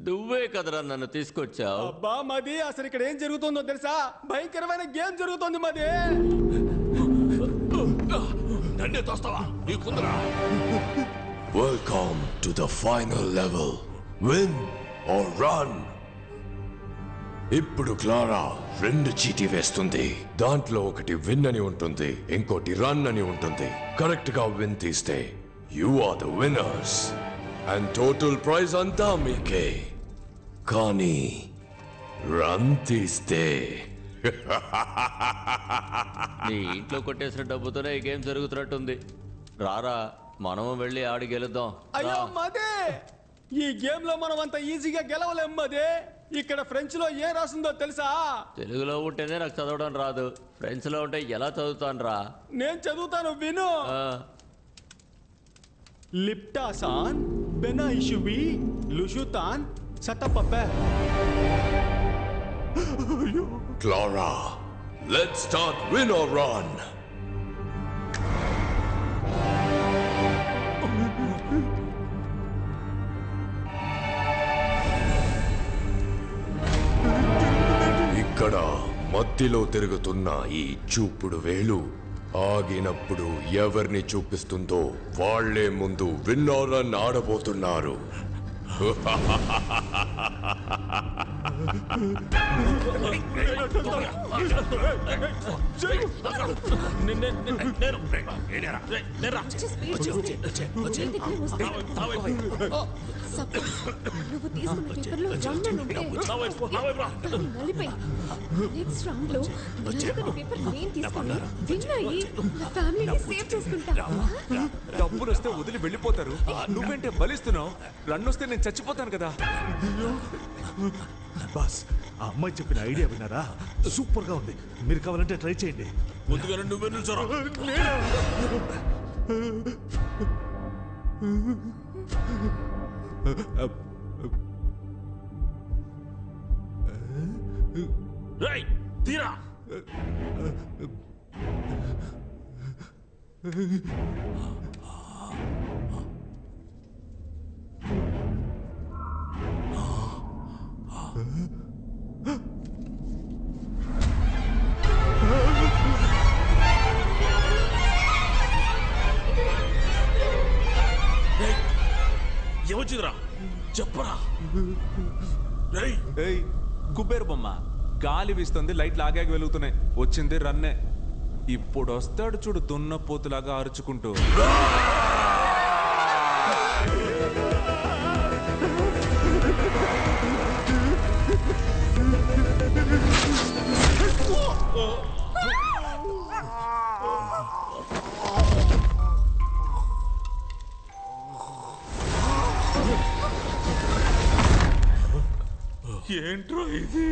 నువ్వే కదరా నన్ను తీసుకొచ్చావు. అబ్బా మది, అసలు ఇక్కడ ఏం జరుగుతుందో తెలుసా? భయంకరమైన గేమ్ జరుగుతోంది మదే. నన్నే తోస్తావా? నీకుందరా? Welcome to the final level. Win or run. ఇప్పుడు క్లారా 2 చీటీ వేస్తుంది. దాంట్లో ఒకటి విన్ అని ఉంటుంది, ఇంకోటి రన్ అని ఉంటుంది. కరెక్ట్ గా విన్ తీస్తే you are the winners and total prize అంతా మీకే. కానీ రన్ తీస్తే నీ ఇంట్లో కొట్టేసిన డబ్బుతోనే ఈ గేమ్ జరుగుతున్నట్టుంది. రారా మనము వెళ్ళి ఆడి గెలుద్దాం. అయ్యో మదే, ఈ గేమ్ లో మనం అంత ఈజీగా గెలవలేం మదే. ఇక్కడ ఫ్రెంచ్ లో ఏం రాసిందో తెలుసా? తెలుగులో ఉంటేనే నాకు చదవడం రాదు, ఫ్రెంచ్ లో ఉంటే ఎలా చదువుతాను రా? నేను చదువుతాను విను. లిప్టాసాన్ బెనాయిషువి లుషుతాన్ సతపపే. Clara, let's start win or run. ఇక్కడ మధ్యలో తిరుగుతున్న ఈ చూపుడు వేలు ఆగినప్పుడు ఎవరిని చూపిస్తుందో వాళ్లే ముందు విన్నర్ రన్ ఆడబోతున్నారు. నువ్వు తీసుకున్న పేపర్లో రన్ ఉంటే నలిపై నెక్స్ట్ రౌండ్ లో నలుగురి పేపర్ నేను తీసుకుని విన్ అయ్యి నా ఫ్యామిలీని సేవ్ చేసుకుంటా. డబ్బులు వస్తే వదిలి వెళ్ళిపోతారు, నువ్వేంటే బలిస్తున్నావు? రన్ వస్తే నేను చచ్చిపోతాను కదా. బాస్, ఆ అమ్మాయి చెప్పిన ఐడియా విన్నారా? సూపర్ గా ఉంది. మీరు కావాలంటే ట్రై చేయండి. ముందుగా నువ్వే నిల్చోరా. రేయ్ తీరా. ఏమొచ్చిందిరా చెప్పరా? కుబేర్ బొమ్మ గాలి వీస్తుంది, లైట్లు ఆగాగి వెలుగుతున్నాయి. వచ్చింది రన్నే. ఇప్పుడు వస్తాడు చూడు దున్నపోతులాగా అరుచుకుంటూ. ఏంట్రో ఇది?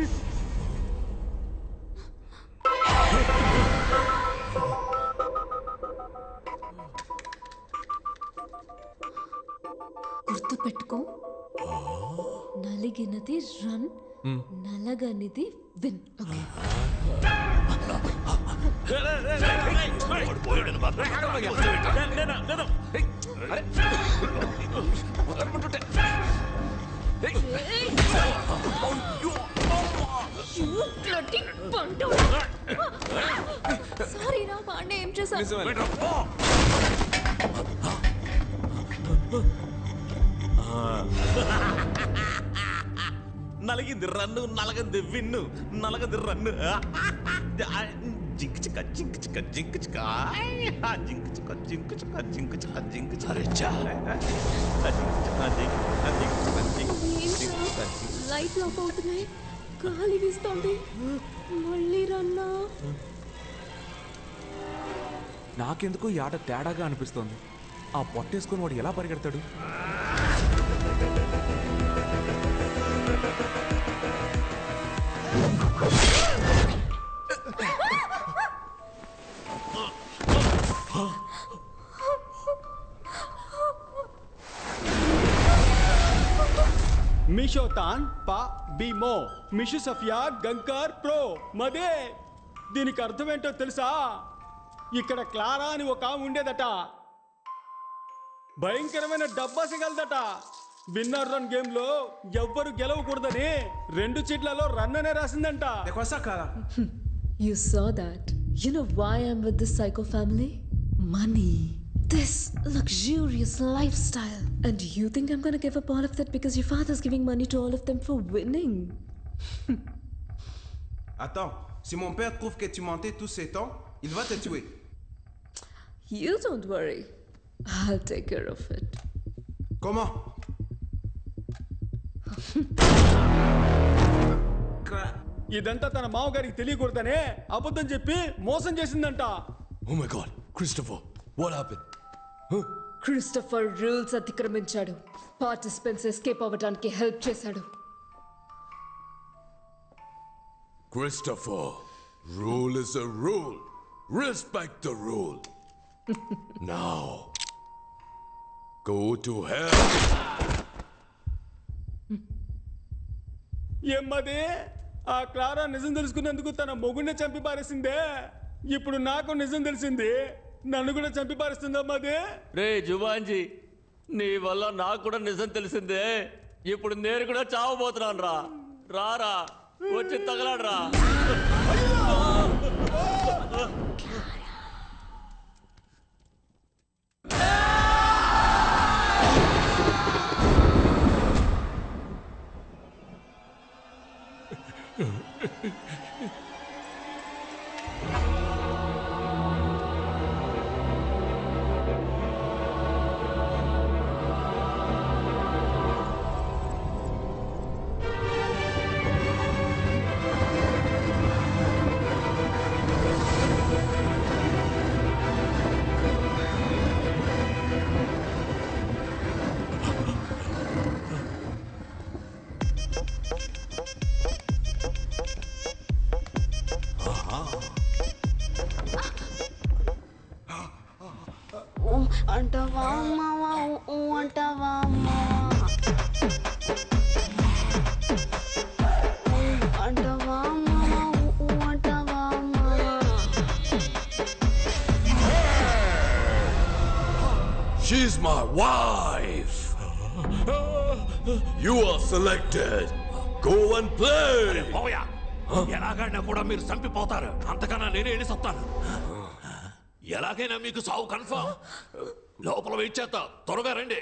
గుర్తు పెట్టుకో, నలిగినది రన్, నలగనిది విన్. ఓకే? సారీ రా పాండే, ఏం చేశాను? నలిగింది రన్ను, నలగంది విన్ను, నలగది రన్ను. జింక్ చిక్క జింక్ చిక్క జింక్ చిక్క జింక్ చిక్క జింక్ చిక్క జింక్ చిక్క జింక్ చిక్క. లైట్ ఆఫ్ అవుతున్నాయి, గాలి వీస్తోంది, మళ్ళీ రన్నా. నాకెందుకు ఈ ఆట తేడాగా అనిపిస్తోంది. ఆ పొట్టేసుకొని వాడు ఎలా పరిగెడతాడు? మిషోతాన్ పా బీమో మిషు సఫియా గంకార్ ప్రో మదే. దీనికి అర్థం ఏంటో తెలుసా? ఇక్కడ క్లారా అని ఒక ఉండేదట, భయంకరమైన డబ్బా సిగలదట. విన్నర్ రన్ గేమ్ లో ఎవ్వరు గెలవకూడదని 2 చీట్లలో రన్ అనే రాసిందంట. You saw that. You know why I'm with this psycho family? Money. This luxurious lifestyle. And you think I'm gonna give up all of that because your father's giving money to all of them for winning? Attends, si mon père trouve que tu mentais tous ces temps, il va te tuer. You don't worry. I'll take care of it. Comment? ఇదంతా తన మామగారికి తెలియకూడదనే అబద్ధం చెప్పి మోసం చేసిందంట. Oh my God, Christopher, what happened? Huh? Christopher rules అతిక్రమించాడు. Participants escape అవ్వడానికి help చేశాడు. Christopher, rule is a rule. Respect the rule. Now, go to hell. ఏమ్మది ఆ క్లారా నిజం తెలుసుకున్నందుకు తన మొగుడిని చంపి పారేసిందే. ఇప్పుడు నాకు నిజం తెలిసింది, నన్ను కూడా చంపి పారేస్తుందమ్మది. రే జువాంజీ, నీ వల్ల నాకు కూడా నిజం తెలిసిందే. ఇప్పుడు నేను కూడా చావబోతున్నాను రా. రారా వచ్చి తగలాడరా. అంటవా మావా అంటవా మావా అంటవా మావా అంటవా మావా. She's my wife. You are selected. Go and play. ఎలాగైనా కూడా మీరు చంపిపోతారు. అంతకన్నా నేనే వెళ్ళి చెప్తాను. ఎలాగైనా మీకు సావు కన్ఫర్మ్. లోపల వెయిట్ చేస్తా, త్వరగా రండి.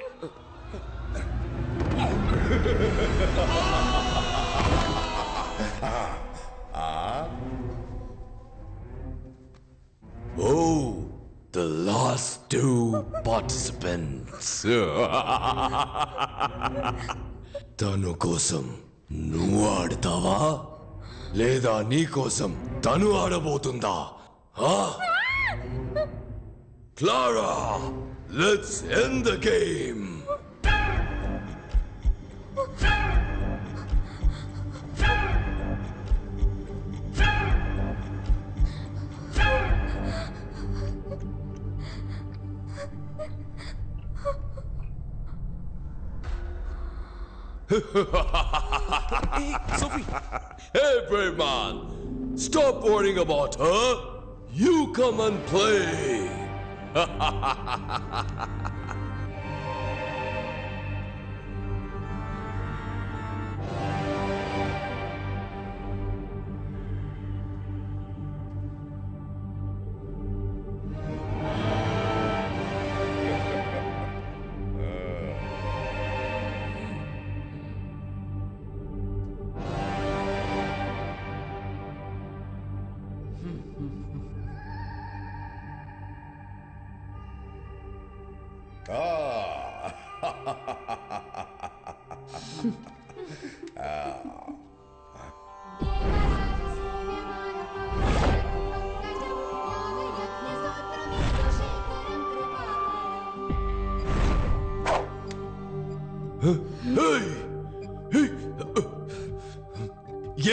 Oh, the last two participants. తను కోసం నువ్వు ఆడతావా లేదా నీ కోసం తను ఆడబోతుందా? Clara, let's end the game. Sophie. Hey, brave man, stop worrying about her. You come and play.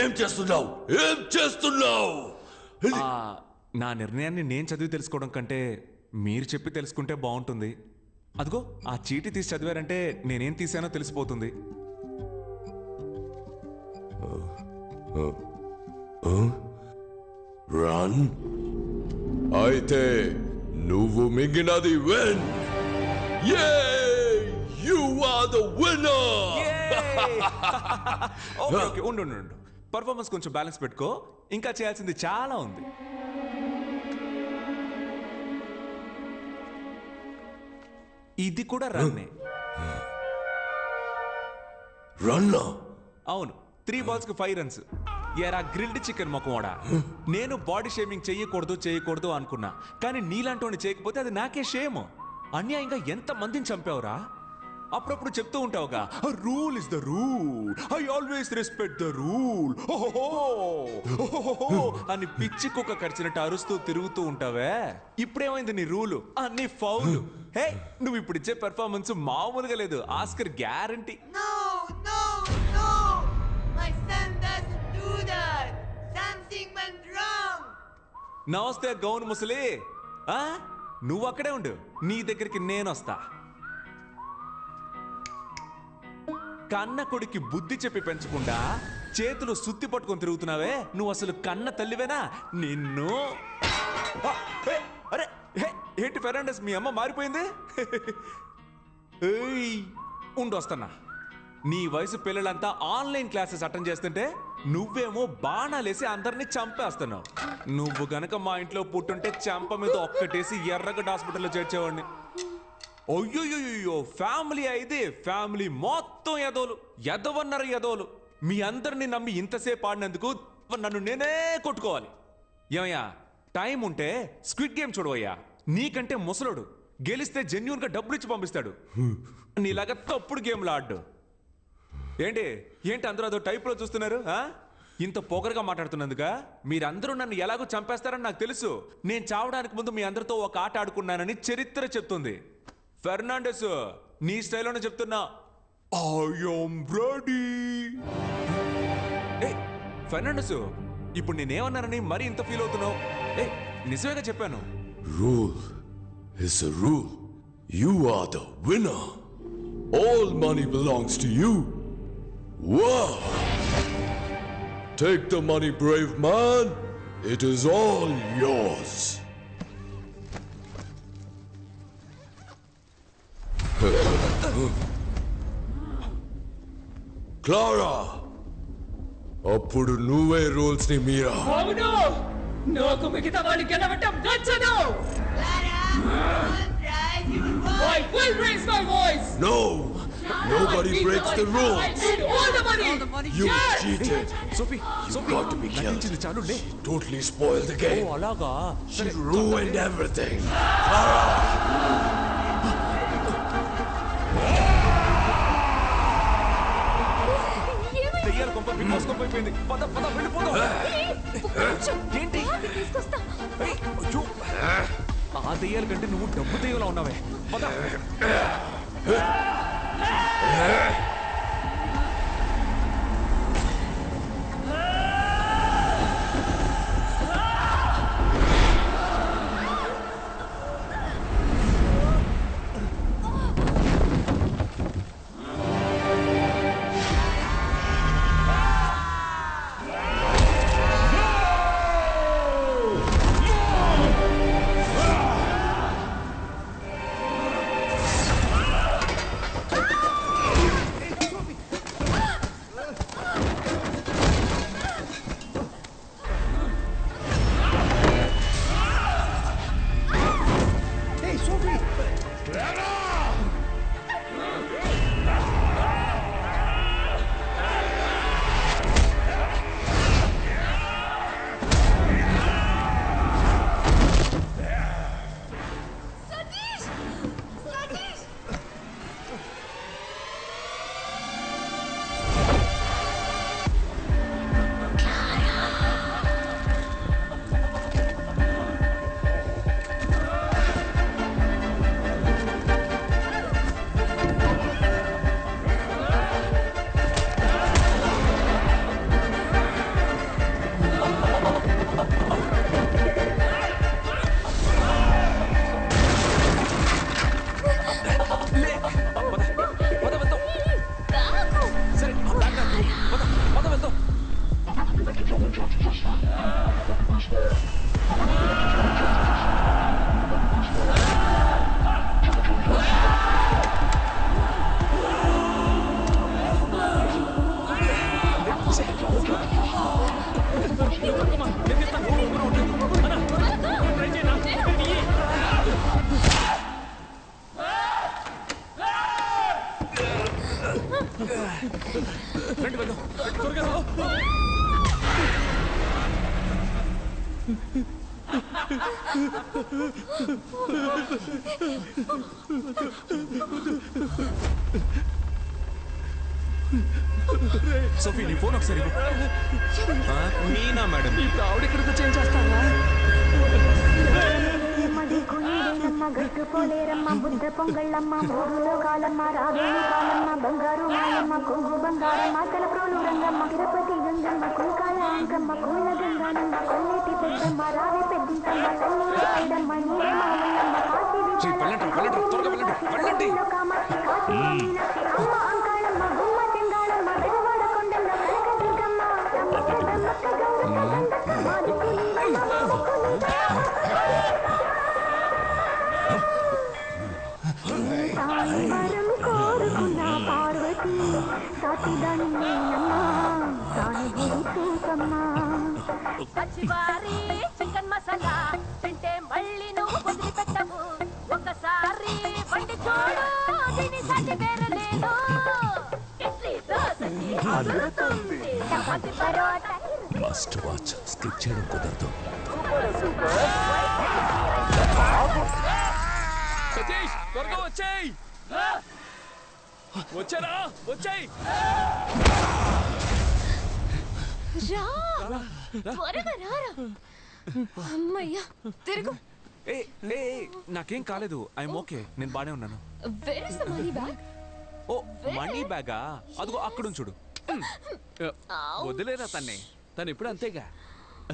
ఏం చేస్తున్నావు? ఏం చేస్తున్నావు? నా నిర్ణయాన్ని నేను చదివి తెలుసుకోవడం కంటే మీరు చెప్పి తెలుసుకుంటే బాగుంటుంది. అదిగో ఆ చీటీ తీసి చదివారంటే నేనేం తీసానో తెలిసిపోతుంది. రన్. అయితే నువ్వు మింగినది win. You are the winner. Okay ఉండు పర్ఫార్మెన్స్ కొంచెం బ్యాలెన్స్ పెట్టుకో, ఇంకా చేయాల్సింది చాలా ఉంది. ఇది కూడా రన్నే. రన్నా? అవును, 3 balls కి 5 runs. ఎరా గ్రిల్డ్ చికెన్ మొక్కవాడా, నేను బాడీ షేమింగ్ చేయకూడదు అనుకున్నా, కానీ నీలాంటి చేయకపోతే అది నాకే షేమ్. అన్యాయంగా ఎంత మందిని చంపావురా? అప్పుడప్పుడు చెప్తూ ఉంటావుగా rule is the rule, I always respect the rule అని పిచ్చి కుక్క కరిచినట్టు అరుస్తూ తిరుగుతూ ఉంటావే. ఇప్పుడేమైంది నీ రూలు? అన్ని ఫౌల్. హే, నువ్వు ఇప్పుడు ఇచ్చే పెర్ఫార్మెన్స్ మామూలుగా లేదు, ఆస్కర్ గ్యారంటీ. నమస్తే గౌన్ ముసలి, నువ్వు అక్కడే ఉండు, నీ దగ్గరికి నేను వస్తా. కన్న కొడుకి బుద్ధి చెప్పి పెంచకుండా చేతులు సుత్తి పట్టుకొని తిరుగుతున్నావే, నువ్వు అసలు కన్న తల్లివేనా? నిన్ను అరే ఏంటి ఫెర్నాండెస్, మీ అమ్మ మారిపోయింది? ఉండు వస్తున్నా. నీ వయసు పిల్లలంతా ఆన్లైన్ క్లాసెస్ అటెండ్ చేస్తుంటే నువ్వేమో బాణాలేసి అందరినీ చంపేస్తున్నావు. నువ్వు గనక మా ఇంట్లో పుట్టుంటే చంప మీద ఒక్కటేసి ఎర్రగడ్డ హాస్పిటల్లో చేర్చేవాడిని. అయ్యో, ఫ్యామిలీ అయితే ఫ్యామిలీ మొత్తం ఎదవన్నారు ఎదవలు. మీ అందరినీ నమ్మి ఇంతసేపు ఆడినందుకు నన్ను నేనే కొట్టుకోవాలి. ఏమయ్యా, టైం ఉంటే స్క్విడ్ గేమ్ చూడవయ్యా. నీకంటే ముసలోడు, గెలిస్తే జెన్యూన్ గా డబ్బులు ఇచ్చి పంపిస్తాడు. నీలాగా తప్పుడు గేమ్లు ఆడు. ఏంటి అందరూ అదో టైప్ లో చూస్తున్నారు? ఇంత పొగరుగా మాట్లాడుతున్నందుక మీరందరూ నన్ను ఎలాగో చంపేస్తారని నాకు తెలుసు. నేను చావడానికి ముందు మీ అందరితో ఒక ఆట ఆడుకున్నానని చరిత్ర చెప్తుంది. ఫెర్నాండెస్, నీ స్టైల్లోనే చెప్తున్నా, ఐ యామ్ రెడీ. ఫెర్నాండెస్, ఇప్పుడు నేనేమన్నానని మరి ఇంత ఫీల్ అవుతున్నావు? నిజమేగా చెప్పాను. Rule is a rule. You are the winner. All money belongs to you. Wow! Take the money, brave man. It is all yours. Clara! అప్పుడు నువ్వే రూల్స్ ని మీరా. అవును, నాకు మిగతా వాళ్ళు గెలవటం నచ్చదు. I will raise my voice. No! Nobody breaks the rules. I need all the money. You yes! cheated. Sophie, You got to be killed. She totally spoiled the game. Oh, alaga. She ruined everything. దెయ్యాల కొంప big boss కొంప అయిపోయింది. పద వెళ్ళిపోదాం. ఏంటి? అయ్యో, ఆ దెయ్యాల కంటే నువ్వు డబ్బు దెయ్యంలా ఉన్నావే. పద. సోఫీ నీ ఫోన్ ఒకసారి మీనా మేడం ఇప్పుడు ఆవిడ ఇక్కడికి వచ్చి ఏం చేస్తావా గట్టు పోలేరమ్మ బుద్ధ పొంగళ్ళమ్మ మూడులో కాలమ్మ రావేణి కాలమ్మ బంగారు మాయమ్మ కొంగు బంగారమ్మ తలప్రోలు రంగమ్మ తిరుపతి గంగమ్మ కుంకాల అంకమ్మ కూల గంగానమ్మ కొల్లేటి పెద్దమ్మ రావి పెద్దింకమ్మ తల్లూరు ఐడమ్మ నీరే మామయ్యమ్మ కామాక్షి కాశీ మీనాక్షి అమ్మ అంకాళమ్మ గుమ్మ చెంగాళమ్మ పెదవాడ కొండమ్మ కనకదుర్గమ్మ కోరుకున్న పార్వతి సాటిదాని పచ్చివారి చికెన్ మసాలా తింటే మళ్ళీ నువ్వు వదిలిపెట్టవు ఒకసారి వండి చూడు దీని సాటి వేరే లేదు ఇడ్లీ దోసకి అదురుతుంది chapati parotta must watch skip చేయడం కుదరదు సతీష్ త్వరగా వచ్చేయ్ వచ్చారా వచ్చేయ్ త్వరగా రారా అమ్మయ్యా తిరుగు నాకేం కాలేదు ఐఎమ్ ఓకే నేను బానే ఉన్నాను where is the money bag oh money బ్యాగా అదిగో అక్కడ చూడు వదిలేరా తన్నే తను ఇప్పుడు అంతేగా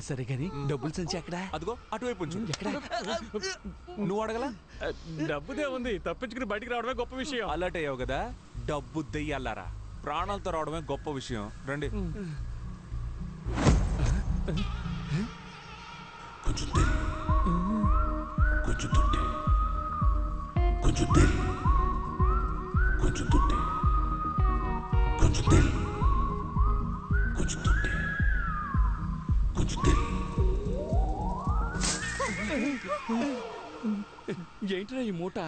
సరే గాని డబ్బులు సంచి ఎక్కడా అదిగో అటువైపు ఉంచు ఎక్కడ నువ్వు అడగలా డబ్బుదే ఉంది తప్పించుకుని బయటికి రావడమే గొప్ప విషయం అలర్ట్ అయ్యావు కదా డబ్బు దెయ్యాలారా ప్రాణాలతో రావడమే గొప్ప విషయం రండి కొంచెం తెల్ కొంచెం తుంటే కొంచెం తెల్ కొంచెం తుంటే కొంచెం తెల్ కొంచెం తుంటే కొంచెం తెల్ ఏంట్రా ఈ మూట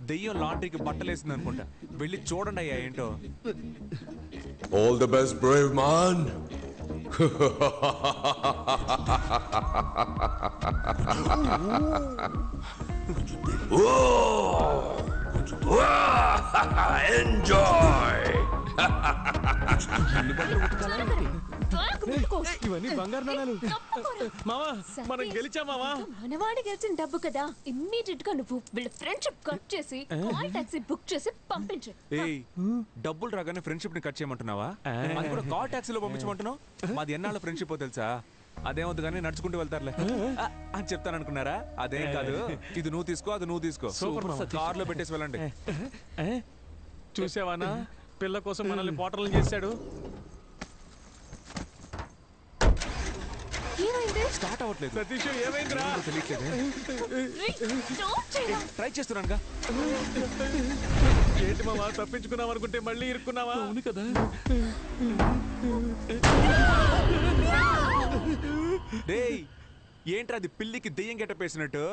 దెయ్యం లాండ్రీకి బట్టలేసింది అనుకుంటా వెళ్ళి చూడండి అయ్యా ఏంటో All the best, brave man. Enjoy. ఇవన్నీ బంగారు నాణాలు మావా మనం గెలిచాం మావా మనవాడి గెలిచిన డబ్బు కదా ఇమ్మీడియట్ గా నువ్వు వీళ్ళ ఫ్రెండ్షిప్ కట్ చేసి కాల్ టాక్సీ బుక్ చేసి పంపించు ఏయ్ డబ్బులు రాగానే ఫ్రెండ్షిప్ ని కట్ చేయమంటున్నావా అది కూడా కాల్ టాక్సీలో పంపించమంటున్నావు మాది ఎన్నాళ్ళ ఫ్రెండ్షిప్ తెలుసా అదేమవుతుంది కానీ నడుచుకుంటూ వెళ్తారులే అని చెప్తాను అనుకున్నారా అదేం కాదు ఇది నువ్వు తీసుకో అది నువ్వు తీసుకో కార్ లో పెట్టేసి వెళ్ళండి చూసావానా పిల్ల కోసం మనల్ని పోటర్లు చేశాడు స్టార్ట్ అవ్వట్లేదు సతీష్ ఏమైందిరా ట్రై చేస్తున్నానుగా ఏంటి మావా తప్పించుకున్నావు అనుకుంటే మళ్ళీ ఇరుక్కున్నావా అవును కదా డేయ్ ఏంట్రా అది పిల్లికి దెయ్యం గెట్టపేసినట్టు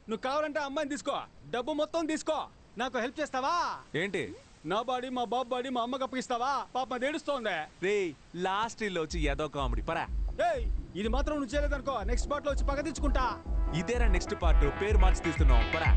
నువ్వు కావాలంటే అమ్మాయిని తీసుకో డబ్బు మొత్తం తీసుకో నాకు హెల్ప్ చేస్తావా ఏంటి నా బాడీ మా బాబు బాడీ మా అమ్మకి అప్పగిస్తావా పాప ఏడుస్తోంది రేయ్ లాస్ట్ ఇల్లు వచ్చి ఏదో కామెడీ పరా ఇది మాత్రం నువ్వు చేయలేదనుకో నెక్స్ట్ పార్ట్ లో వచ్చి పగ తెచ్చుకుంటా ఇదేరా నెక్స్ట్ పార్ట్ పేరు మార్చి తీస్తున్నావు పరా